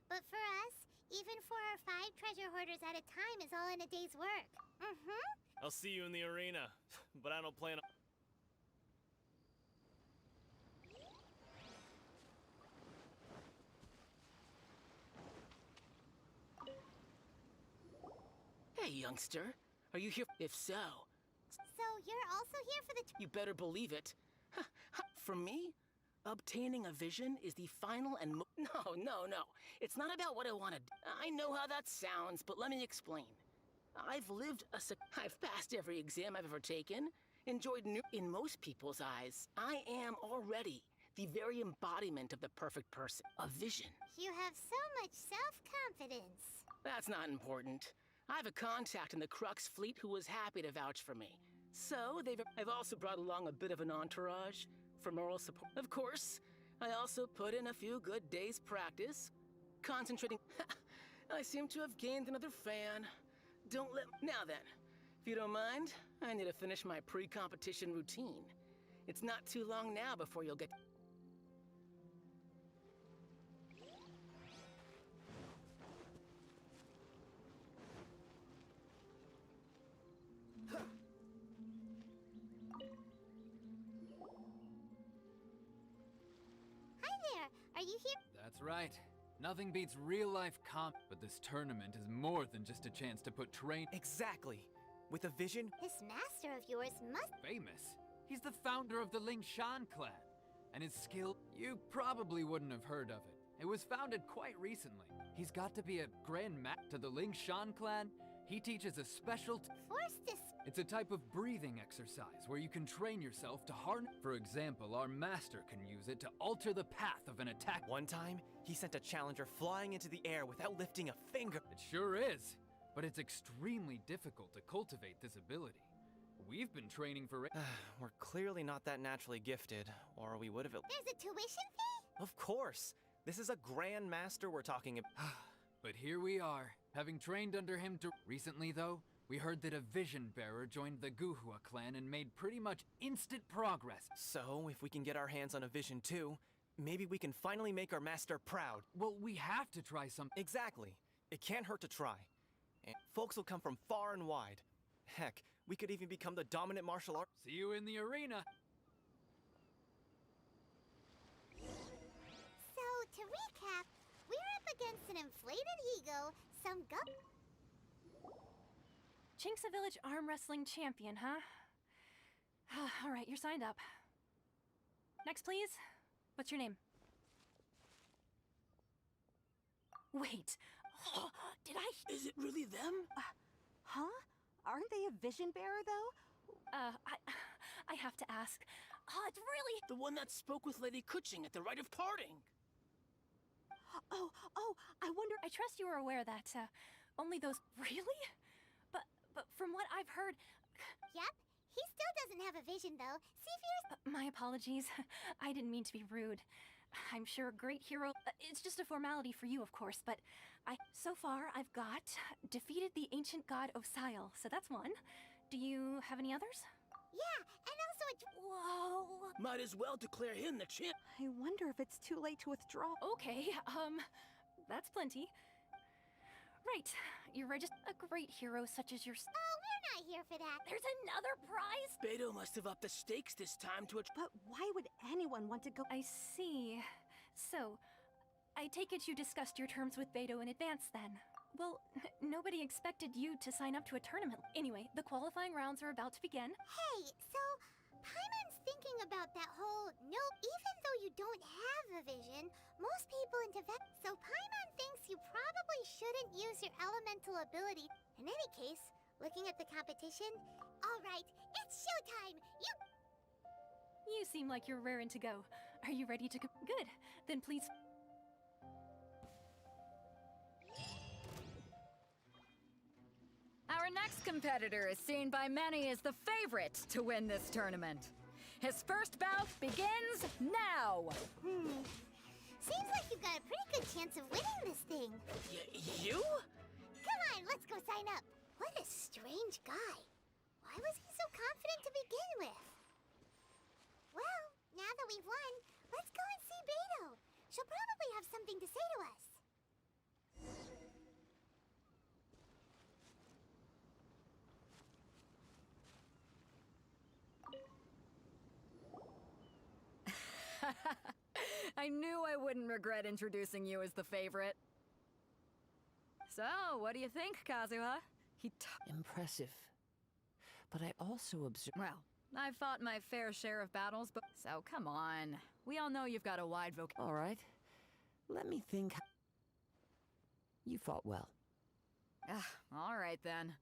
But for us, even 4 or 5 treasure hoarders at a time is all in a day's work. I'll see you in the arena, but I don't plan on... Hey, youngster. Are you here? If so... So you're also here for the... You better believe it. For me, obtaining a vision is the final and No. It's not about what I want to do. I know how that sounds, but let me explain. I've lived I've passed every exam I've ever taken, enjoyed In most people's eyes, I am already the very embodiment of the perfect person. A vision. You have so much self-confidence. That's not important. I have a contact in the Crux fleet who was happy to vouch for me. So, I've also brought along a bit of an entourage for moral support. Of course, I also put in a few good days' practice, concentrating. I seem to have gained another fan. Now then, if you don't mind, I need to finish my pre-competition routine. It's not too long now before you'll get... Are you here? That's right. Nothing beats real-life but this tournament is more than just a chance to put Exactly. With a vision... This master of yours must... Famous. He's the founder of the Lingshan clan. And his skill... You probably wouldn't have heard of it. It was founded quite recently. He's got to be a grand master to the Lingshan clan. He teaches a special... It's a type of breathing exercise where you can train yourself to harness... For example, our master can use it to alter the path of an attack. One time, he sent a challenger flying into the air without lifting a finger. It sure is, but it's extremely difficult to cultivate this ability. We've been training for it. We're clearly not that naturally gifted, or we would have... There's a tuition fee? Of course! This is a grand master we're talking about. But here we are, having trained under him to... Recently, though, we heard that a vision bearer joined the Guhua clan and made pretty much instant progress. So, if we can get our hands on a vision too, maybe we can finally make our master proud. Well, we have to try something. Exactly. It can't hurt to try. And folks will come from far and wide. Heck, we could even become the dominant martial art. See you in the arena. So, to recap, we're up against an inflated ego, some Chinksa Village arm wrestling champion, huh? All right, you're signed up. Next, please. What's your name? Wait. Did I... Is it really them? Huh? Aren't they a vision bearer, though? I have to ask. It's really... The one that spoke with Lady Kuching at the rite of parting. Oh, I wonder... I trust you are aware that, only those... Really? But from what I've heard... Yep, he still doesn't have a vision, though. See if you're... my apologies. I didn't mean to be rude. I'm sure a great hero... it's just a formality for you, of course, but so far, I've got defeated the ancient god Osile, so that's one. Do you have any others? Yeah, and also a... Whoa! Might as well declare him the champ. I wonder if it's too late to withdraw. Okay, that's plenty. Right, you're just a great hero such as yourself. Oh, we're not here for that. There's another prize? Beto must have upped the stakes this time to a... But why would anyone want to go... I see. So, I take it you discussed your terms with Beto in advance then. Well, nobody expected you to sign up to a tournament. Anyway, the qualifying rounds are about to begin. Hey, so Paimon's thinking about that whole even though you don't have a vision, most people in Tibet. So Paimon thinks you probably shouldn't use your elemental ability. In any case, looking at the competition, all right, it's showtime. You seem like you're raring to go. Are you ready to go? Good. Then please. Our next competitor is seen by many as the favorite to win this tournament. His first bout begins now! Seems like you've got a pretty good chance of winning this thing. You? Come on, let's go sign up. What a strange guy. Why was he so confident to begin with? Well, now that we've won, let's go and see Beto. She'll probably have something to say to us. I knew I wouldn't regret introducing you as the favorite. So, what do you think, Kazuha? Impressive. But I also observed. Well, I've fought my fair share of battles, but so come on. We all know you've got a wide All right. Let me think. You fought well. All right then.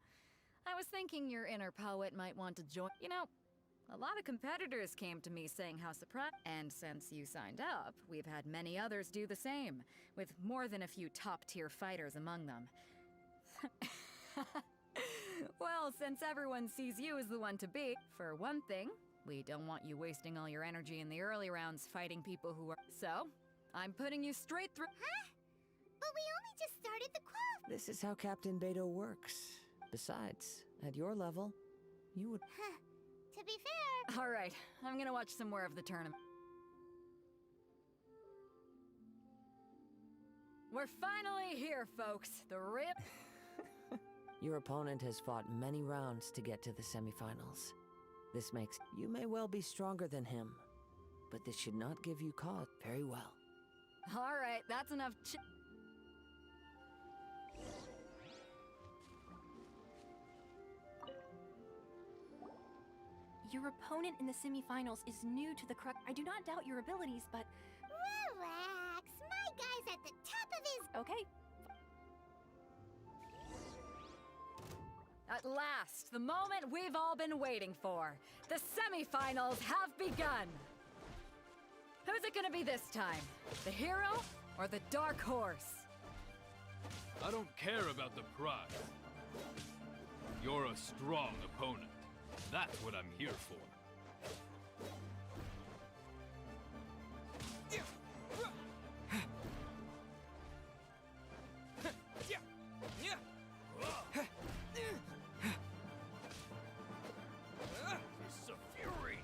I was thinking your inner poet might want to join. You know, a lot of competitors came to me saying how surprised. And since you signed up, we've had many others do the same, with more than a few top-tier fighters among them. Well, since everyone sees you as the one to beat, for one thing, we don't want you wasting all your energy in the early rounds fighting people who are. So, I'm putting you straight through. Huh? But we only just started the qual. This is how Captain Beto works. Besides, at your level, you would. To be fair. All right, I'm gonna watch some more of the tournament. We're finally here, folks. The rip. Your opponent has fought many rounds to get to the semifinals. This makes you may well be stronger than him, but this should not give you cause. Very well. All right, that's enough. Your opponent in the semifinals is new to the crux. I do not doubt your abilities, but... Relax. My guy's at the top of his... Okay. At last, the moment we've all been waiting for. The semifinals have begun. Who's it gonna be this time? The hero or the dark horse? I don't care about the prize. You're a strong opponent. That's what I'm here for. It's a fury.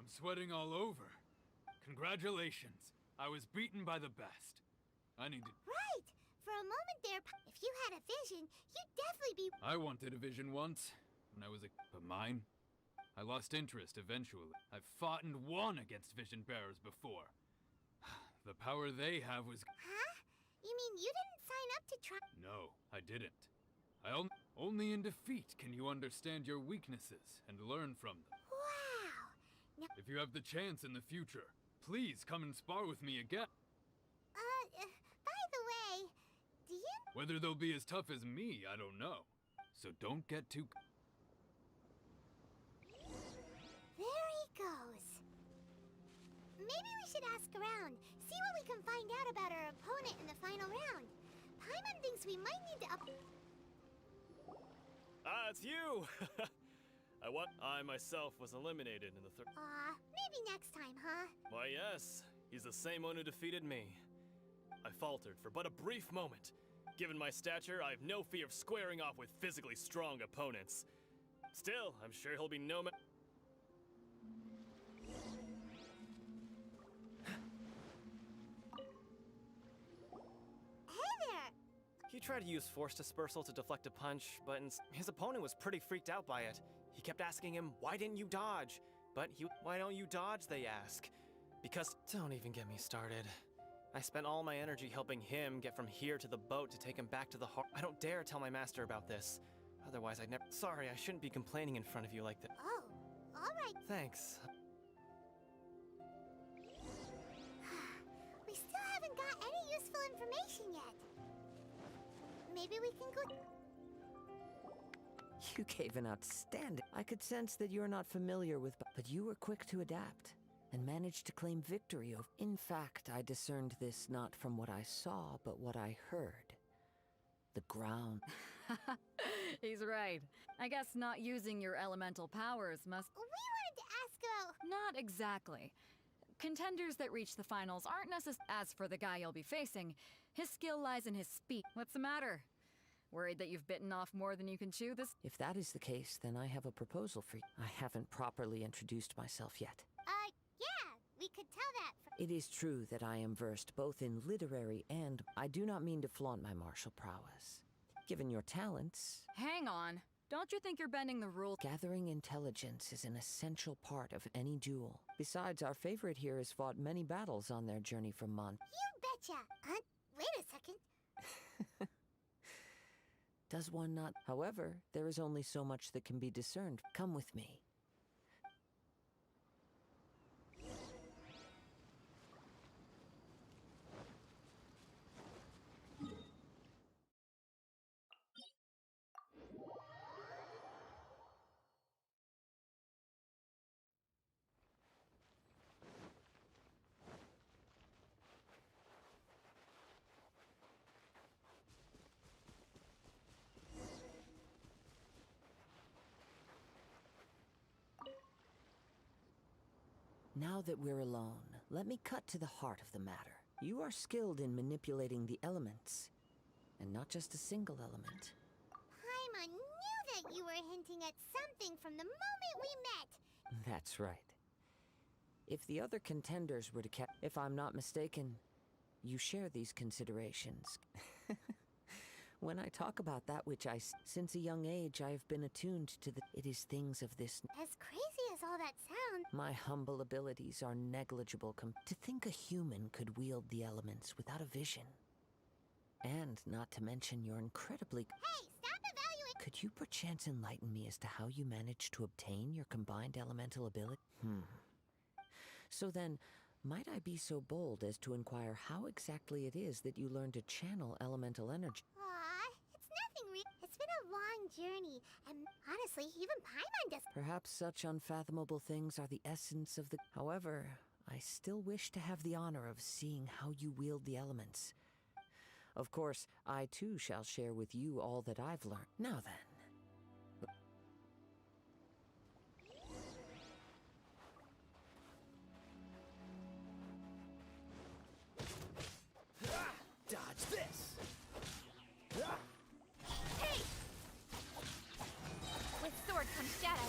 Sweating all over. Congratulations. I was beaten by the best. I need to... Right! For a moment there, if you had a vision, you'd definitely be... I wanted a vision once, when I was a... But mine? I lost interest eventually. I've fought and won against vision bearers before. The power they have was... Huh? You mean you didn't sign up to try... No, I didn't. Only in defeat can you understand your weaknesses and learn from them. Wow! Now... If you have the chance in the future, please come and spar with me again. By the way, do you... Whether they'll be as tough as me, I don't know. So don't get too... There he goes. Maybe we should ask around, see what we can find out about our opponent in the final round. Paimon thinks we might need to up... Ah, it's you! I myself was eliminated in the third... maybe next time, huh? Why, yes. He's the same one who defeated me. I faltered for but a brief moment. Given my stature, I have no fear of squaring off with physically strong opponents. Still, I'm sure he'll be no match. Hey He tried to use force dispersal to deflect a punch, but his opponent was pretty freaked out by it. He kept asking him, "Why didn't you dodge?" But "Why don't you dodge?" they ask. Because, don't even get me started. I spent all my energy helping him get from here to the boat to take him back to the heart. I don't dare tell my master about this. Otherwise, I'd never. Sorry, I shouldn't be complaining in front of you like that. Oh, alright. Thanks. We still haven't got any useful information yet. Maybe we can go... You gave an outstanding. I could sense that you're not familiar with, but you were quick to adapt and managed to claim victory over. In fact, I discerned this not from what I saw, but what I heard. The ground. He's right. I guess not using your elemental powers must... We wanted to ask about... Not exactly. Contenders that reach the finals aren't necessary. As for the guy you'll be facing, his skill lies in his speed. What's the matter? Worried that you've bitten off more than you can chew this? If that is the case, then I have a proposal for you. I haven't properly introduced myself yet. Yeah, we could tell that from... It is true that I am versed both in literary and... I do not mean to flaunt my martial prowess. Given your talents... Hang on. Don't you think you're bending the rules? Gathering intelligence is an essential part of any duel. Besides, our favorite here has fought many battles on their journey from Mon... You betcha! Wait a second. Does one not? However, there is only so much that can be discerned. Come with me. Now that we're alone, let me cut to the heart of the matter. You are skilled in manipulating the elements, and not just a single element. Paimon knew that you were hinting at something from the moment we met. That's right. If the other contenders were to if I'm not mistaken, you share these considerations. When I talk about that which since a young age I have been attuned to it is things of this... As crazy as all that sounds... My humble abilities are negligible to think a human could wield the elements without a vision. And not to mention your incredibly... Hey, stop evaluating... Could you perchance enlighten me as to how you managed to obtain your combined elemental ability? So then, might I be so bold as to inquire how exactly it is that you learned to channel elemental energy? It's been a long journey, and honestly, even Paimon does... Perhaps such unfathomable things are the essence of the... However, I still wish to have the honor of seeing how you wield the elements. Of course, I too shall share with you all that I've learned. Now then... Dodge this! With sword comes shadow.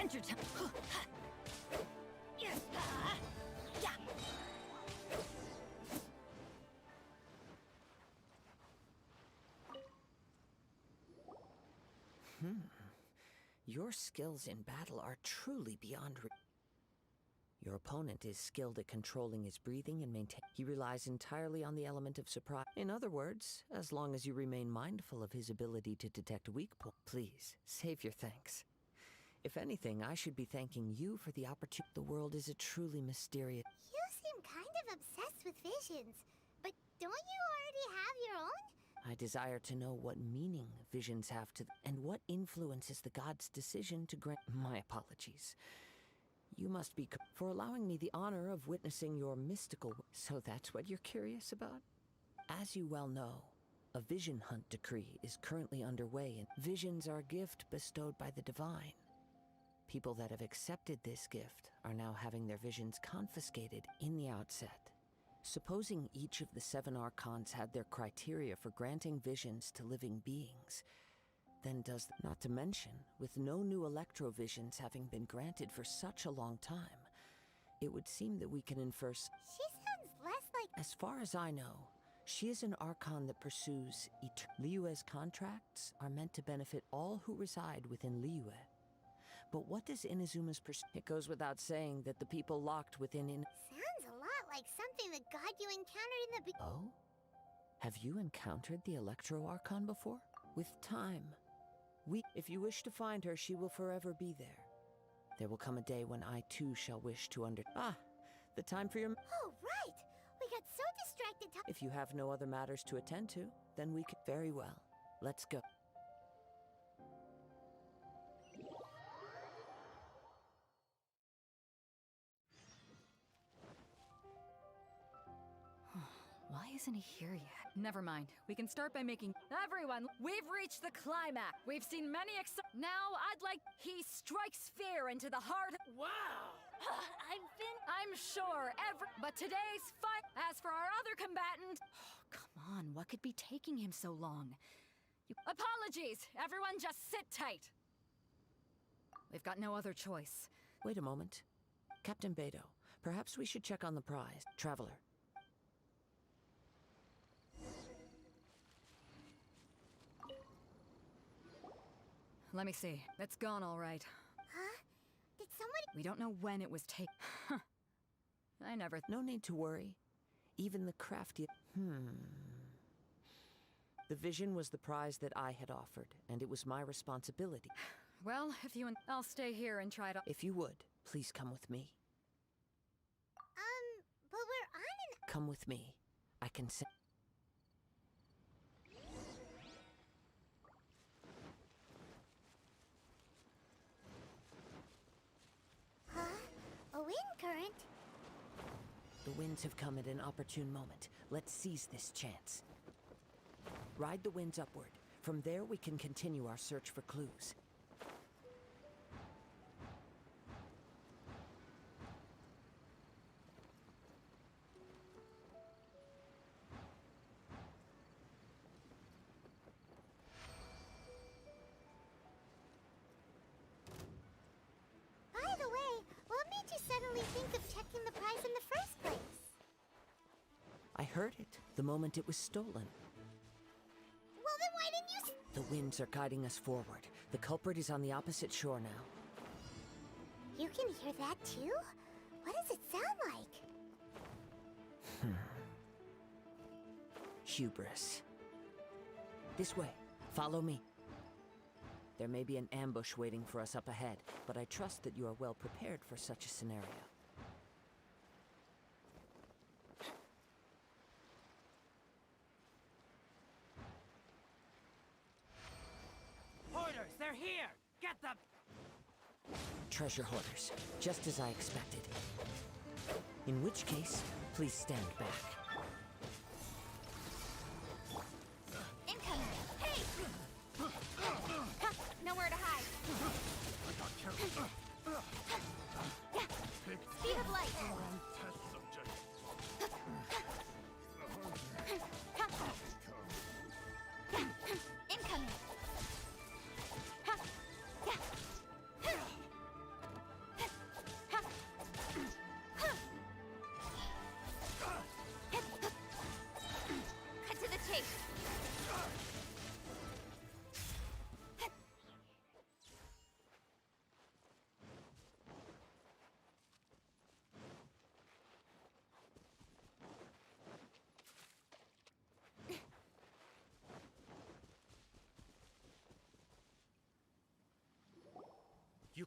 Adventure time! Your skills in battle are truly beyond Your opponent is skilled at controlling his breathing and maintain. He relies entirely on the element of surprise. In other words, as long as you remain mindful of his ability to detect weak points, please, save your thanks. If anything, I should be thanking you for the opportunity. The world is a truly mysterious... You seem kind of obsessed with visions, but don't you already have your own? I desire to know what meaning visions have to and what influences the god's decision to grant... My apologies. You must be for allowing me the honor of witnessing your mystical... So that's what you're curious about? As you well know, a vision hunt decree is currently underway, and visions are a gift bestowed by the divine. People that have accepted this gift are now having their visions confiscated in the outset. Supposing each of the 7 archons had their criteria for granting visions to living beings, then does... Not to mention, with no new electrovisions having been granted for such a long time, it would seem that we can infer... She sounds less like... As far as I know, she is an archon that pursues Liyue's contracts are meant to benefit all who reside within Liyue. But what does Inazuma's It goes without saying that the people locked within Sounds a lot like something the god you encountered in the... Oh? Have you encountered the Electro Archon before? With time. If you wish to find her, she will forever be there. There will come a day when I too shall wish to the time for your... Oh, right! We got so distracted If you have no other matters to attend to, then we could... Very well. Let's go. Why isn't he here yet? Never mind. We can start by making... Everyone, we've reached the climax. We've seen many Now, I'd like... He strikes fear into the heart... Wow! I'm sure But today's fight... As for our other combatant... Oh, come on, what could be taking him so long? Apologies! Everyone just sit tight! We've got no other choice. Wait a moment. Captain Beto, perhaps we should check on the prize. Traveler. Let me see. It's gone all right. Huh? Did somebody... We don't know when it was taken. I never... No need to worry. Even the crafty... The vision was the prize that I had offered, and it was my responsibility. Well, if you and... I'll stay here and try to... If you would, please come with me. But we're on an... Come with me. I can say... Huh? A wind current? The winds have come at an opportune moment. Let's seize this chance. Ride the winds upward. From there, we can continue our search for clues. By the way, what made you suddenly think of checking the prize in the first place? I heard it the moment it was stolen. Well, then why didn't you... The winds are guiding us forward. The culprit is on the opposite shore now. You can hear that too? What does it sound like? Hubris. This way. Follow me. There may be an ambush waiting for us up ahead, but I trust that you are well prepared for such a scenario. Hoarders, they're here! Get them! Treasure hoarders, just as I expected. In which case, please stand back. Incoming! Hey! Nowhere to hide. Speed of light. Incoming.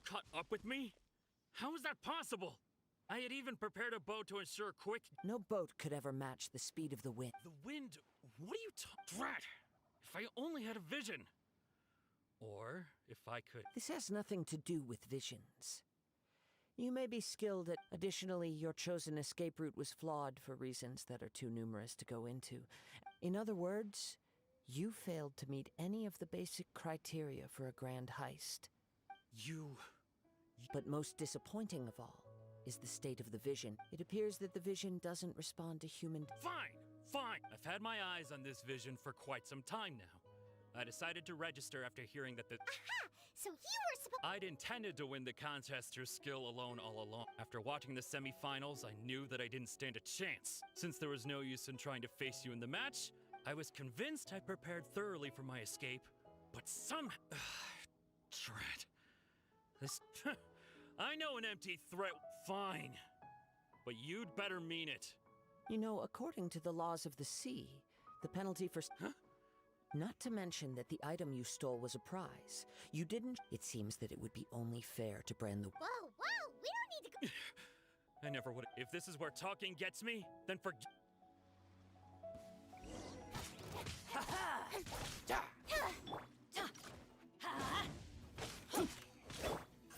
caught up with me? How is that possible? I had even prepared a boat to ensure quick... No boat could ever match the speed of the wind. The wind? What are you Drat! If I only had a vision. Or, if I could... This has nothing to do with visions. You may be skilled at... Additionally, your chosen escape route was flawed for reasons that are too numerous to go into. In other words, you failed to meet any of the basic criteria for a grand heist. But most disappointing of all is the state of the vision. It appears that the vision doesn't respond to human... Fine! I've had my eyes on this vision for quite some time now. I decided to register after hearing that the... Aha! So you were supposed... I'd intended to win the contest through skill alone all along. After watching the semi-finals, I knew that I didn't stand a chance. Since there was no use in trying to face you in the match, I was convinced I prepared thoroughly for my escape, but somehow... Drat. This... I know an empty threat... Fine. But you'd better mean it. You know, according to the laws of the sea, the penalty for... Huh? Not to mention that the item you stole was a prize. You didn't... It seems that it would be only fair to brand the... Whoa! We don't need to go... I never would... If this is where talking gets me, then forget...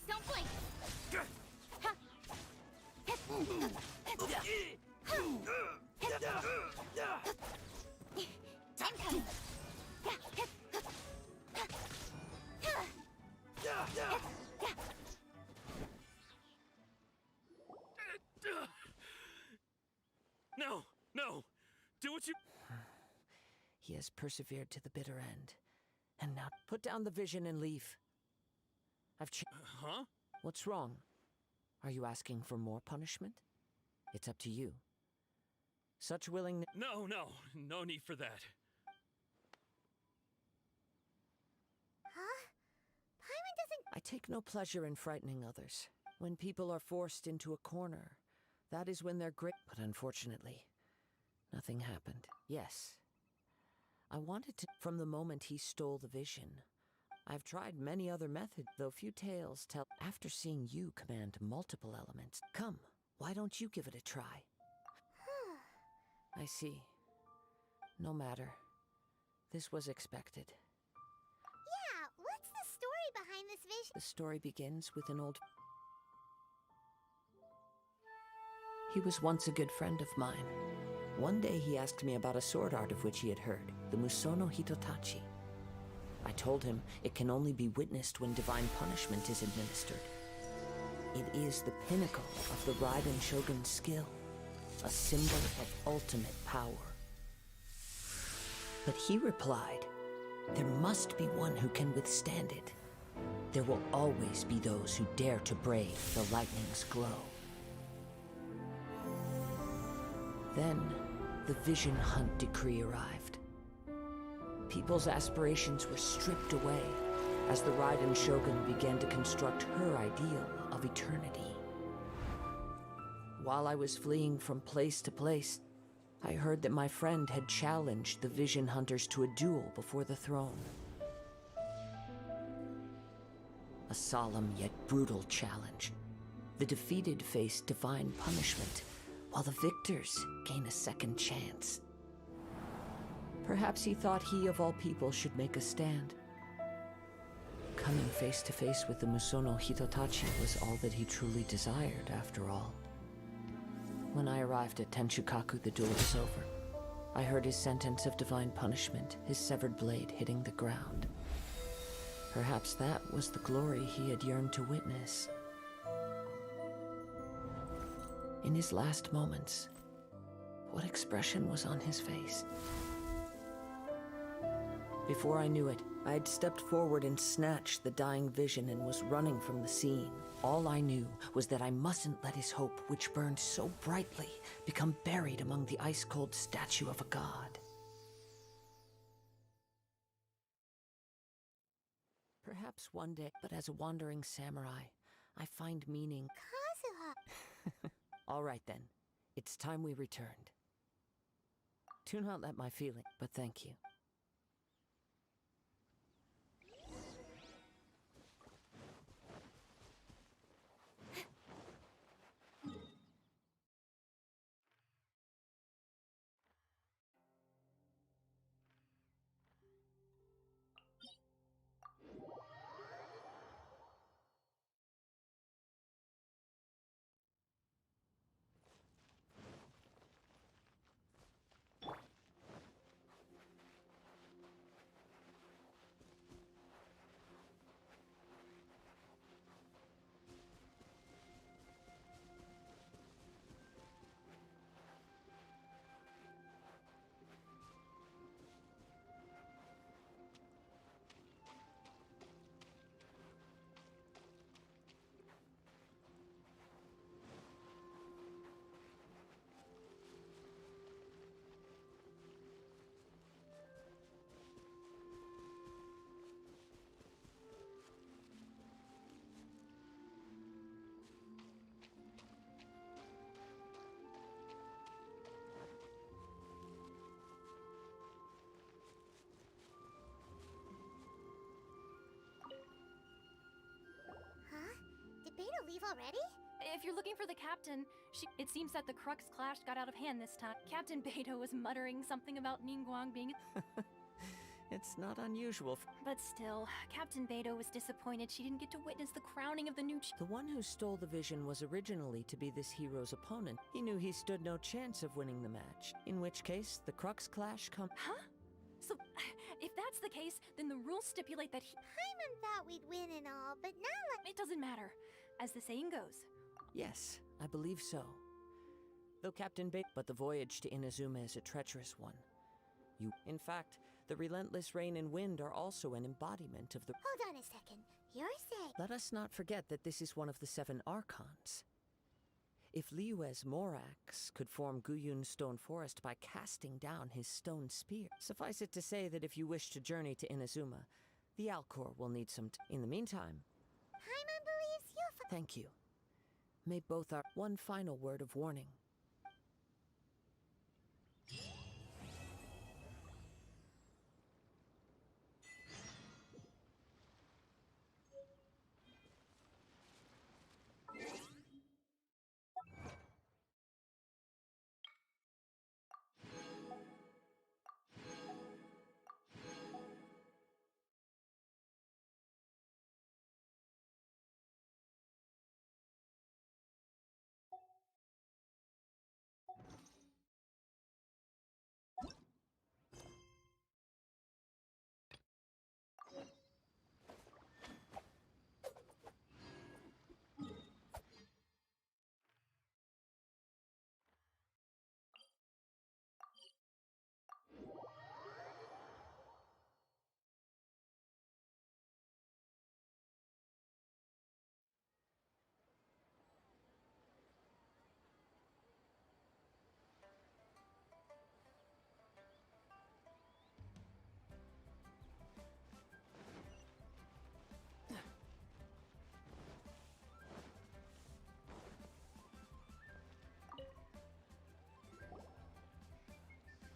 Don't blink! Time coming! No! Do what you... He has persevered to the bitter end. And now, put down the vision and leave. Huh? What's wrong? Are you asking for more punishment? It's up to you. Such willingness... No need for that. Huh? Paimon doesn't... I take no pleasure in frightening others. When people are forced into a corner, that is when they're great. But unfortunately, nothing happened. Yes. I wanted to... From the moment he stole the vision, I've tried many other methods, though few tales tell... After seeing you command multiple elements... Come, why don't you give it a try? I see. No matter. This was expected. Yeah, what's the story behind this vision? The story begins with an old... He was once a good friend of mine. One day he asked me about a sword art of which he had heard, the Musono Hitotachi. I told him it can only be witnessed when divine punishment is administered. It is the pinnacle of the Raiden Shogun's skill, a symbol of ultimate power. But he replied, there must be one who can withstand it. There will always be those who dare to brave the lightning's glow. Then, the Vision Hunt decree arrived. People's aspirations were stripped away as the Raiden Shogun began to construct her ideal of eternity. While I was fleeing from place to place, I heard that my friend had challenged the Vision Hunters to a duel before the throne. A solemn yet brutal challenge. The defeated face divine punishment, while the victors gain a second chance. Perhaps he thought he of all people should make a stand. Coming face to face with the Musono Hitotachi was all that he truly desired, after all. When I arrived at Tenshukaku, the duel was over. I heard his sentence of divine punishment, his severed blade hitting the ground. Perhaps that was the glory he had yearned to witness. In his last moments, what expression was on his face? Before I knew it, I had stepped forward and snatched the dying vision and was running from the scene. All I knew was that I mustn't let his hope, which burned so brightly, become buried among the ice-cold statue of a god. Perhaps one day, but as a wandering samurai, I find meaning... Kazuha! All right then, it's time we returned. Do not let my feeling, but thank you. already? If you're looking for the captain, it seems that the Crux clash got out of hand this time. Captain Beidou was muttering something about Ningguang being... It's not unusual. But still, Captain Beidou was disappointed she didn't get to witness the crowning of the new The one who stole the vision was originally to be this hero's opponent. He knew he stood no chance of winning the match, in which case the Crux clash Huh? So, if that's the case, then the rules stipulate that Paimon thought we'd win and all, but now It doesn't matter. As the saying goes. Yes, I believe so. Though but the voyage to Inazuma is a treacherous one. In fact, the relentless rain and wind are also an embodiment of the... Hold on a second. You're saying... Let us not forget that this is one of the 7 Archons. If Liyue's Morax could form Guyun's stone forest by casting down his stone spear, suffice it to say that if you wish to journey to Inazuma, the Alcor will need some in the meantime... Paimon believes you'll... Thank you. May both our... One final word of warning.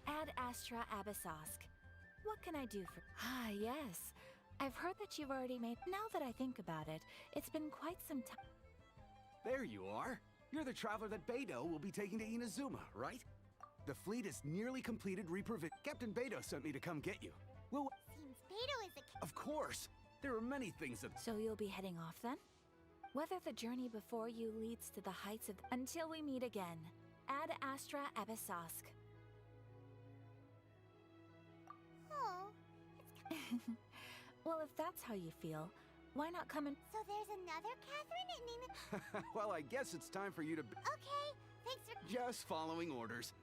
Ad Astra Abyssosk. What can I do for... Ah, yes. I've heard that you've already made... Now that I think about it, it's been quite some time... There you are. You're the traveler that Beidou will be taking to Inazuma, right? The fleet is nearly completed Captain Beidou sent me to come get you. Well... Seems Beidou is a... Of course! There are many things that... So you'll be heading off then? Whether the journey before you leads to the heights of... Until we meet again. Ad Astra Abyssosk. Oh, Well, if that's how you feel, why not come and... So there's another Catherine and Nina... Well, I guess it's time for you to... Okay, thanks for... Just following orders.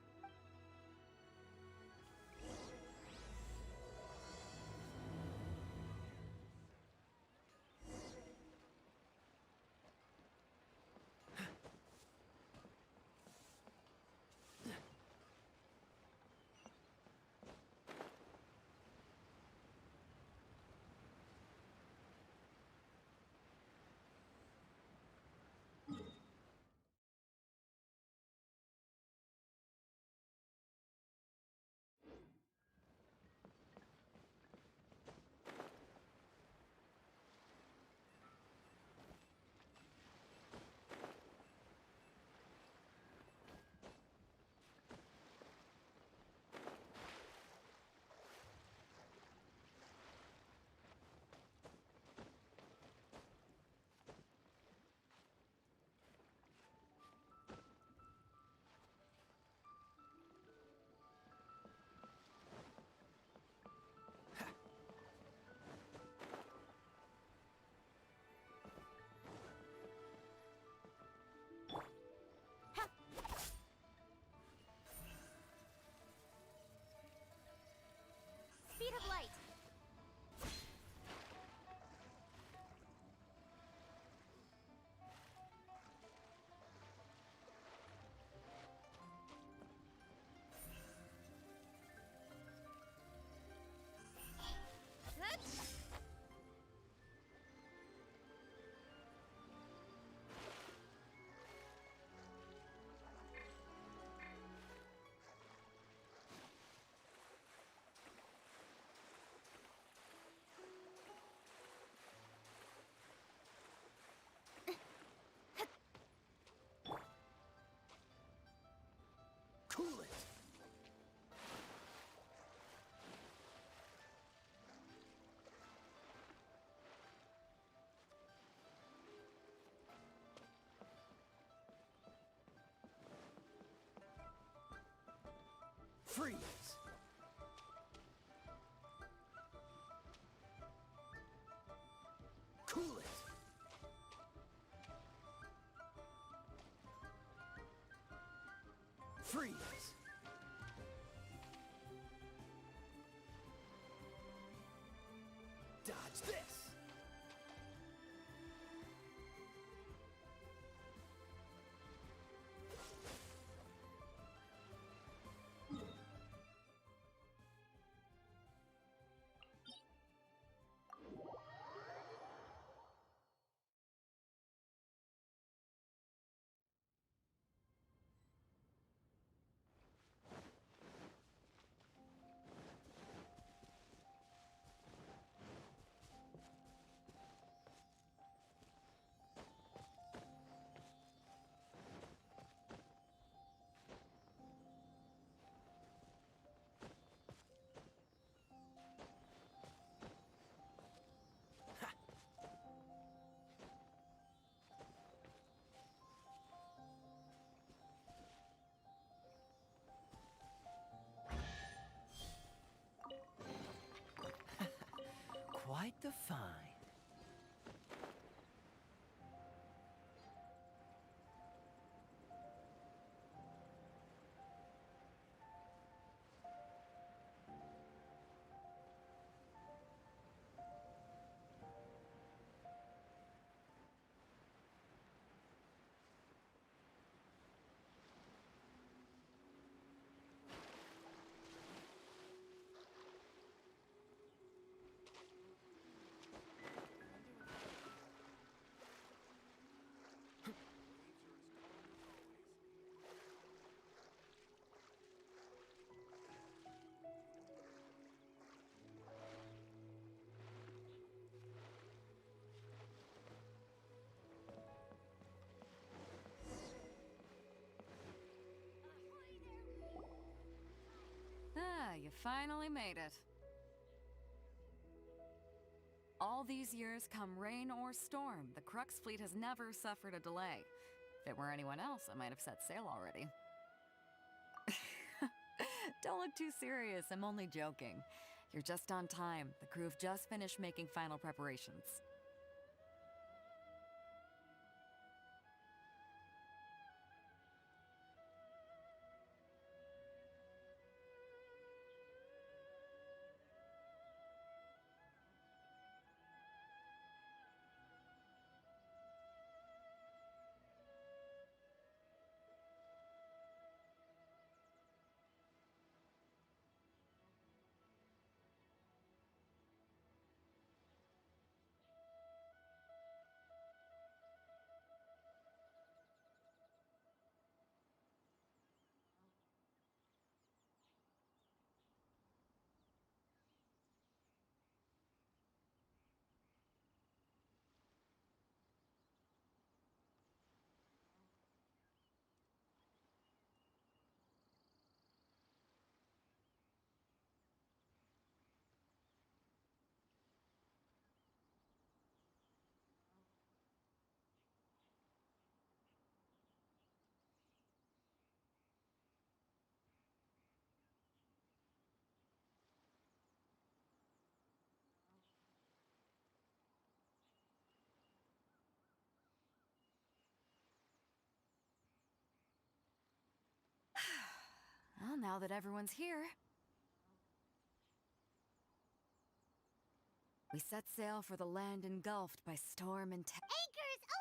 Cool it! Freeze! Cool it! Freeze! Dodge this! Quite the find. Ah, you finally made it. All these years, come rain or storm, the Crux fleet has never suffered a delay. If it were anyone else, I might have set sail already. Don't look too serious, I'm only joking. You're just on time. The crew have just finished making final preparations. Well, now that everyone's here, we set sail for the land engulfed by storm and Anchors away!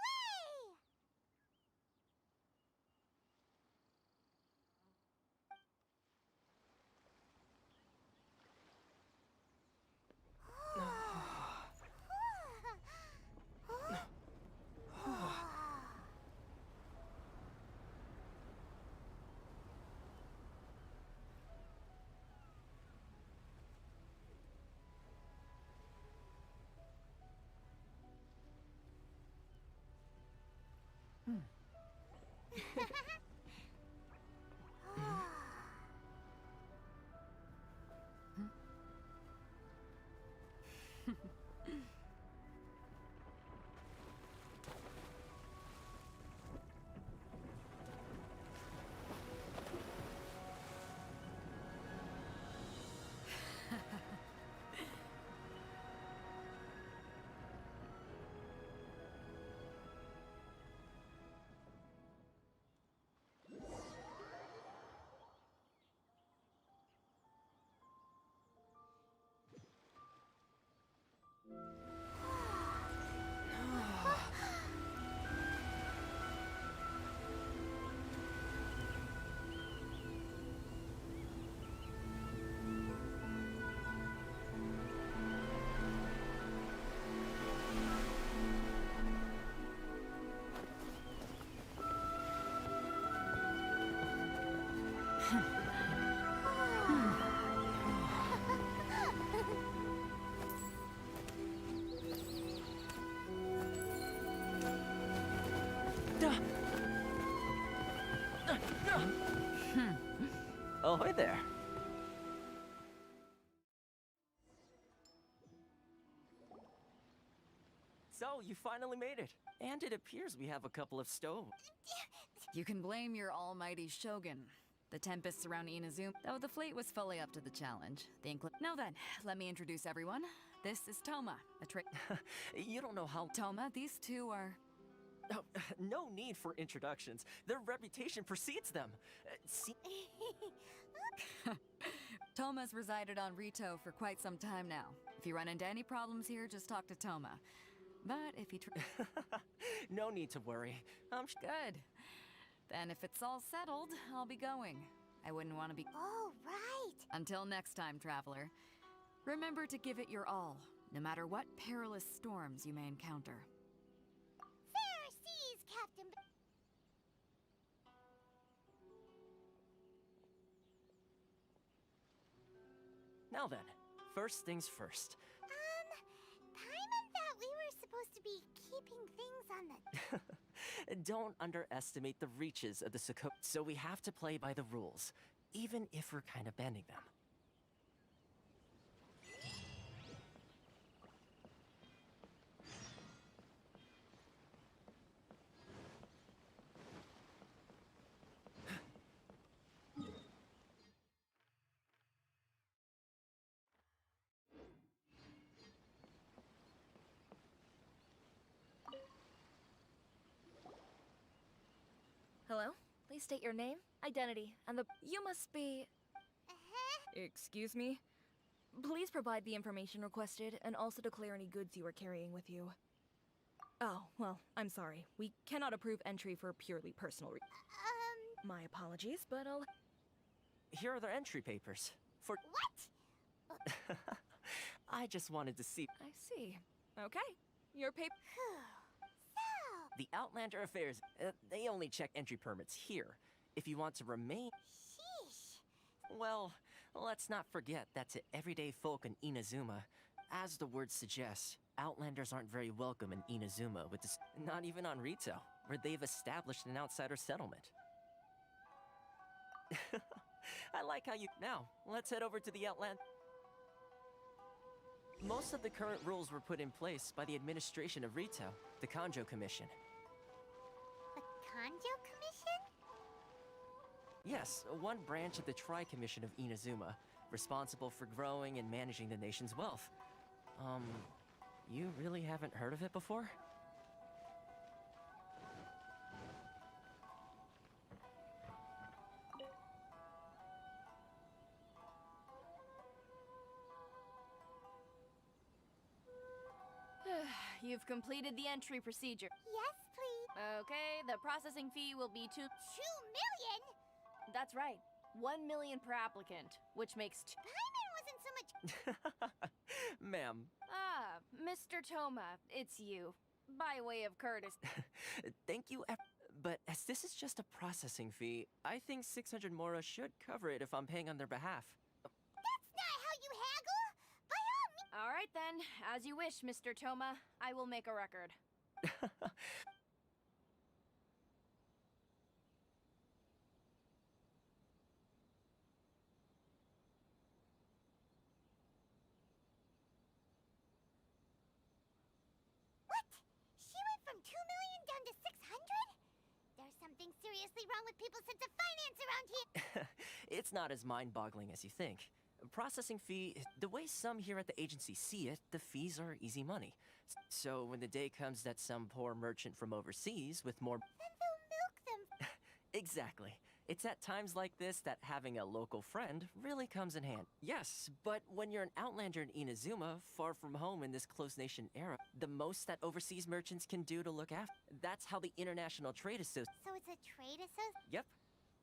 Ahoy there. So, you finally made it. And it appears we have a couple of stoves. You can blame your almighty shogun. The tempests around Inazuma, though the fleet was fully up to the challenge. Now then, let me introduce everyone. This is Toma, a You don't know how— Toma, these two are— Oh, no need for introductions. Their reputation precedes them. Toma's resided on Rito for quite some time now. If you run into any problems here, just talk to Toma. But if you No need to worry. Good. Then if it's all settled, I'll be going. I wouldn't want to be— Oh, right. Until next time, traveler. Remember to give it your all, no matter what perilous storms you may encounter. Fair seas, Captain. Now then, first things first. Paimon thought we were supposed to be keeping things on the... Don't underestimate the reaches of the Soko, so we have to play by the rules, even if we're kind of bending them. Hello? Please state your name, identity, and the— You must be— Excuse me? Please provide the information requested and also declare any goods you are carrying with you. Oh, well, I'm sorry. We cannot approve entry for purely personal reasons. My apologies, but I'll— Here are their entry papers. For— What? I just wanted to see— I see. Okay. Your paper— The Outlander Affairs, they only check entry permits here. If you want to remain— Sheesh. Well, let's not forget that to everyday folk in Inazuma, as the word suggests, Outlanders aren't very welcome in Inazuma with this— Not even on Rito, where they've established an outsider settlement. I like how you— Now, let's head over to the Outland— Most of the current rules were put in place by the administration of Rito, the Kanjo Commission. The Kanjo Commission? Yes, one branch of the Tri-Commission of Inazuma, responsible for growing and managing the nation's wealth. You really haven't heard of it before? You've completed the entry procedure. Yes, please. Okay, the processing fee will be 2 million? That's right. 1 million per applicant, which makes Paimon wasn't so much... Ma'am. Ah, Mr. Toma, it's you. By way of courtesy. Thank you, but as this is just a processing fee, I think 600 Mora should cover it if I'm paying on their behalf. That's not how you haggle! By all means... All right then, as you wish, Mr. Toma. I will make a record. She went from 2 million down to 600? There's something seriously wrong with people's sense of finance around here. It's not as mind-boggling as you think. Processing fee, the way some here at the agency see it, the fees are easy money. So when the day comes that some poor merchant from overseas with more— Then they'll milk them. Exactly. It's at times like this that having a local friend really comes in hand. Yes, but when you're an outlander in Inazuma, far from home in this closed nation era, the most that overseas merchants can do to look after— That's how the International Trade Association— So it's a trade association? Yep.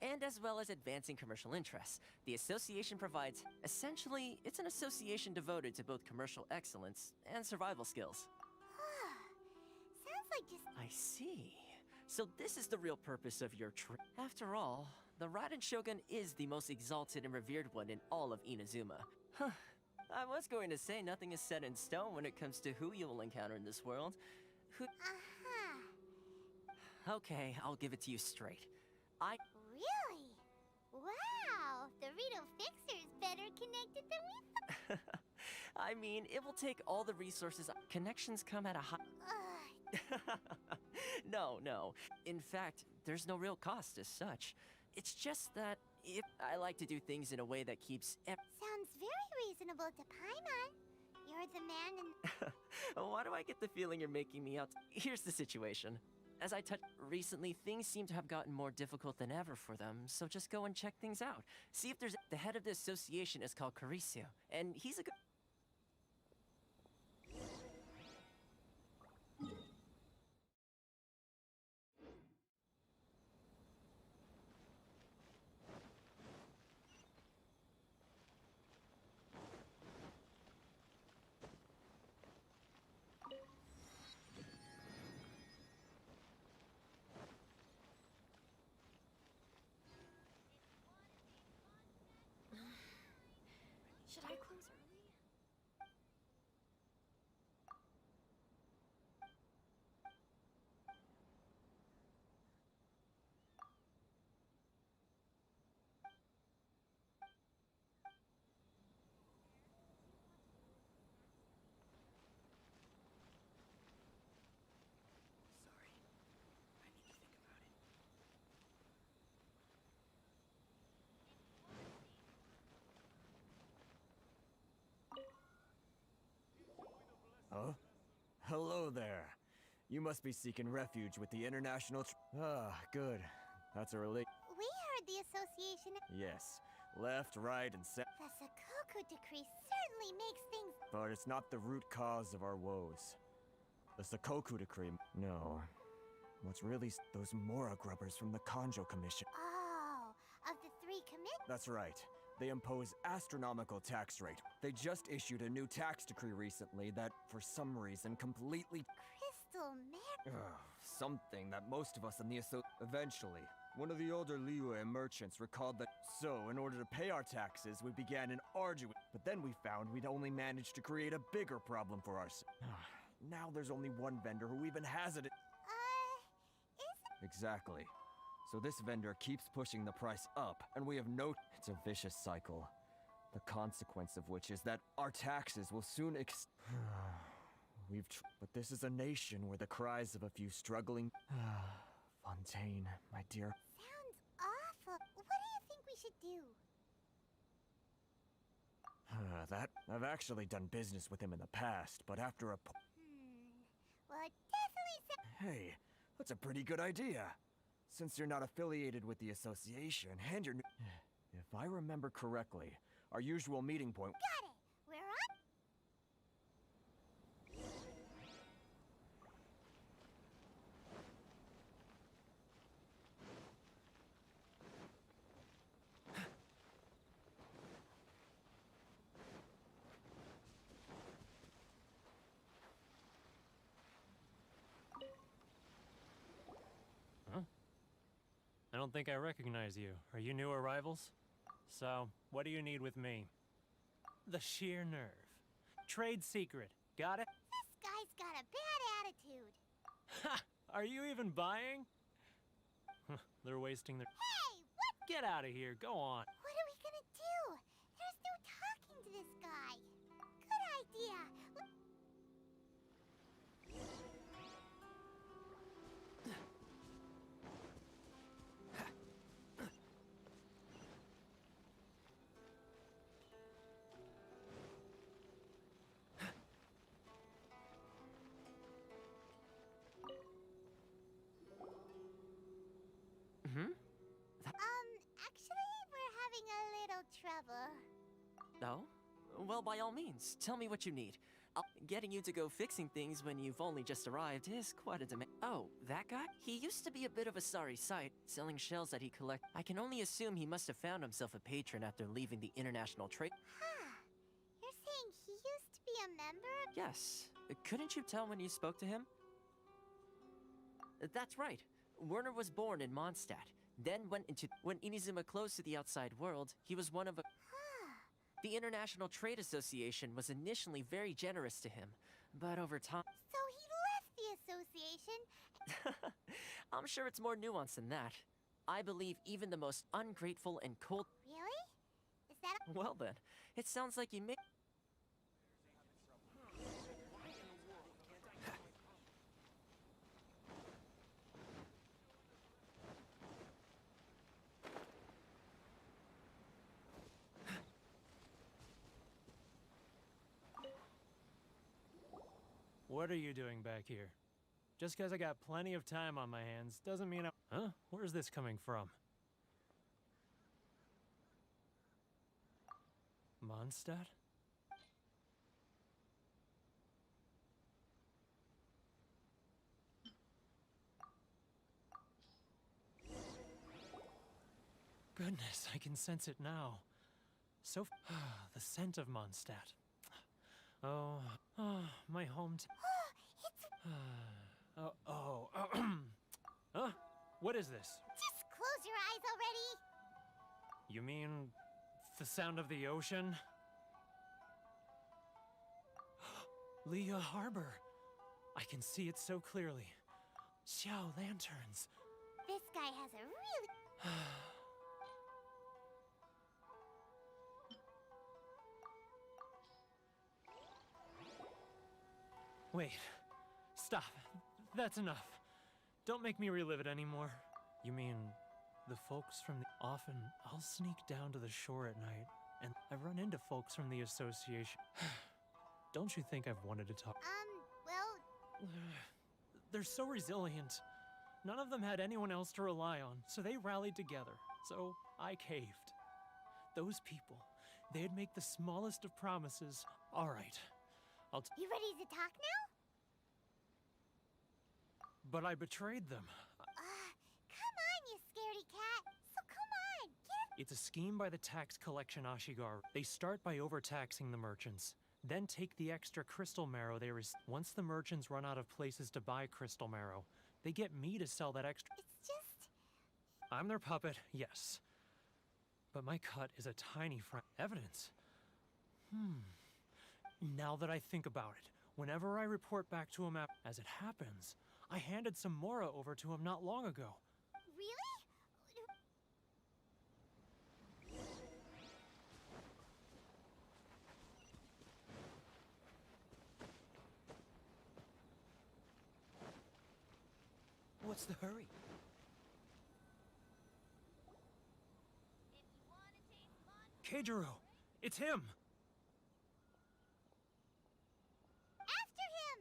And as well as advancing commercial interests, the association provides— Essentially, it's an association devoted to both commercial excellence and survival skills. Sounds like just... I see. So this is the real purpose of your trip. After all, the Raiden Shogun is the most exalted and revered one in all of Inazuma. Huh. I was going to say nothing is set in stone when it comes to who you will encounter in this world. Who— Uh-huh. Okay, I'll give it to you straight. Really? Wow, the burrito fixer's better connected than we thought. I mean, it will take all the resources. Connections come at a high. No, no. In fact, there's no real cost as such. It's just that if I like to do things in a way that keeps. Sounds very reasonable to Paimon. You're the man in. Why do I get the feeling you're making me out? Here's the situation. As I touched recently, things seem to have gotten more difficult than ever for them, so just go and check things out. See if there's. The head of the association is called Caricio, and he's a good. Should I close early? Huh? Hello there. You must be seeking refuge with the international good. That's a relief. We heard the association. Yes. Left, right, and The Sakoku decree certainly makes things. But it's not the root cause of our woes. The Sakoku decree. No. What's really those Mora grubbers from the Kanjo Commission. Oh, of the 3 commit. That's right. They impose astronomical tax rate. They just issued a new tax decree recently that, for some reason, completely Crystal Mare. something that most of us in the Eventually, one of the older Liyue merchants recalled that. So, in order to pay our taxes, we began an arduous. But then we found we'd only managed to create a bigger problem for ourselves. Now there's only one vendor who even has it. Exactly. So this vendor keeps pushing the price up, and we have no. It's a vicious cycle. The consequence of which is that our taxes will soon But this is a nation where the cries of a few struggling. Fontaine, my dear. Sounds awful. What do you think we should do? That. I've actually done business with him in the past, but after a. Well, it definitely Hey, that's a pretty good idea. Since you're not affiliated with the association, hand your. If I remember correctly, our usual meeting point. Got it. We're on. I don't think I recognize you. Are you new arrivals? So, what do you need with me? The sheer nerve. Trade secret. Got it? This guy's got a bad attitude. Ha! Are you even buying? They're wasting their. Hey, what? Get out of here. Go on. What are we gonna do? There's no talking to this guy. Good idea. Actually, we're having a little trouble. No? Well, by all means, tell me what you need. Getting you to go fixing things when you've only just arrived is quite a demand. Oh, that guy? He used to be a bit of a sorry sight, selling shells that he collect. I can only assume he must have found himself a patron after leaving the international trade. You're saying he used to be a member of... Yes. Couldn't you tell when you spoke to him? That's right. Werner was born in Mondstadt. Then went into. When Inazuma closed to the outside world, he was one of a. The International Trade Association was initially very generous to him, but over time. So he left the association? I'm sure it's more nuanced than that. I believe even the most ungrateful and cold. Really? that... Well then, it sounds like you made. What are you doing back here? Just because I got plenty of time on my hands doesn't mean I... Huh? Where's this coming from? Mondstadt? Goodness, I can sense it now. The scent of Mondstadt. Oh, my home. Huh? What is this? Just close your eyes already! You mean the sound of the ocean? Leah Harbor. I can see it so clearly. Xiao lanterns. This guy has a really... Wait. Stop. That's enough. Don't make me relive it anymore. You mean the folks from the... Often, I'll sneak down to the shore at night, and I've run into folks from the association. Don't you think I've wanted to talk? Well... They're so resilient. None of them had anyone else to rely on, so they rallied together. So I caved. Those people, they'd make the smallest of promises. All right. You ready to talk now? But I betrayed them. Come on, you scaredy cat. So come on, get... It's a scheme by the tax collection Ashigaru. They start by overtaxing the merchants, then take the extra crystal marrow they receive. Once the merchants run out of places to buy crystal marrow, they get me to sell that extra. It's just... I'm their puppet, yes. But my cut is a tiny evidence. Now that I think about it, whenever I report back to him as it happens, I handed some Mora over to him not long ago. Really? What's the hurry? Keijiro! It's him! After him!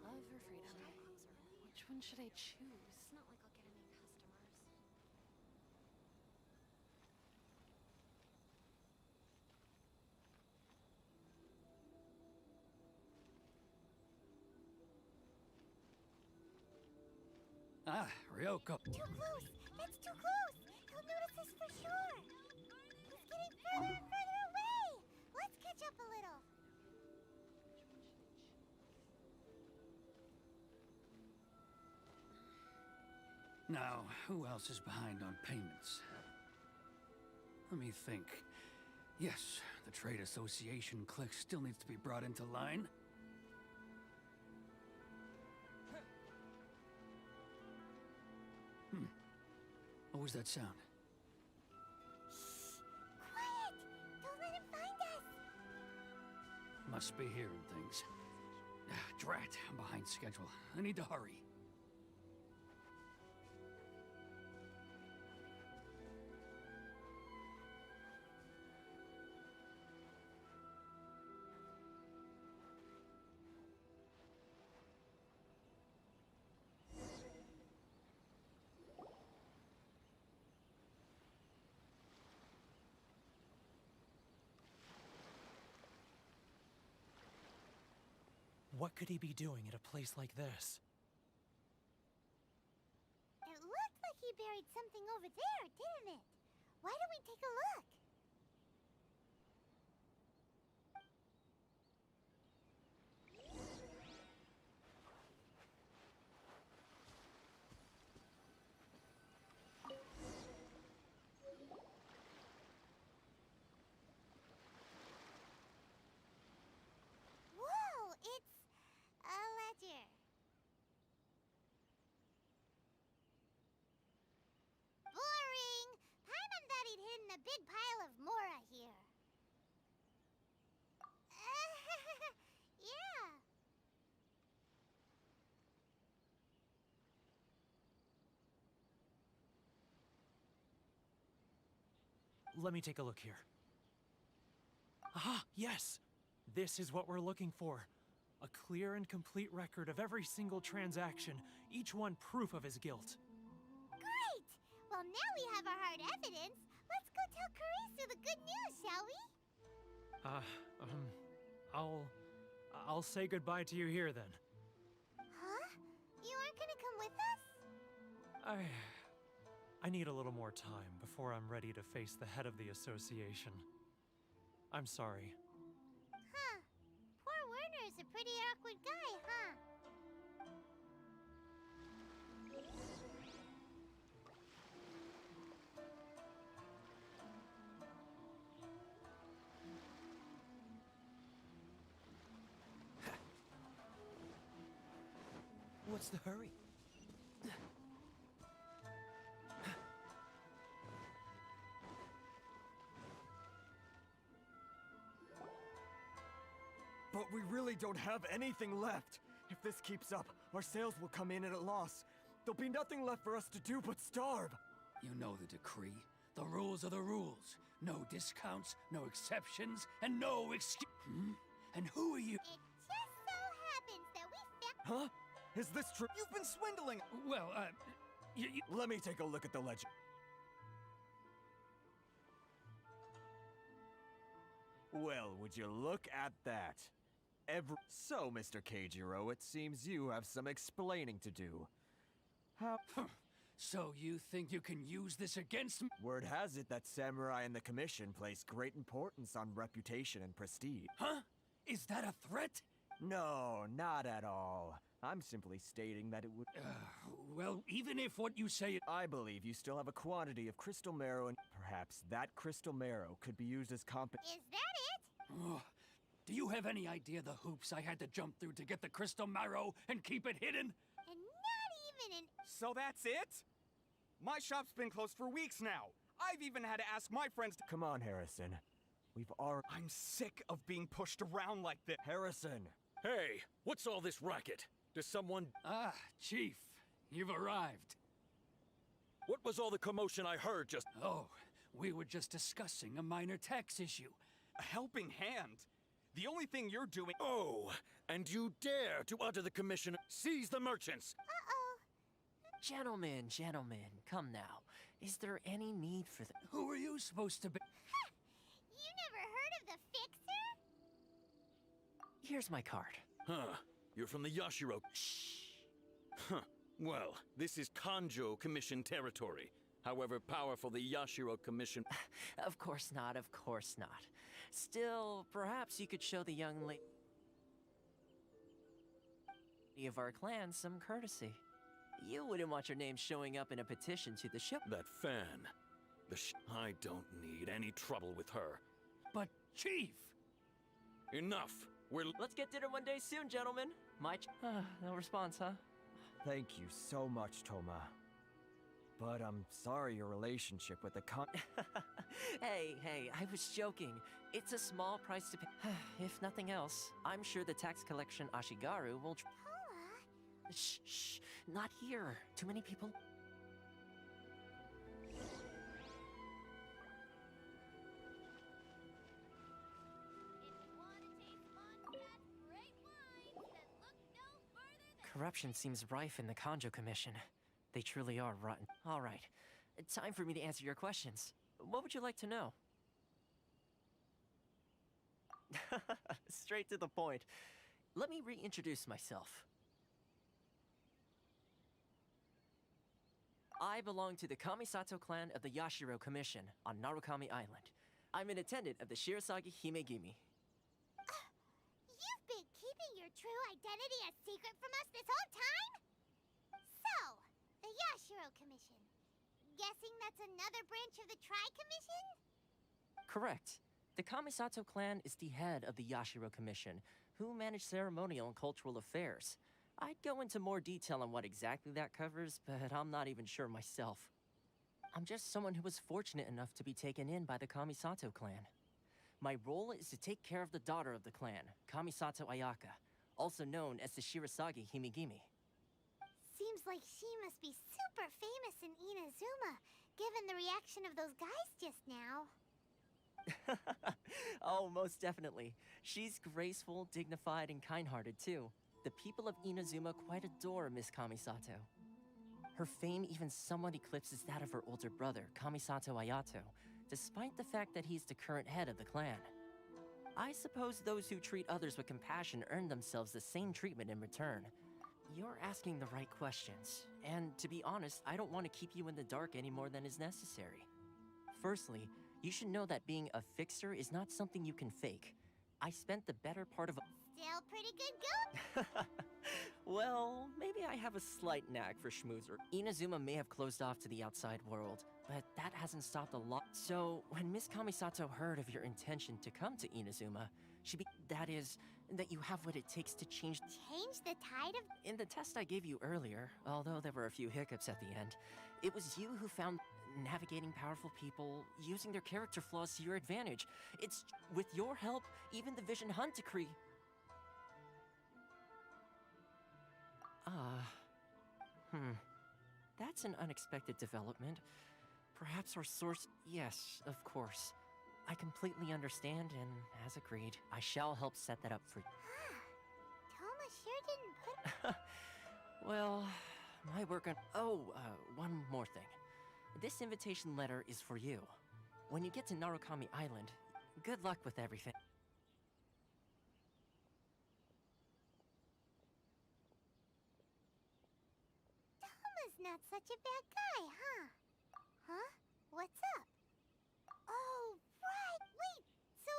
Love or freedom? Which one should I choose? It's not like I'll get any customers. Ah, Ryoko. Too close! That's too close! He'll notice us for sure! He's getting further and further away! Let's catch up a little. Now, who else is behind on payments? Let me think. Yes, the Trade Association clique still needs to be brought into line. What was that sound? Quiet! Don't let him find us! Must be hearing things. Drat, I'm behind schedule. I need to hurry. What could he be doing at a place like this? buried something over there, didn't it? Why don't we take a look? Whoa, it's a ledger. Boring! Paimon thought he'd hidden a big pile of Mora here. Yeah. Let me take a look here. Ah, yes! This is what we're looking for. A clear and complete record of every single transaction, each one proof of his guilt. Great! Well, now we have our hard evidence. Let's go tell Karisu the good news, shall we? I'll say goodbye to you here then. Huh? You aren't gonna come with us? I need a little more time before I'm ready to face the head of the association. I'm sorry. Huh. Poor Werner's a pretty awkward guy, huh? What's the hurry? But we really don't have anything left. If this keeps up, our sales will come in at a loss. There'll be nothing left for us to do but starve. You know the decree. The rules are the rules. No discounts, no exceptions, and no excuse. And who are you? It just so happens that we found... Huh? Is this true? You've been swindling! Well, Let me take a look at the legend. Well, would you look at that? So, Mr. Keijiro, it seems you have some explaining to do. How? So you think you can use this against me? Word has it that samurai in the commission place great importance on reputation and prestige. Huh? Is that a threat? No, not at all. I'm simply stating that it would... Well, even if what you say... I believe you still have a quantity of crystal marrow, and perhaps that crystal marrow could be used as Is that it? Do you have any idea the hoops I had to jump through to get the crystal marrow and keep it hidden? And not even an... So that's it? My shop's been closed for weeks now. I've even had to ask my friends to... Come on, Harrison. We've already... I'm sick of being pushed around like this. Harrison! Hey, what's all this racket? Does someone... Ah, Chief, you've arrived. What was all the commotion I heard just... Oh, we were just discussing a minor tax issue. A helping hand? The only thing you're doing... Oh, and you dare to utter the commission... Seize the merchants! Gentlemen, come now. Is there any need for the... Who are you supposed to be? You never heard of the Fixer? Here's my card. Huh. You're from the Yashiro... Shh. Huh. Well, this is Kanjo Commission territory. However powerful the Yashiro Commission... Of course not, of course not. Still, perhaps you could show the young lady of our clan some courtesy. You wouldn't want your name showing up in a petition to the ship. That fan. I don't need any trouble with her. But, Chief! Enough! Let's get dinner one day soon, gentlemen. No response, huh? Thank you so much, Toma. But I'm sorry your relationship with the Hey, I was joking. It's a small price to pay. If nothing else, I'm sure the tax collection Ashigaru will... Shh, not here. Too many people... Corruption seems rife in the Kanjo Commission. They truly are rotten. All right, time for me to answer your questions. What would you like to know? Straight to the point. Let me reintroduce myself. I belong to the Kamisato clan of the Yashiro Commission on Narukami Island. I'm an attendant of the Shirasagi Himegimi. You've been keeping your true identity a secret from us this whole time? So, the Yashiro Commission. Guessing that's another branch of the Tri-Commission? Correct. The Kamisato clan is the head of the Yashiro Commission, who manage ceremonial and cultural affairs. I'd go into more detail on what exactly that covers, but I'm not even sure myself. I'm just someone who was fortunate enough to be taken in by the Kamisato clan. My role is to take care of the daughter of the clan, Kamisato Ayaka, also known as the Shirasagi Himegimi. Seems like she must be super famous in Inazuma, given the reaction of those guys just now. Oh, most definitely. She's graceful, dignified, and kind-hearted, too. The people of Inazuma quite adore Miss Kamisato. Her fame even somewhat eclipses that of her older brother, Kamisato Ayato, despite the fact that he's the current head of the clan. I suppose those who treat others with compassion earn themselves the same treatment in return. You're asking the right questions, and to be honest, I don't want to keep you in the dark any more than is necessary. Firstly, you should know that being a fixer is not something you can fake. I spent the better part of Still pretty good goat? Well, maybe I have a slight knack for schmoozer. Inazuma may have closed off to the outside world, but that hasn't stopped a lot. So, when Miss Kamisato heard of your intention to come to Inazuma, that is, that you have what it takes to change the tide of... In the test I gave you earlier, although there were a few hiccups at the end, it was you who found navigating powerful people, using their character flaws to your advantage. It's with your help, even the Vision Hunt decree. That's an unexpected development. Perhaps our source... Yes, of course. I completely understand, and as agreed, I shall help set that up for you. Toma sure didn't put... Well, my work on... one more thing. This invitation letter is for you. When you get to Narukami Island, good luck with everything. Toma's not such a bad guy, huh? Huh? What's up? Oh, right! Wait! So,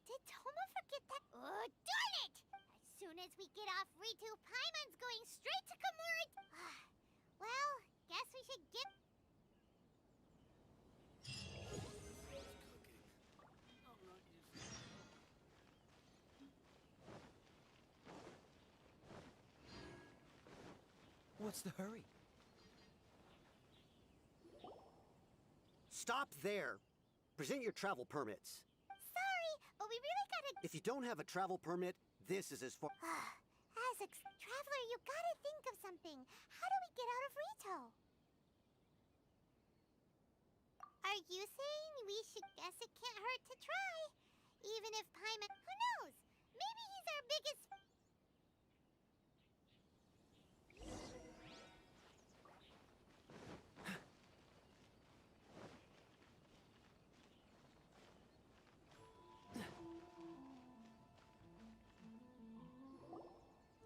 did Toma forget that? Oh, darn it! As soon as we get off Ritu, Paimon's going straight to Kamura... Well, guess we should get... What's the hurry? Stop there! Present your travel permits. Sorry, but we really gotta... If you don't have a travel permit, this is as far... Traveler, you gotta think of something. How do we get out of Rito? Are you saying we should guess it can't hurt to try? Even if Paimon... Who knows? Maybe he's our biggest...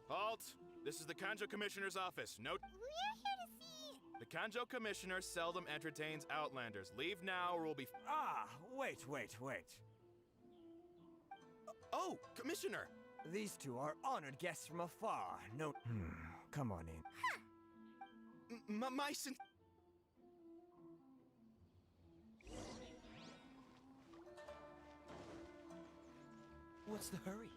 Halt! This is the Kanjo Commissioner's office. Note. We're here to see... The Kanjo Commissioner seldom entertains Outlanders. Leave now or we'll be... Wait. Oh, Commissioner! These two are honored guests from afar. No... Come on in. My sin... What's the hurry?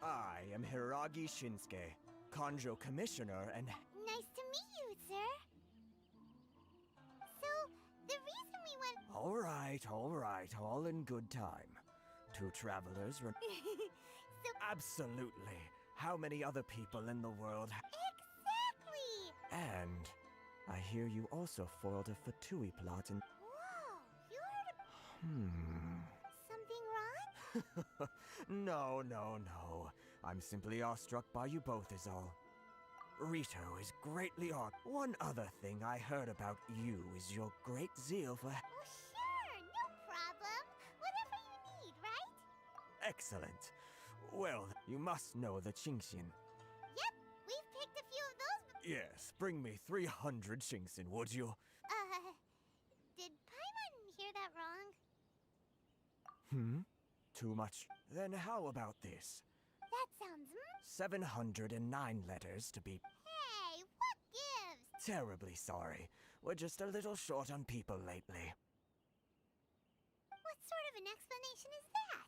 I am Hiragi Shinsuke, Kanjo Commissioner, and... Nice to meet you, sir. So, the reason we went... All right, all in good time. Two travelers... Absolutely. How many other people in the world... Exactly! And I hear you also foiled a Fatui plot in... Whoa, you heard of... Something wrong? No. I'm simply awestruck by you both is all. Rito is greatly awed. One other thing I heard about you is your great zeal for... Oh, sure, no problem. Whatever you need, right? Excellent. Well, you must know the Qingxin. Yep, we've picked a few Yes, bring me 300 Shinxin, would you? Did Paimon hear that wrong? Too much. Then how about this? That sounds 709 letters to be Hey, what gives? terribly sorry. We're just a little short on people lately. What sort of an explanation is that?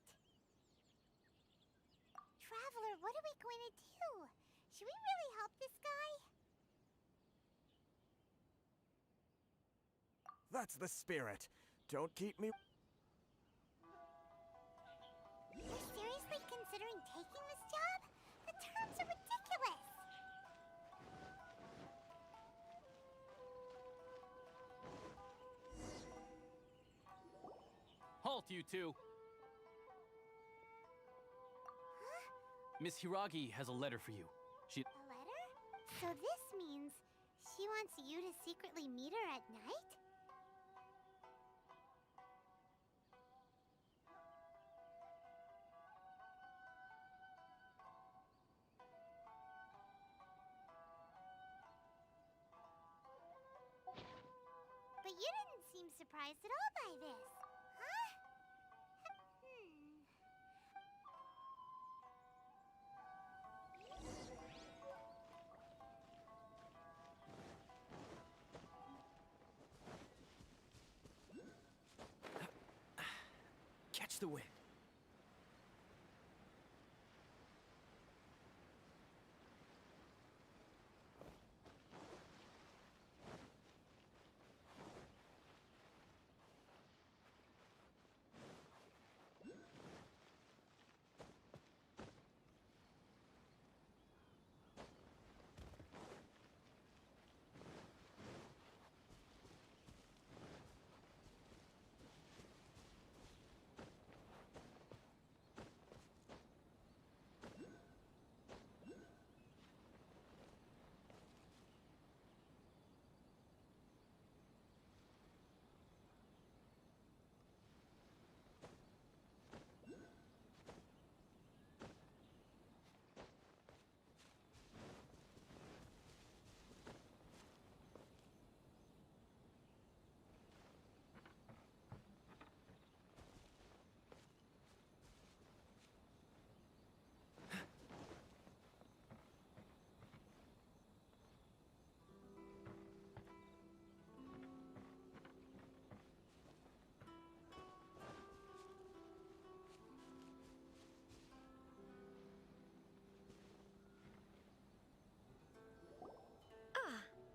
Traveler, what are we going to do? Should we really help this guy? That's the spirit. Don't keep me. You're seriously considering taking this job? The terms are ridiculous. Halt, you two! Miss Hiragi has a letter for you. She... A letter? So this means she wants you to secretly meet her at night? But you didn't seem surprised at all by this, huh? Catch the wind.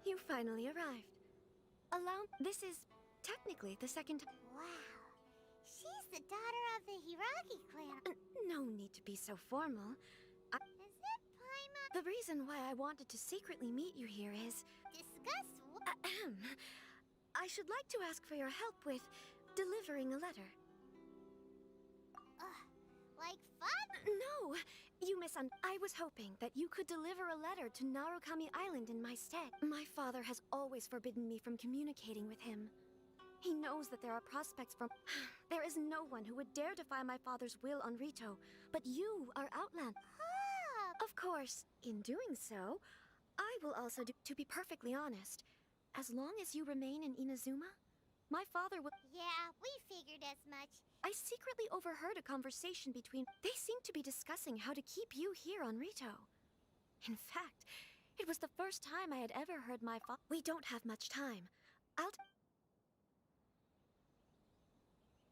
You finally arrived. This is technically the second time. Wow. She's the daughter of the Hiragi clan. No need to be so formal. Is it Paimon? The reason why I wanted to secretly meet you here is... Discuss what? I should like to ask for your help with delivering a letter. Like fun? No, you I was hoping that you could deliver a letter to Narukami Island in my stead. My father has always forbidden me from communicating with him. He knows that there are prospects from... There is no one who would dare defy my father's will on Rito, but you are Outland. Of course, in doing so, I will also do... To be perfectly honest, as long as you remain in Inazuma, my father will... Yeah, we figured as much. I secretly overheard a conversation between... They seem to be discussing how to keep you here on Rito. In fact, it was the first time I had ever heard my father... We don't have much time.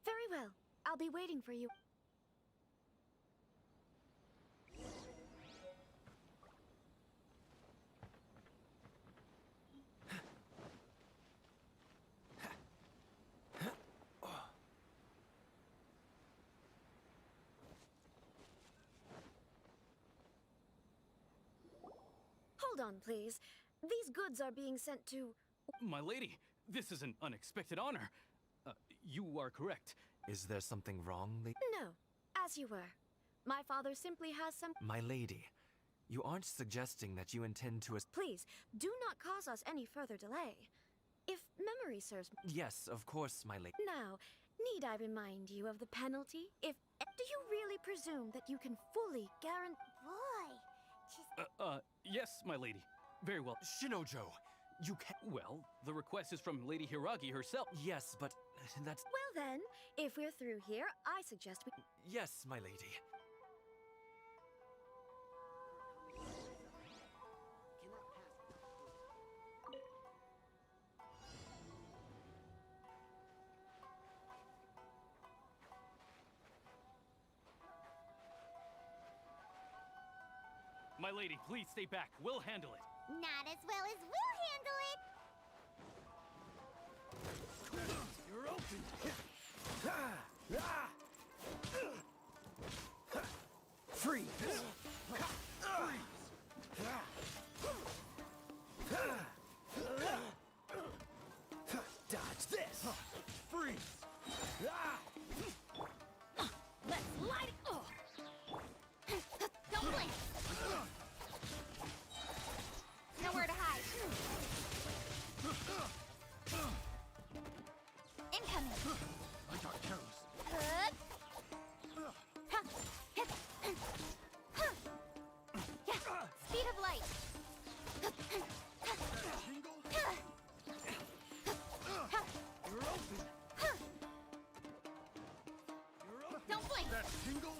Very well. I'll be waiting for you. Hold on, please. These goods are being sent to... My lady, this is an unexpected honor. You are correct. Is there something wrong, No, as you were. My father simply has some... My lady, you aren't suggesting that you intend to... Please, do not cause us any further delay. If memory serves me... Yes, of course, my lady. Now, need I remind you of the penalty? If... Do you really presume that you can fully guarantee... Boy, Yes, my lady. Very well. Shinojo, you can't. Well, the request is from Lady Hiragi herself. Yes, but that's. Well then, if we're through here, I suggest we... Yes, my lady. My lady, please stay back. We'll handle it. Not as well as we'll handle it. You're open. Freeze. Dodge this. Freeze. Let's light it. Oh. Don't blink. Nowhere to hide. Incoming. I got careless. Speed of light. You're open. Don't blink. That tingle?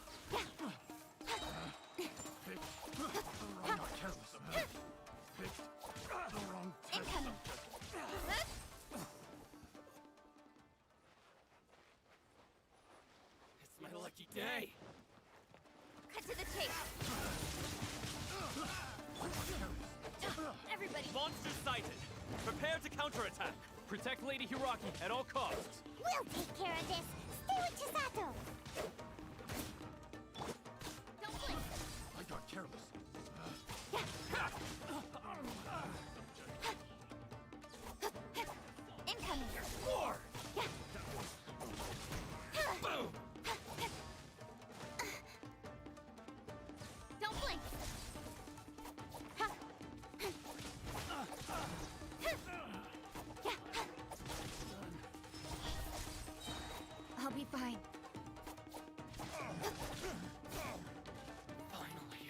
I got careless. Picked the wrong test. Incoming. It's my lucky day. Cut to the chase. Everybody. Monsters sighted. Prepare to counterattack. Protect Lady Hiragi at all costs. We'll take care of this. Stay with Chisato. Don't blink. I got careless. Incoming. More! Boom. Don't blink. I'll be fine. Finally,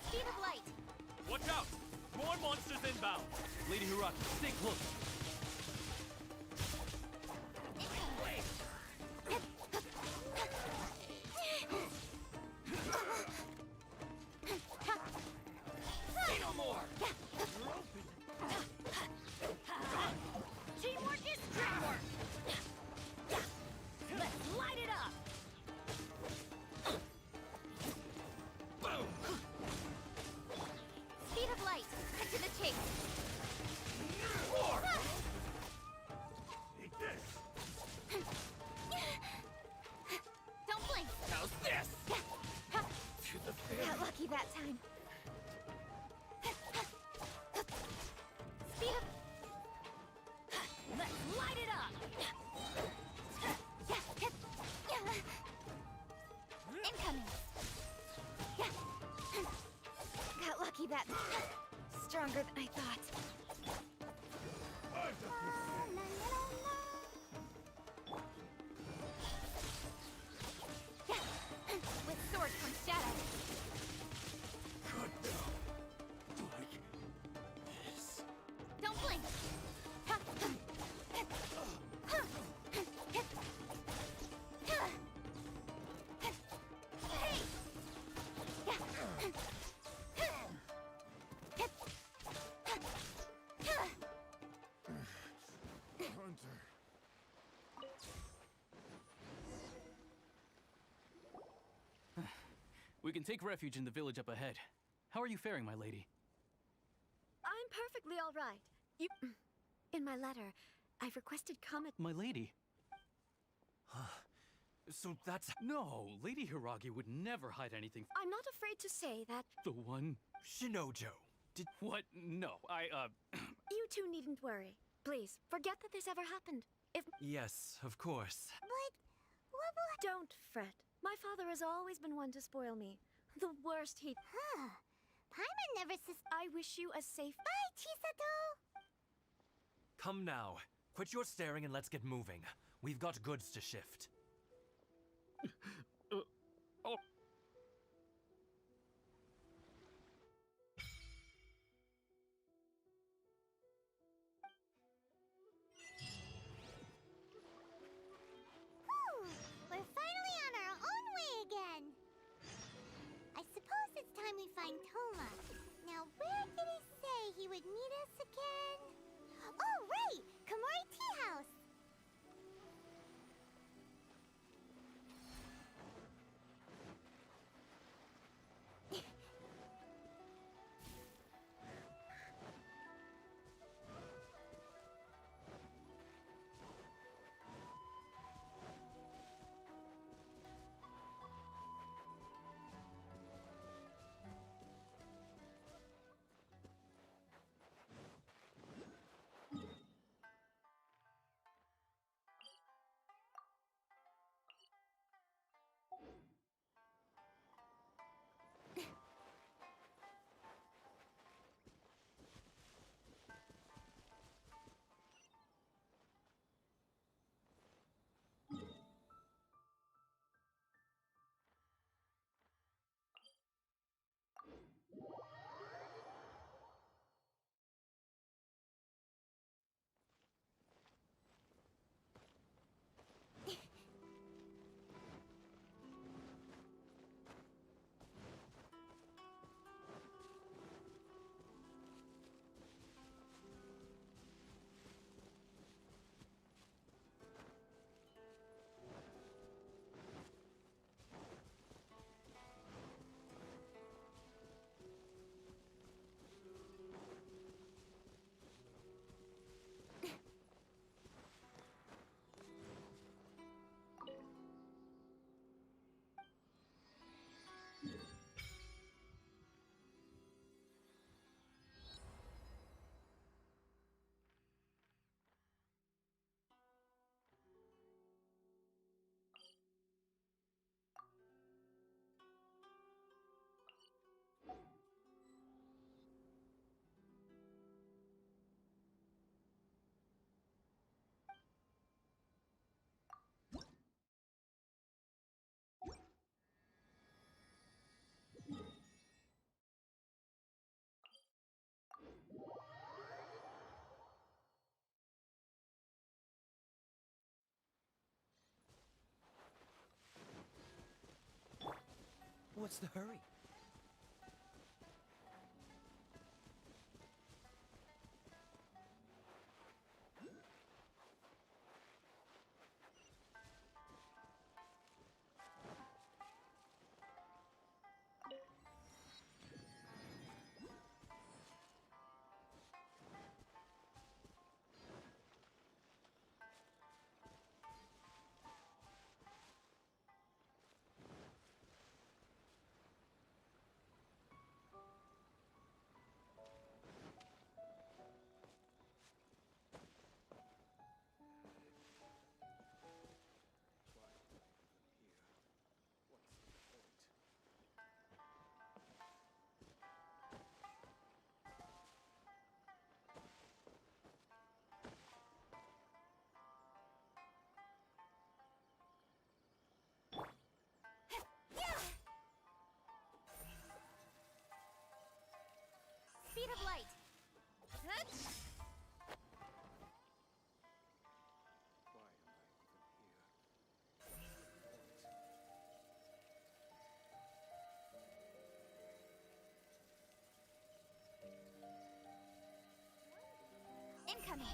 Speed of light. Watch out! More monsters inbound. Lady Hiragi, stay close. Say no more. Teamwork is dreamwork. Let's light it up. Boom! Speed of light. Cut to the chase. More! Eat this! Don't blink. How's this? To the Got lucky that time. Speed of... Let's light it up. Incoming. Got lucky that... Stronger than I thought. With sword comes shadow. Good now. Like this. Don't blink. Hey. Hunter. We can take refuge in the village up ahead. How are you faring, my lady? I'm perfectly all right. You... In my letter, I've requested comment... My lady? So that's. No, Lady Hiragi would never hide anything. I'm not afraid to say that The one... Shinojo. Did. What? No, you two needn't worry. Please, forget that this ever happened. If... Yes, of course. But what will... Don't fret. My father has always been one to spoil me. The worst he... Huh. Paimon never I wish you a safe... Bye, Chisato! Come now. Quit your staring and let's get moving. We've got goods to shift. Oh. Whew! We're finally on our own way again. I suppose it's time we find Toma. Now, where did he say he would meet us again? Oh, right! Komori Tea House! What's the hurry? Speed of light. Incoming.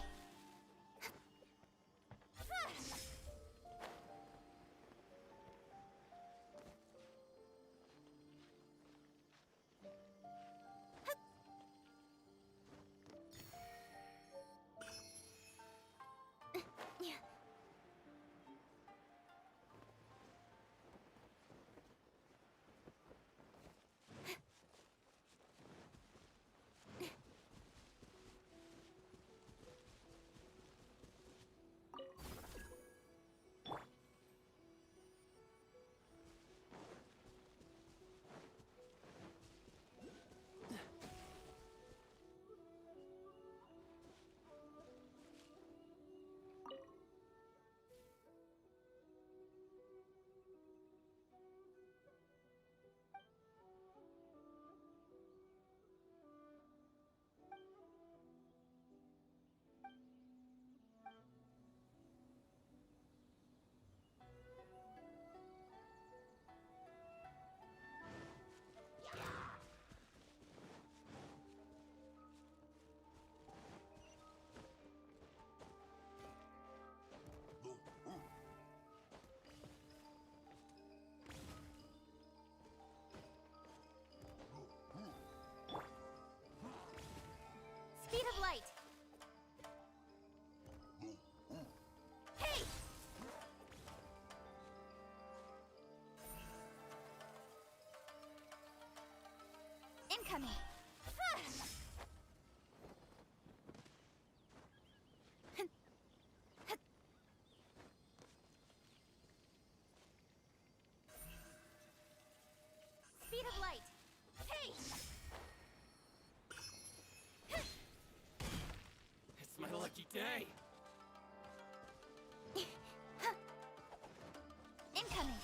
Incoming.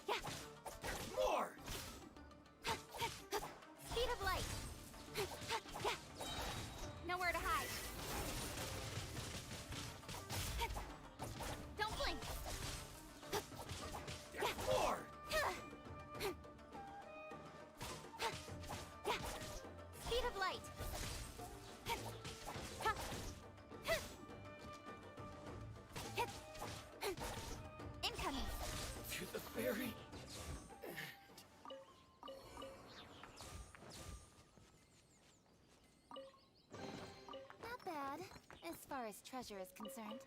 Yeah. More! Speed of light. Nowhere to hide. Don't blink. More! Speed of light. Incoming. To the ferry. Not bad, as far as treasure is concerned.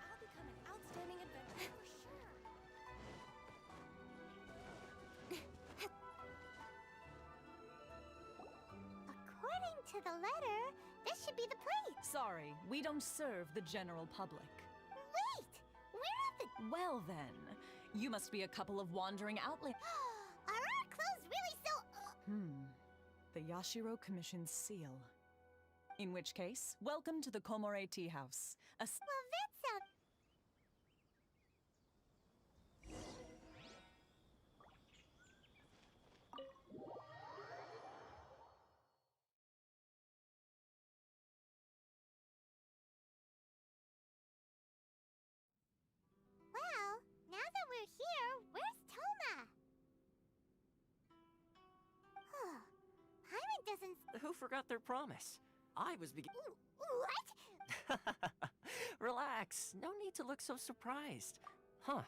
I'll become an outstanding adventurer for sure. According to the letter, this should be the place. Sorry, we don't serve the general public. Wait! Where are the... Well then, you must be a couple of wandering outlaws. Are our clothes really so... The Yashiro Commission's seal. In which case, welcome to the Komore Tea House. Well, that sounds... Well, now that we're here, where's Toma? Paimon doesn't... Who forgot their promise? I was What? Relax. No need to look so surprised. Huh.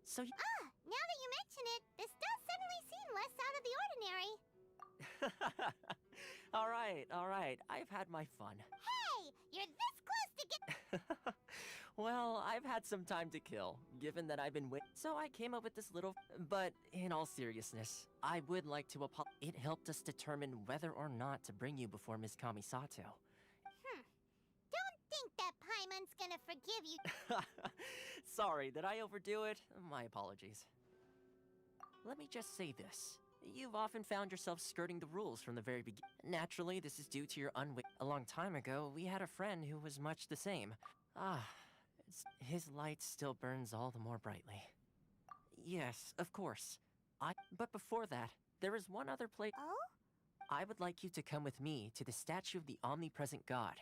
So you... Now that you mention it, this does suddenly seem less out of the ordinary. All right. I've had my fun. Hey! You're this close to get... Well, I've had some time to kill, given that I've been so I came up with this little... But in all seriousness, I would like to apologize. It helped us determine whether or not to bring you before Ms. Kamisato. Don't think that Paimon's gonna forgive you. Sorry, did I overdo it? My apologies. Let me just say this. You've often found yourself skirting the rules from the very beginning. Naturally, this is due to your A long time ago, we had a friend who was much the same. His light still burns all the more brightly. Yes, of course. But before that, there is one other place. Oh? I would like you to come with me to the statue of the omnipresent god.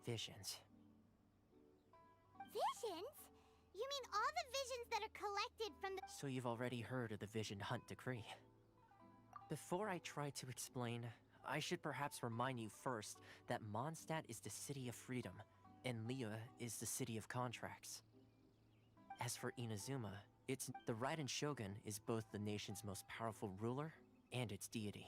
Visions. Visions? You mean all the visions that are collected from the... So you've already heard of the Vision Hunt Decree. Before I try to explain, I should perhaps remind you first that Mondstadt is the city of freedom, and Liyue is the city of contracts. As for Inazuma, the Raiden Shogun is both the nation's most powerful ruler and its deity.